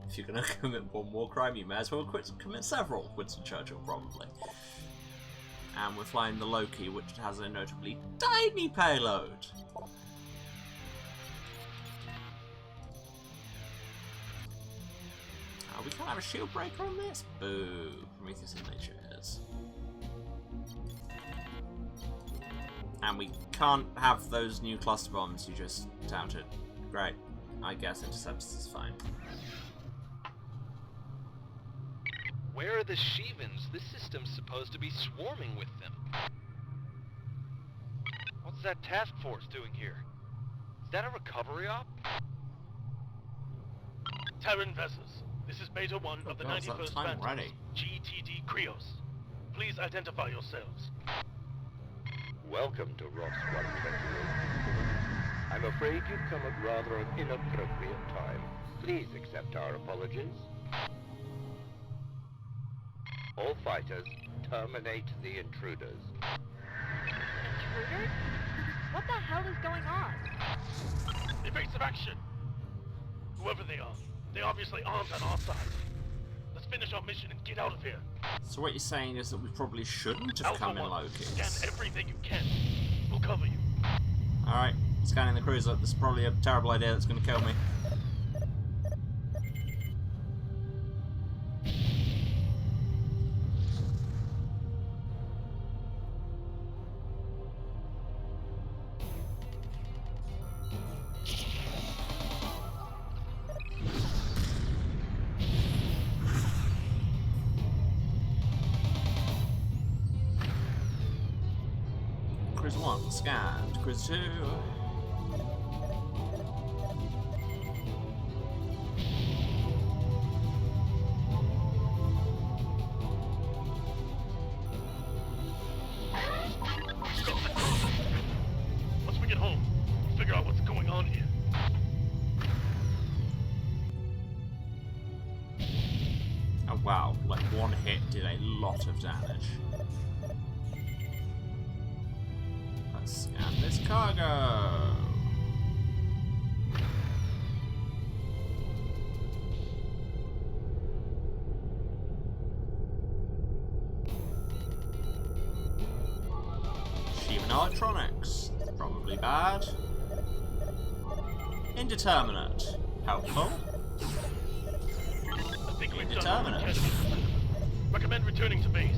If you're going to commit one war crime, you may as well commit several, Winston Churchill probably. And we're flying the Loki, which has a notably tiny payload. We can't have a shield breaker on this? Boo. Prometheus and nature is. And we can't have those new cluster bombs you just touted. Great. I guess Interceptors is fine. Where are the Shivans? This system's supposed to be swarming with them. What's that task force doing here? Is that a recovery op? Terran vessels. This is Beta 1 of the 91st Phantoms, GTD Krios. Please identify yourselves. Welcome to Ross 128. I'm afraid you've come at rather an inappropriate time. Please accept our apologies. All fighters, terminate the intruders. intruders? What the hell is going on? Evasive action! Whoever they are, they're obviously armed on our side. Let's finish our mission and get out of here. So what you're saying is that we probably shouldn't have Alpha come in 1, Loki. scan everything you can. We'll cover you. Alright, scanning the cruiser. This is probably a terrible idea that's going to kill me. Cruise 1 scanned. Cruise 2. Once we get home, we'll figure out what's going on here. Oh wow, like one hit did a lot of damage. Let's scan this cargo. Shivan electronics. Probably bad. Indeterminate. Helpful. I think we've Indeterminate. Recommend returning to base.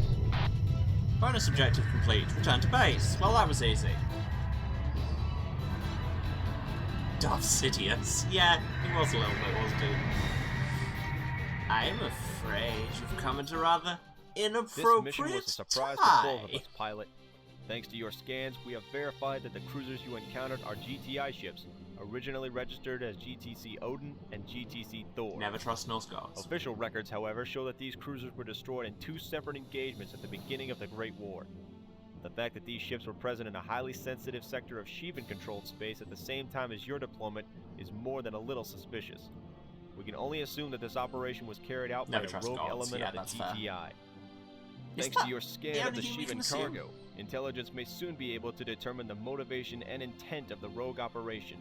Bonus objective complete. Return to base. Well, that was easy. Darth Sidious. Yeah, he was a little bit, wasn't he? I'm afraid you've come at a rather inappropriate This mission was a surprise time. to both of us, pilot. Thanks to your scans, we have verified that the cruisers you encountered are GTI ships, originally registered as GTC Odin and GTC Thor. Never trust Norse gods. Official records, however, show that these cruisers were destroyed in 2 separate engagements at the beginning of the Great War. The fact that these ships were present in a highly sensitive sector of Shivan-controlled space at the same time as your deployment is more than a little suspicious. We can only assume that this operation was carried out by a rogue element of the GTI. Thanks to your scan of the Shivan cargo, intelligence may soon be able to determine the motivation and intent of the rogue operation.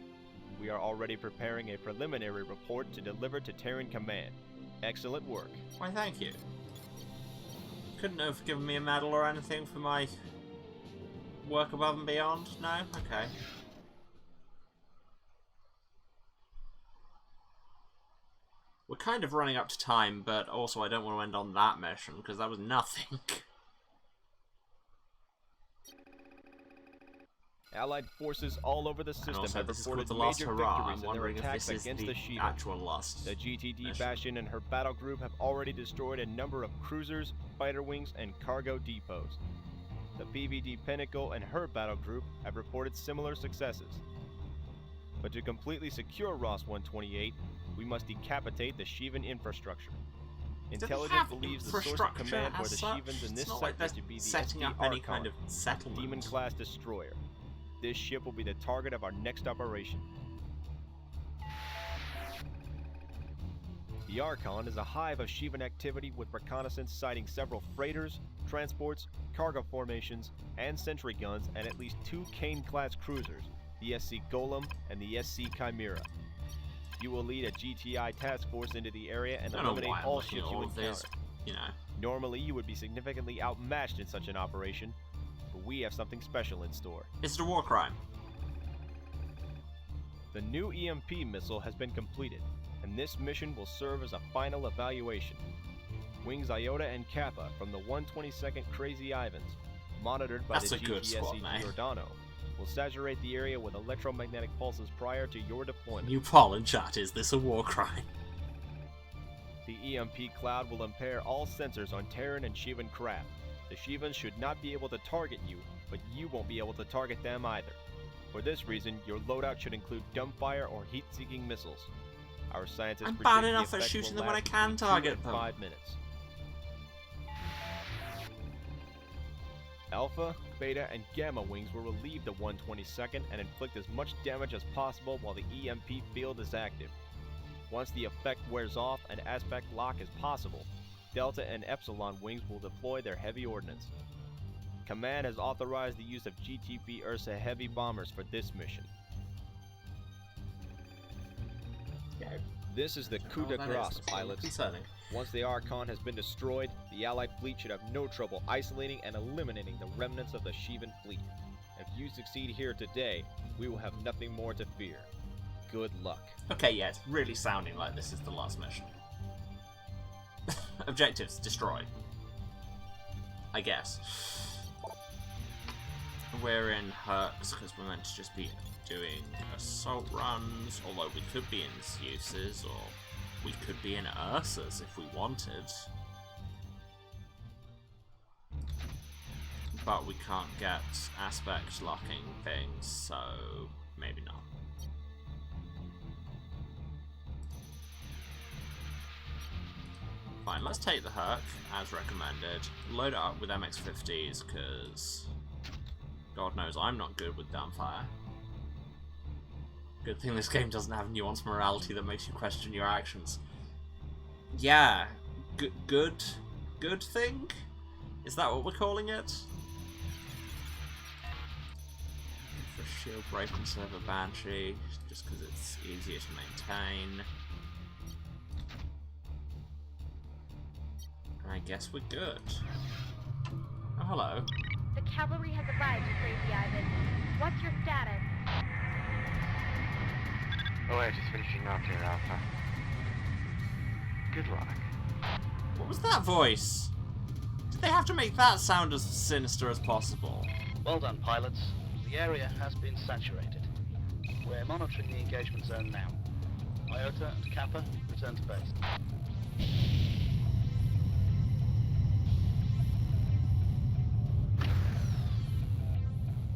We are already preparing a preliminary report to deliver to Terran Command. Excellent work. Why, thank you. Couldn't have given me a medal or anything for my work above and beyond? No? Okay. We're kind of running up to time, but also I don't want to end on that mission, because that was nothing. Allied forces all over the system also, have this reported is called the last major hurrah. victories in their attacks against the Shivan. Actual last The GTD mission. Bastion and her battle group have already destroyed a number of cruisers, fighter wings, and cargo depots. The PVD Pinnacle and her battle group have reported similar successes. But to completely secure Ross 128, we must decapitate the Shivan infrastructure. Intelligence believes the source of command for the Shivans in this sector to be the setting up any kind of settlement. Demon-class destroyer. This ship will be the target of our next operation. The Archon is a hive of Shivan activity with reconnaissance citing several freighters, transports, cargo formations, and sentry guns, and at least 2 Kane-class cruisers, the SC Golem and the SC Chimera. You will lead a GTI task force into the area and eliminate all ships you encounter. Normally, you would be significantly outmatched in such an operation, but we have something special in store. Is it a war crime? The new EMP missile has been completed, and this mission will serve as a final evaluation. Wings Iota and Kappa from the 122nd Crazy Ivans, monitored by the GTSE Giordano, will saturate the area with electromagnetic pulses prior to your deployment. New pollen chat, is this a war crime? The EMP cloud will impair all sensors on Terran and Shivan craft. The Shivans should not be able to target you, but you won't be able to target them either. For this reason, your loadout should include dumbfire or heat-seeking missiles. Our scientists I'm predict bad enough the at effect shooting will them when I last can between 2 target and them. 5 minutes. Alpha, Beta, and Gamma wings will relieve the 122nd and inflict as much damage as possible while the EMP field is active. Once the effect wears off and aspect lock is possible, Delta and Epsilon wings will deploy their heavy ordnance. Command has authorized the use of GTP Ursa heavy bombers for this mission. This is the coup de grace, pilots. Concerning. Once the Archon has been destroyed, the Allied fleet should have no trouble isolating and eliminating the remnants of the Shivan fleet. If you succeed here today, we will have nothing more to fear. Good luck. Okay, yeah, it's really sounding like this is the last mission. Objectives, destroy. I guess. We're in Hercs because we're meant to just be doing assault runs, although we could be in Zeus's, or we could be in Ursa's if we wanted. But we can't get aspect locking things, so maybe not. Fine, let's take the Herc, as recommended. Load it up with MX-50s, because God knows I'm not good with gunfire. Good thing this game doesn't have nuanced morality that makes you question your actions. Yeah, good thing? Is that what we're calling it? For shield break on server Banshee, just because it's easier to maintain. I guess we're good. Oh, hello. The cavalry has arrived, Crazy Ivan. What's your status? Oh, we're just finishing up here, Alpha. Good luck. What was that voice? Did they have to make that sound as sinister as possible? Well done, pilots. The area has been saturated. We're monitoring the engagement zone now. Iota and Kappa, return to base.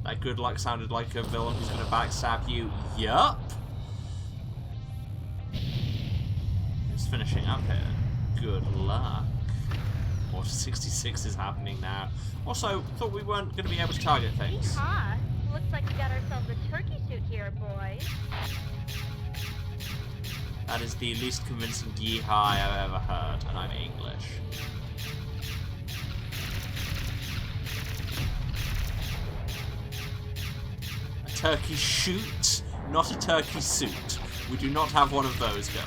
That good luck sounded like a villain who's going to backstab you. Yup. Just finishing up here. Good luck. Water 66 is happening now. Also, thought we weren't going to be able to target things. Yeehaw! Looks like we got ourselves a turkey suit here, boys. That is the least convincing yeehaw I've ever heard, and I'm English. Turkey shoot, not a turkey suit. We do not have one of those going.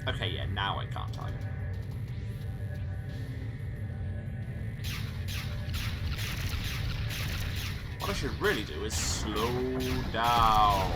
Okay, yeah, now I can't target. What I should really do is slow down.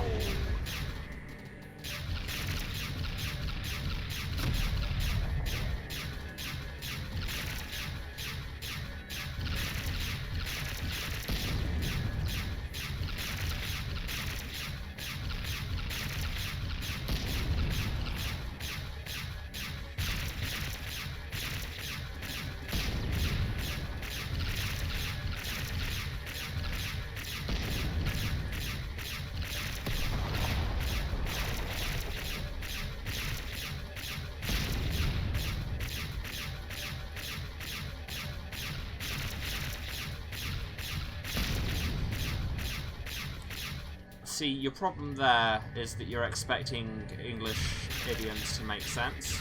See, your problem there is that you're expecting English idioms to make sense.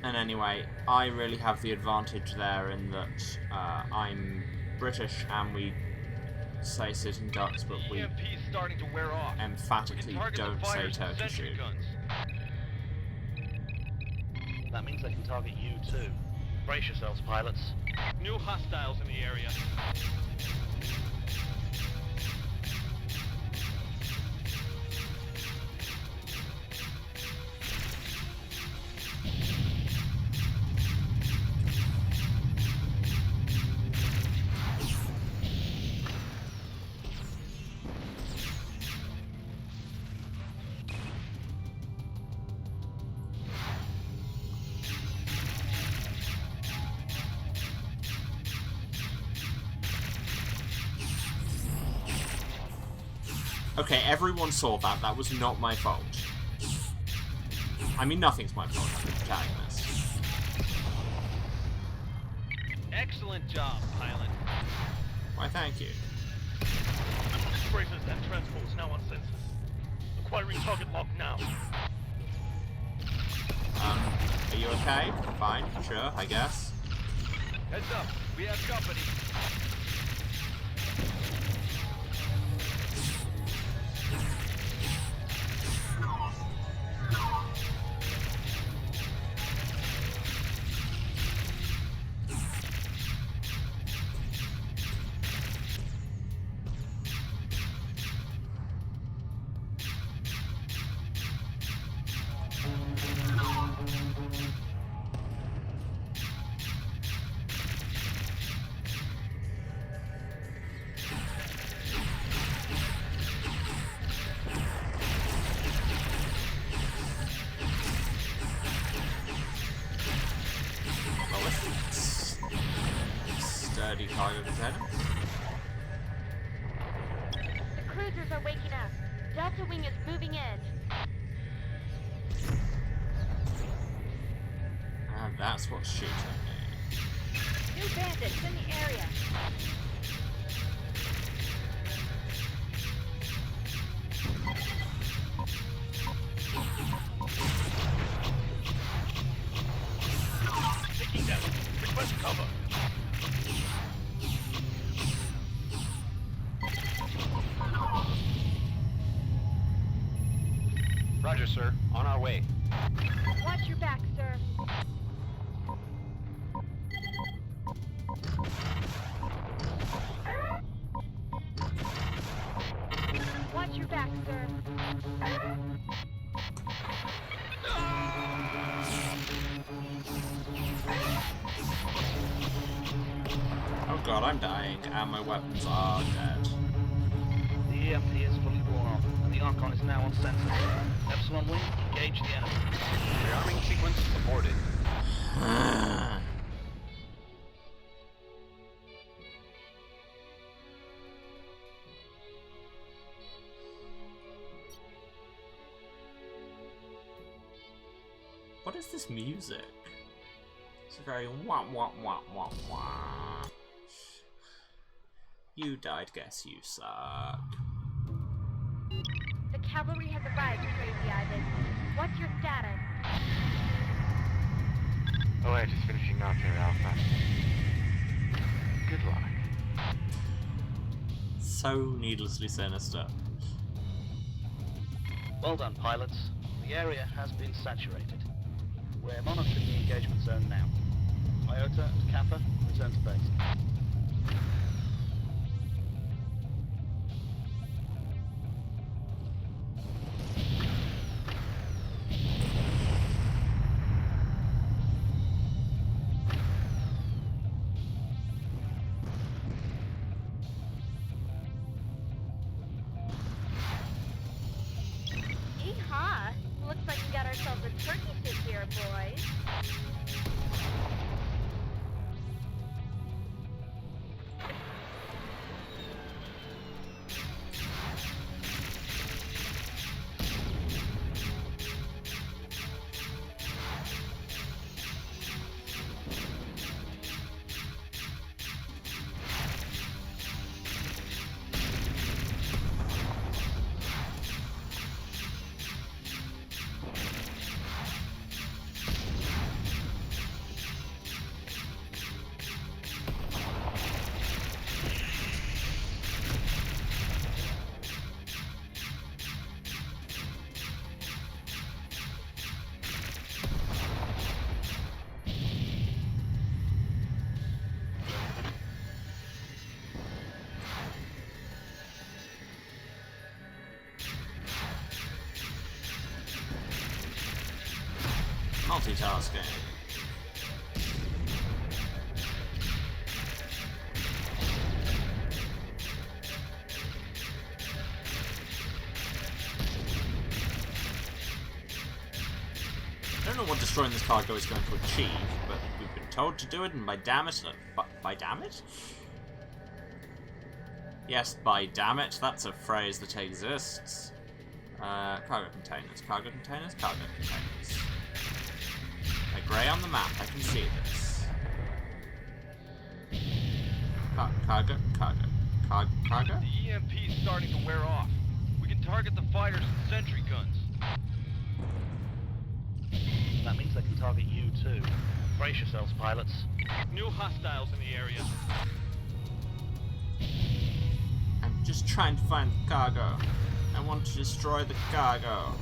And anyway, I really have the advantage there in that I'm British and we say sitting ducks, but we starting to wear off. Emphatically don't say turkey shoot. That means they can target you too. Brace yourselves, pilots. New hostiles in the area. Okay, everyone saw that. That was not my fault. I mean, nothing's my fault. I'm the protagonist. Excellent job, pilot. Why, thank you. Braces and transports now on census. Acquiring target lock now. Are you okay? Fine, sure, I guess. Heads up, we have company. Sturdy cargo container. The cruisers are waking up. Delta Wing is moving in. And that's what's shooting me. New bandits in the area. Taking damage. Request cover. Roger, sir. On our way. Watch your back, sir. Watch your back, sir. Oh god, I'm dying, and my weapons are dead. The EMP is fully worn off, and the Archon is now on sensor. Epsilon Wing, engage the enemy. Rearming sequence aborted. What is this music? It's very wah wah wah wah wah. You died, guess you suck. The cavalry has arrived, Crazy Ivan. What's your status? Oh, wait, just finishing up here, Alpha. Good luck. So needlessly sinister. Well done, pilots. The area has been saturated. We're monitoring the engagement zone now. Iota and Kappa, return to base. Yeehaw! Looks like we got ourselves a turkey soup here, boys. Multitasking. I don't know what destroying this cargo is going to achieve, but we've been told to do it, and by damn it, by damn it? Yes, by damn it, that's a phrase that exists. Cargo containers, cargo containers, cargo containers. They're grey on the map, I can see this. Cargo. The EMP is starting to wear off. We can target the fighters with sentry guns. That means they can target you too. Brace yourselves, pilots. New hostiles in the area. I'm just trying to find the cargo. I want to destroy the cargo.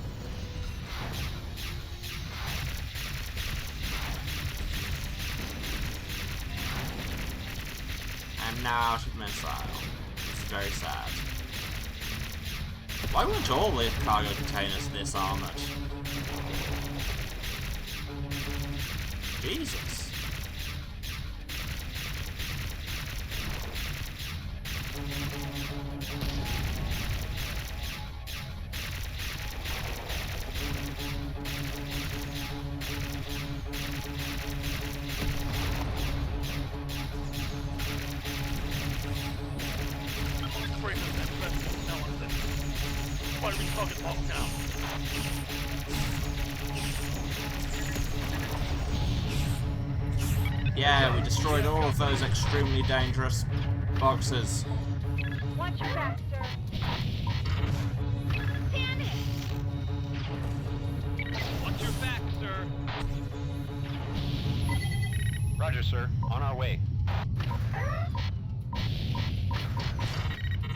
I'm now out of missile. It's very sad. Why weren't all the cargo containers this armored? Jesus. What are we talking about now? Yeah, we destroyed all of those extremely dangerous boxes. Watch your back, sir. Damn it! Watch your back, sir. Roger, sir. On our way.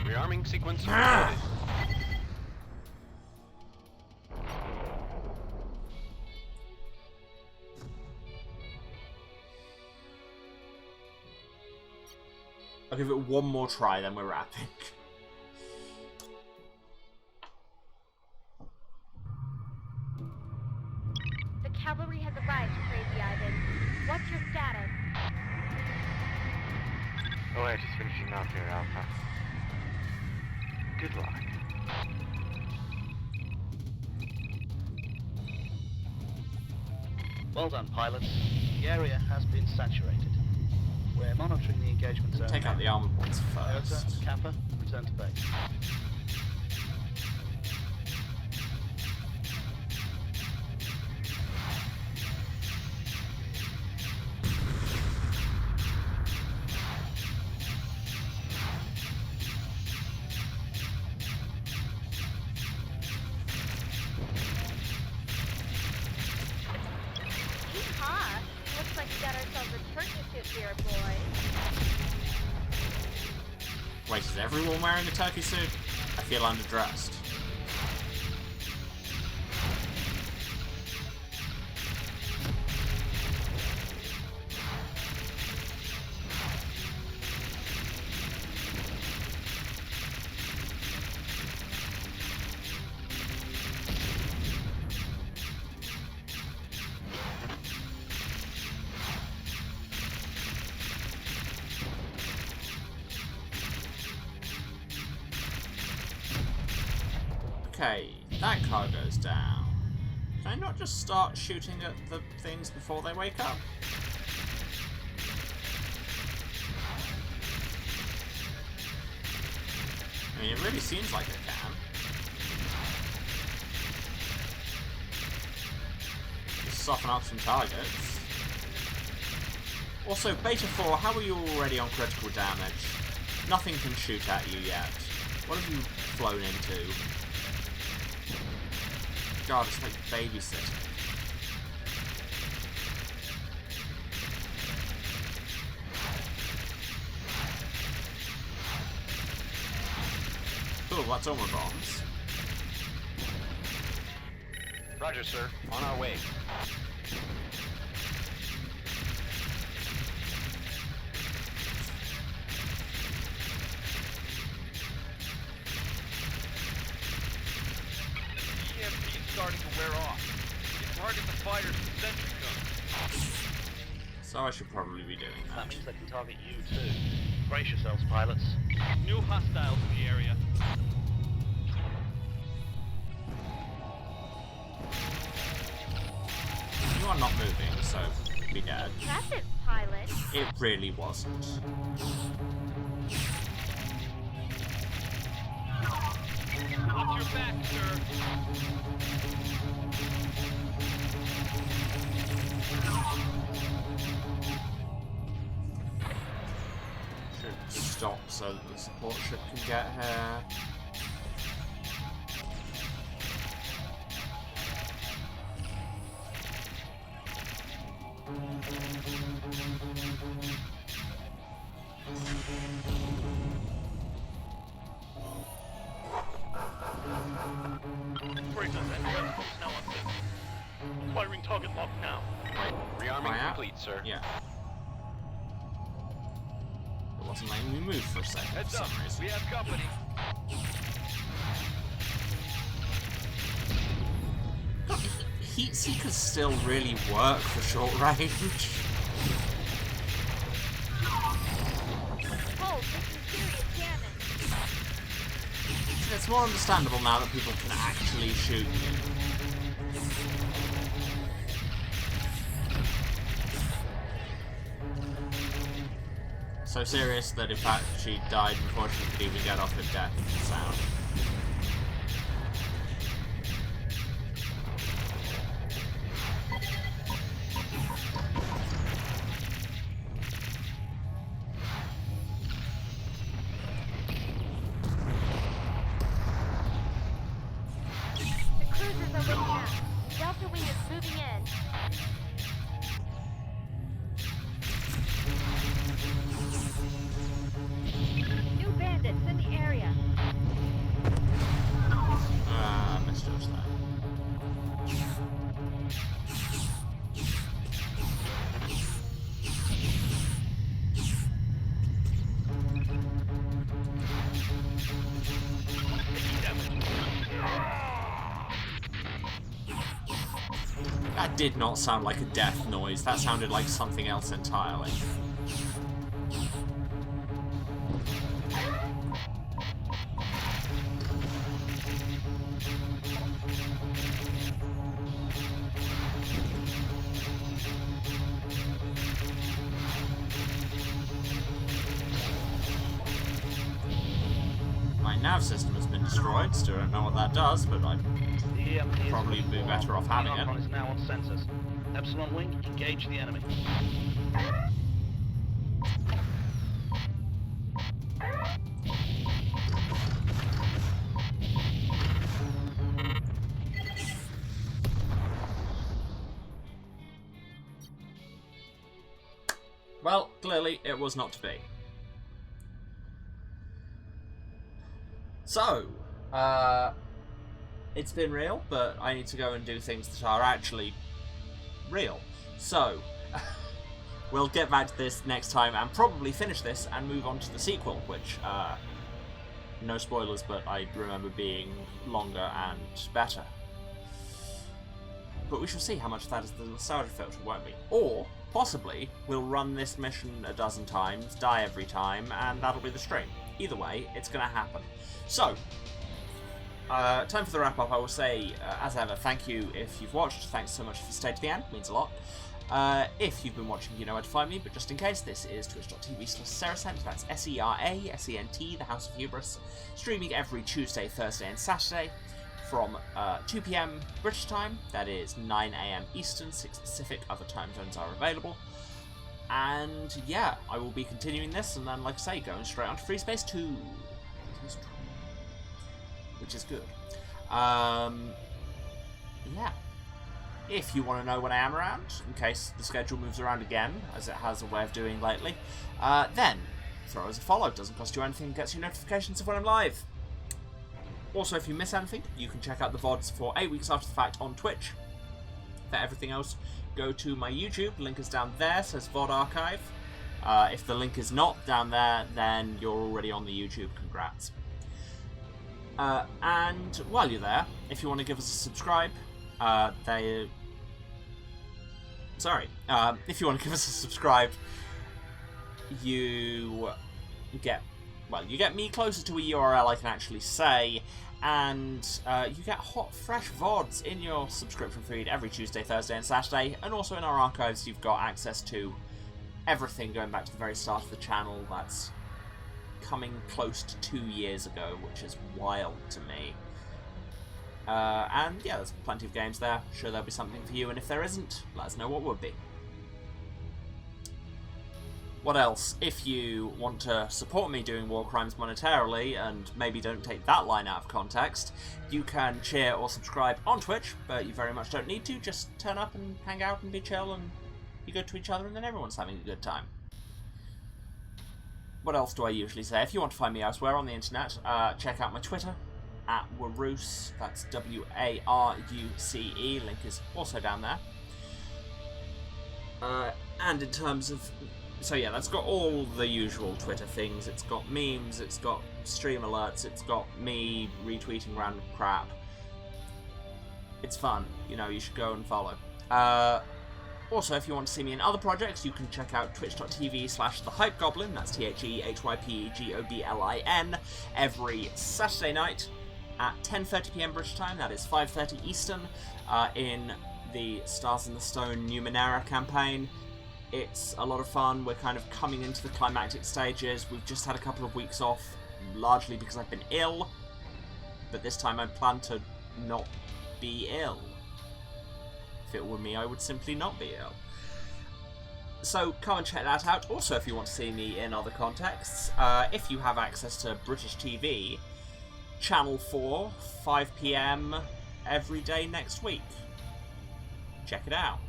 Rearming sequence started. I'll give it one more try, then we're wrapping. The cavalry has arrived, Crazy Ivan. What's your status? Oh, yeah, just finishing up here, Alpha. Good luck. Well done, pilots. The area has been saturated. We're monitoring the engagement zone. Take out the armored ones Iota first. and Kappa, return to base. Yeehaw! Looks like we got ourselves a turkey suit here, boys. Wait, is everyone wearing a turkey suit? I feel underdressed. Okay, that car goes down. Can I not just start shooting at the things before they wake up? I mean, it really seems like it can. Just soften up some targets. Also, Beta 4, how are you already on critical damage? Nothing can shoot at you yet. What have you flown into? God, it's like babysitting. Cool, that's all my bombs. Roger, sir. On our way. Starting to wear off. You can target the fighters with sentry guns. So I should probably be doing that. That means they can target you too. Brace yourselves, pilots. New hostiles in the area. You are not moving, so be dead. Impressive, pilot. It really wasn't. Watch your back, sir. Should stop so that the support ship can get here. Breakers and vehicles now unsafe. Acquiring target lock now. Rearming complete, sir. Yeah. It wasn't letting me move for a second. Heads up, we have company. God, heat seekers still really work for short range. Oh, this is serious damage. It's more understandable now that people can actually shoot you. So serious that in fact she died before she could even get off her death sound. The cruisers are waiting out. Delta Wing is moving in. New bandits in the area. Misjudged that. That did not sound like a death noise. That sounded like something else entirely. My nav system has been destroyed. Still don't know what that does, but I'd probably be better off having it. Is now on sensors. Epsilon Wing, engage the enemy. Well, clearly it was not to be. So, it's been real, but I need to go and do things that are actually real. So, we'll get back to this next time and probably finish this and move on to the sequel, which, no spoilers, but I remember being longer and better. But we shall see how much of that is the nostalgia filter, won't we? Or, possibly, we'll run this mission a dozen times, die every time, and that'll be the stream. Either way, it's going to happen. So, time for the wrap-up. I will say, as ever, thank you if you've watched. Thanks so much if you stayed to the end. It means a lot. If you've been watching, you know where to find me, but just in case, this is twitch.tv/Serasent. That's SERASENT, the House of Hubris. Streaming every Tuesday, Thursday, and Saturday from 2 PM British time. That is 9 AM Eastern, 6 Pacific. Other time zones are available. And yeah, I will be continuing this, and then, like I say, going straight on to FreeSpace 2. Which is good. Yeah. If you want to know when I am around, in case the schedule moves around again, as it has a way of doing lately, then throw us a follow. Doesn't cost you anything, gets you notifications of when I'm live. Also, if you miss anything, you can check out the VODs for 8 weeks after the fact on Twitch. For everything else, go to my YouTube. Link is down there, says VOD Archive. If the link is not down there, then you're already on the YouTube. Congrats. And while you're there, if you want to give us a subscribe, if you want to give us a subscribe, you get me closer to a URL I can actually say, and you get hot, fresh VODs in your subscription feed every Tuesday, Thursday, and Saturday, and also in our archives you've got access to everything going back to the very start of the channel. That's coming close to 2 years ago, which is wild to me. And yeah, there's plenty of games there. Sure, there'll be something for you, and if there isn't, let us know what would be. What else? If you want to support me doing war crimes monetarily, and maybe don't take that line out of context, you can cheer or subscribe on Twitch, but you very much don't need to. Just turn up and hang out and be chill and be good to each other, and then everyone's having a good time. What else do I usually say? If you want to find me elsewhere on the internet, check out my Twitter, at Waruce, that's W-A-R-U-C-E, link is also down there. And in terms of... So yeah, that's got all the usual Twitter things. It's got memes, it's got stream alerts, it's got me retweeting random crap. It's fun, you know, you should go and follow. Also, if you want to see me in other projects, you can check out twitch.tv/thehypegoblin, that's TheHypeGoblin, every Saturday night at 10:30 PM British time, that is 5:30 Eastern, in the Stars in the Stone Numenera campaign. It's a lot of fun. We're kind of coming into the climactic stages. We've just had a couple of weeks off, largely because I've been ill, but this time I plan to not be ill. If it were me, I would simply not be ill. So come and check that out. Also, if you want to see me in other contexts, if you have access to British TV, Channel 4, 5 PM every day next week. Check it out.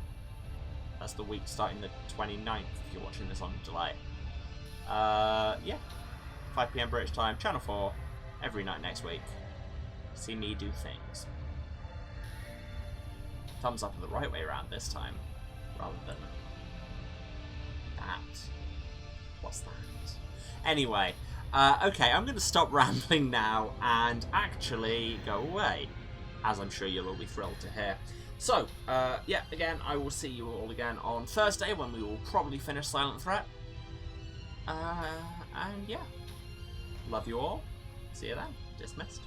That's the week starting the 29th, if you're watching this on July. Yeah. 5 PM British time, Channel 4, every night next week. See me do things. Thumbs up the right way around this time, rather than that. What's that? Anyway, okay, I'm going to stop rambling now and actually go away, as I'm sure you'll all be thrilled to hear. So, yeah, again, I will see you all again on Thursday, when we will probably finish Silent Threat. And yeah, love you all. See you then. Dismissed.